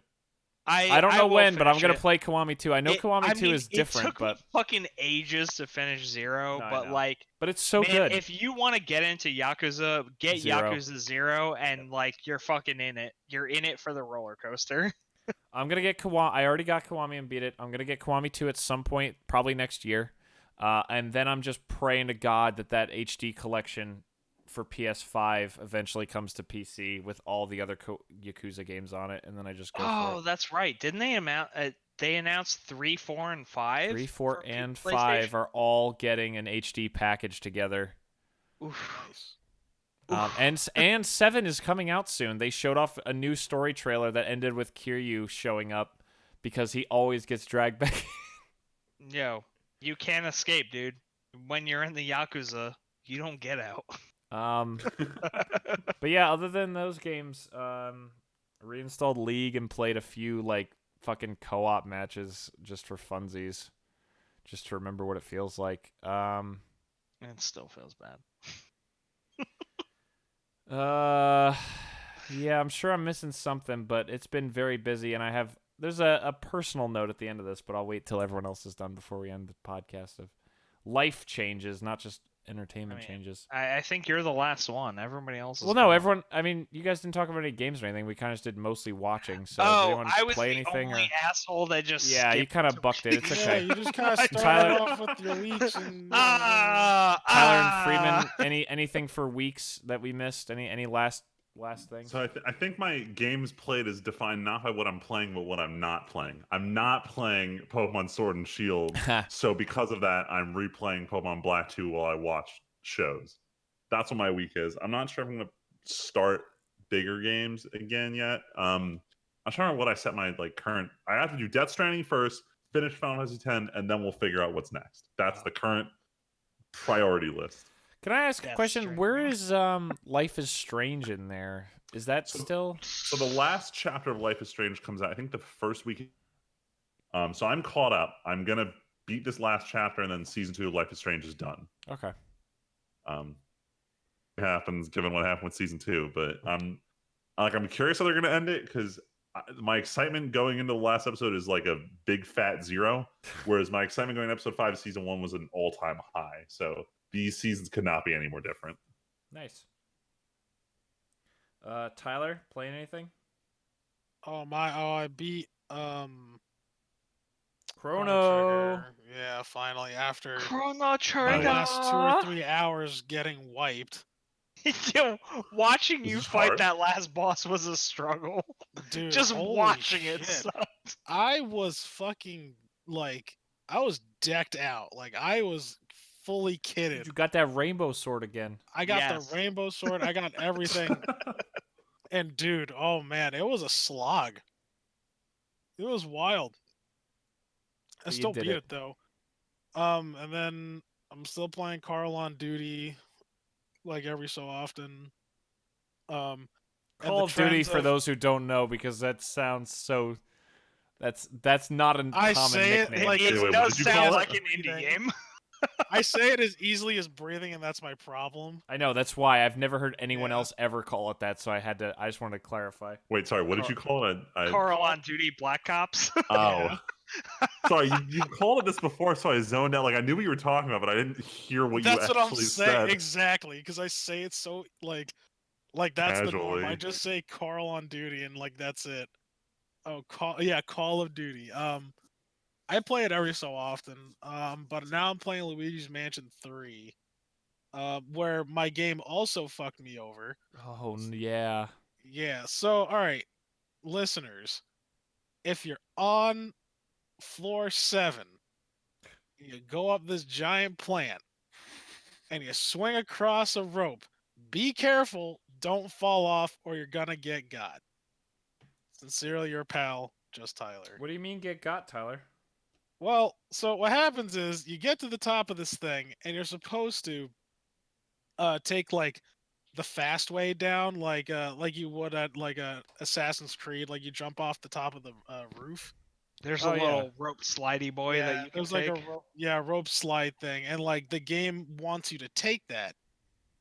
I don't know when, but I'm gonna play Kiwami 2. I know Kiwami 2 is different, it took but me fucking ages to finish 0. But it's so man, good. If you want to get into Yakuza, get 0. Yakuza 0, and like you're fucking in it. You're in it for the roller coaster. I'm gonna get Kiwami. I already got Kiwami and beat it. I'm gonna get Kiwami 2 at some point, probably next year, and then I'm just praying to God that HD collection for PS5 eventually comes to PC with all the other Yakuza games on it, and then I just go for it. Oh, that's right. Didn't they announce 3, 4, and 5? 3, 4, and 5 are all getting an HD package together. Oof. And 7 is coming out soon. They showed off a new story trailer that ended with Kiryu showing up because he always gets dragged back. Yo, you can't escape, dude. When you're in the Yakuza, you don't get out. But yeah, other than those games, reinstalled League and played a few like fucking co-op matches just for funsies, just to remember what it feels like. It still feels bad. Yeah, I'm sure I'm missing something, but it's been very busy, and there's a personal note at the end of this, but I'll wait till everyone else is done before we end the podcast. Of life changes, not just entertainment changes. I think you're the last one. Everybody else is everyone. I mean, you guys didn't talk about any games or anything. We kind of just did mostly watching. So did anyone I was play the anything only asshole that just you kind of bucked it. It's okay. Yeah, you just kind of started off with your weeks and Tyler and Freeman. Anything for weeks that we missed? Any last things? So I think my games played is defined not by what I'm playing, but what I'm not playing. I'm not playing Pokemon Sword and Shield, so because of that, I'm replaying Pokemon Black 2 while I watch shows. That's what my week is. I'm not sure if I'm going to start bigger games again yet. I'm trying to remember what I set my current. I have to do Death Stranding first, finish Final Fantasy X, and then we'll figure out what's next. That's the current priority list. Can I ask a question? Where is Life is Strange in there? Is that still? So the last chapter of Life is Strange comes out, I think, the first week. So I'm caught up. I'm gonna beat this last chapter, and then season 2 of Life is Strange is done. Okay. It happens given what happened with season 2, but I'm curious how they're gonna end it because my excitement going into the last episode is like a big fat 0, whereas my excitement going to episode 5 of season 1 was an all-time high. So these seasons could not be any more different. Nice. Tyler, playing anything? I beat Chrono. Yeah, finally after Chrono the Trigger. last 2 or 3 hours getting wiped. Yo, watching you This is fight hard. that last boss was a struggle. Dude, Just holy watching it shit. sucked. I was fucking I was decked out. I was fully kitted. You got that rainbow sword again. I got Yes. the rainbow sword. I got everything. And dude, oh man, it was a slog. It was wild. I But you still did beat it. it though. And then I'm still playing Carl on Duty, every so often. And Call the of Duty trends for those who don't know, because that sounds so. That's not a I common say it nickname. like Wait, It what does did you call sound it? like an indie game. I say it as easily as breathing, and that's my problem. I know, that's why I've never heard anyone Yeah. else ever call it that, so I just wanted to clarify. Wait, sorry, what did Car- you call it? Carl on duty, Black Cops. Oh. Yeah. Sorry, you called it this before, so I zoned out. Like, I knew what you were talking about, but I didn't hear what That's you what I'm actually saying said. exactly, because I say it so like that's the norm. I Casually. just say Carl on duty, and like that's it. Oh, Call of Duty. I play it every so often. But now I'm playing Luigi's Mansion 3. Where my game also fucked me over. Oh, yeah. Yeah. So, all right, listeners, if you're on floor 7, you go up this giant plant and you swing across a rope. Be careful, don't fall off, or you're gonna get got. Sincerely, your pal, Just Tyler. What do you mean get got, Tyler? Well, so what happens is you get to the top of this thing, and you're supposed to take like the fast way down, like you would at like a Assassin's Creed, like you jump off the top of the roof. There's Oh, a yeah. little rope slidey boy that you can there's take. like a rope slide thing, and like the game wants you to take that.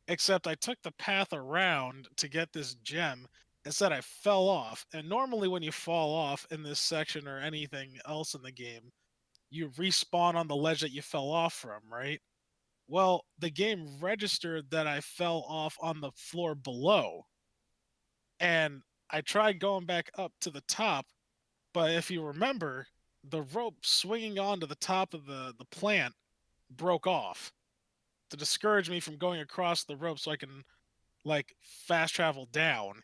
Except I took the path around to get this gem. Instead, I fell off. And normally, when you fall off in this section or anything else in the game, you respawn on the ledge that you fell off from, right? Well, the game registered that I fell off on the floor below. And I tried going back up to the top, but if you remember, the rope swinging onto the top of the plant broke off to discourage me from going across the rope so I can like fast travel down.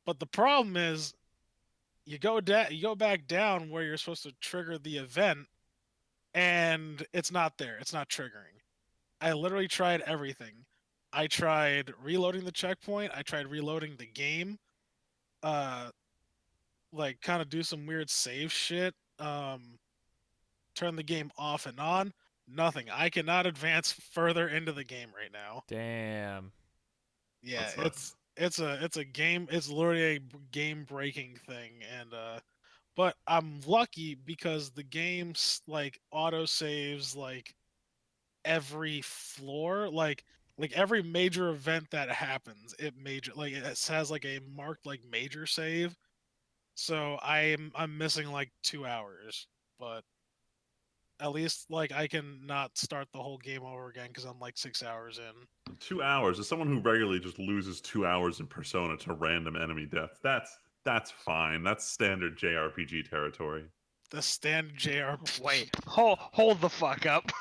But the problem is you go back down where you're supposed to trigger the event, and it's not there. It's not triggering. I literally tried everything. I tried reloading the checkpoint. I tried reloading the game. Uh, like kind of do some weird save shit. Turn the game off and on. Nothing. I cannot advance further into the game right now. Damn. Yeah, That's nuts. it's a game. It's literally a game breaking thing, and but I'm lucky because the game's like auto saves like every floor, like every major event that happens, it has like a marked like major save. So I'm missing like 2 hours, but at least like I can not start the whole game over again because I'm like 6 hours in. 2 hours. As someone who regularly just loses 2 hours in Persona to random enemy deaths, that's fine. That's standard JRPG territory. The standard JRPG. Wait, hold the fuck up.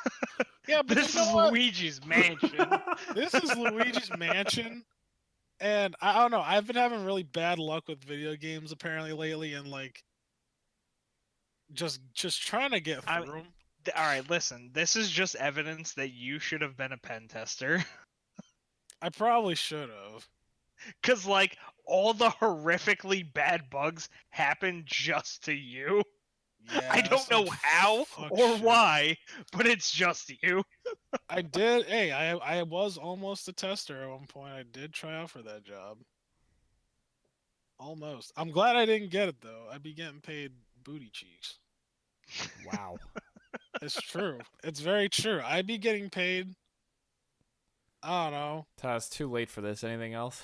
Yeah, but This you know is what? Luigi's Mansion. This is Luigi's Mansion, and I don't know. I've been having really bad luck with video games apparently lately, and like just trying to get through them. All right, listen. This is just evidence that you should have been a pen tester. I probably should have. Cause like all the horrifically bad bugs happen just to you. Yeah, I don't know some how fuck or shit. why, but it's just you. I did. Hey, I was almost a tester at one point. I did try out for that job. Almost. I'm glad I didn't get it though. I'd be getting paid booty cheeks. Wow. It's true. It's very true. I'd be getting paid. I don't know. It's too late for this. Anything else?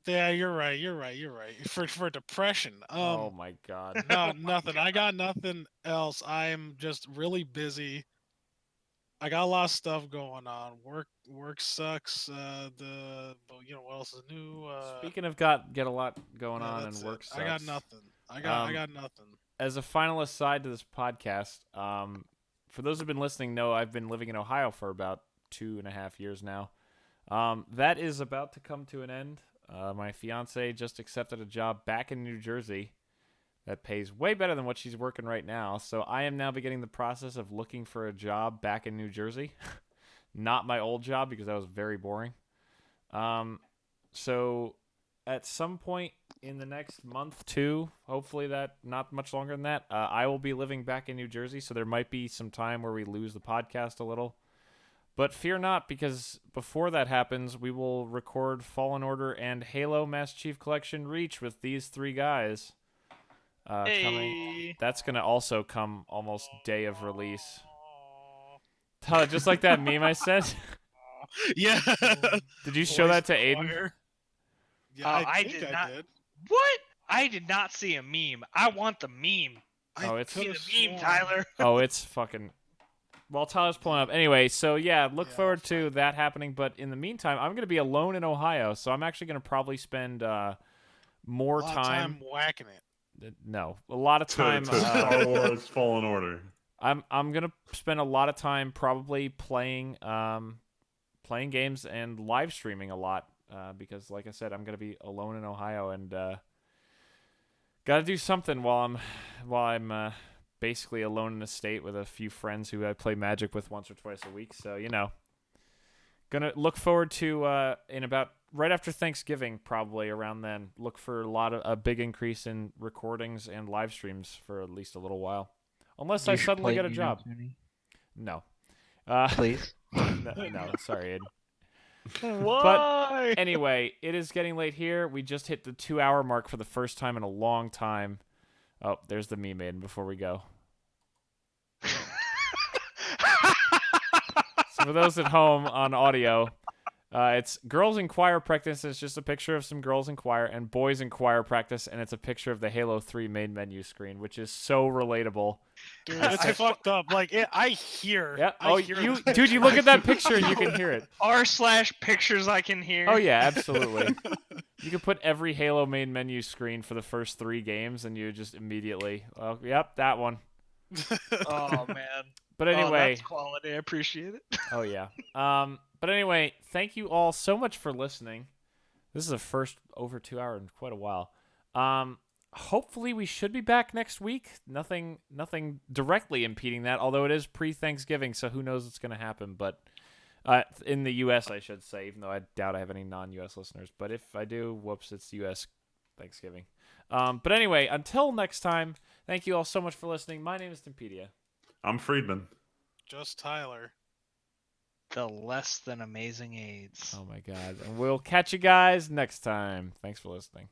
Yeah, you're right. You're right. You're right. For depression. Oh my god. No, nothing. I got nothing else. I'm just really busy. I got a lot of stuff going on. Work sucks. But you know what else is new? Speaking of get a lot going on and that's work it. sucks. I got nothing. I got nothing. As a final aside to this podcast, for those who've been listening, know I've been living in Ohio for about 2.5 years now. That is about to come to an end. My fiance just accepted a job back in New Jersey that pays way better than what she's working right now. So I am now beginning the process of looking for a job back in New Jersey. Not my old job because that was very boring. So at some point in the next month, 2, hopefully that not much longer than that, I will be living back in New Jersey. So there might be some time where we lose the podcast a little. But fear not, because before that happens, we will record Fallen Order and Halo Master Chief Collection Reach with these 3 guys. Coming. That's going to also come almost day of release. Tyler, just like that meme I sent. Yeah. Did you show that to Aiden? Choir. Yeah, I think did I not. did. What? I did not see a meme. I want the meme. Oh, it's See could've the meme, sworn. Tyler. Oh, it's fucking. Well, Tyler's pulling up. Anyway, so yeah, look Yeah, forward I'll to find that happening. But in the meantime, I'm going to be alone in Ohio, so I'm actually going to probably spend more A lot of time. time whacking it. No, a lot of time. To Star Wars Fallen Order. I'm going to spend a lot of time probably playing games and live streaming a lot because, like I said, I'm going to be alone in Ohio and got to do something while I'm basically alone in the state with a few friends who I play Magic with once or twice a week. So, gonna look forward to in about right after Thanksgiving, probably around then. Look for a big increase in recordings and live streams for at least a little while, unless I suddenly get a job. No, Please. no, sorry, Aiden. Why? Anyway, it is getting late here. We just hit the 2-hour mark for the first time in a long time. Oh, there's the meme Aiden before we go. So for those at home on audio, it's girls in choir practice. It's just a picture of some girls in choir, and boys in choir practice, and it's a picture of the Halo 3 main menu screen, which is so relatable. Dude, it's fucked up. Like, I hear. Yeah. I hear it. Dude, you look at that picture and you can hear it. r/pictures I can hear. Oh yeah, absolutely. You could put every Halo main menu screen for the first 3 games, and you just immediately, oh, yep, that one. Oh man. But Oh, anyway, that's quality. I appreciate it. oh yeah. But anyway, thank you all so much for listening. This is the first over 2 hour in quite a while. Hopefully we should be back next week. Nothing directly impeding that, although it is pre-Thanksgiving, so who knows what's going to happen. But in the U.S., I should say, even though I doubt I have any non-U.S. listeners. But if I do, whoops, it's U.S. Thanksgiving. But anyway, until next time, thank you all so much for listening. My name is Timpedia. I'm Friedman. Just Tyler. The less than amazing AIDS. Oh my God. And we'll catch you guys next time. Thanks for listening.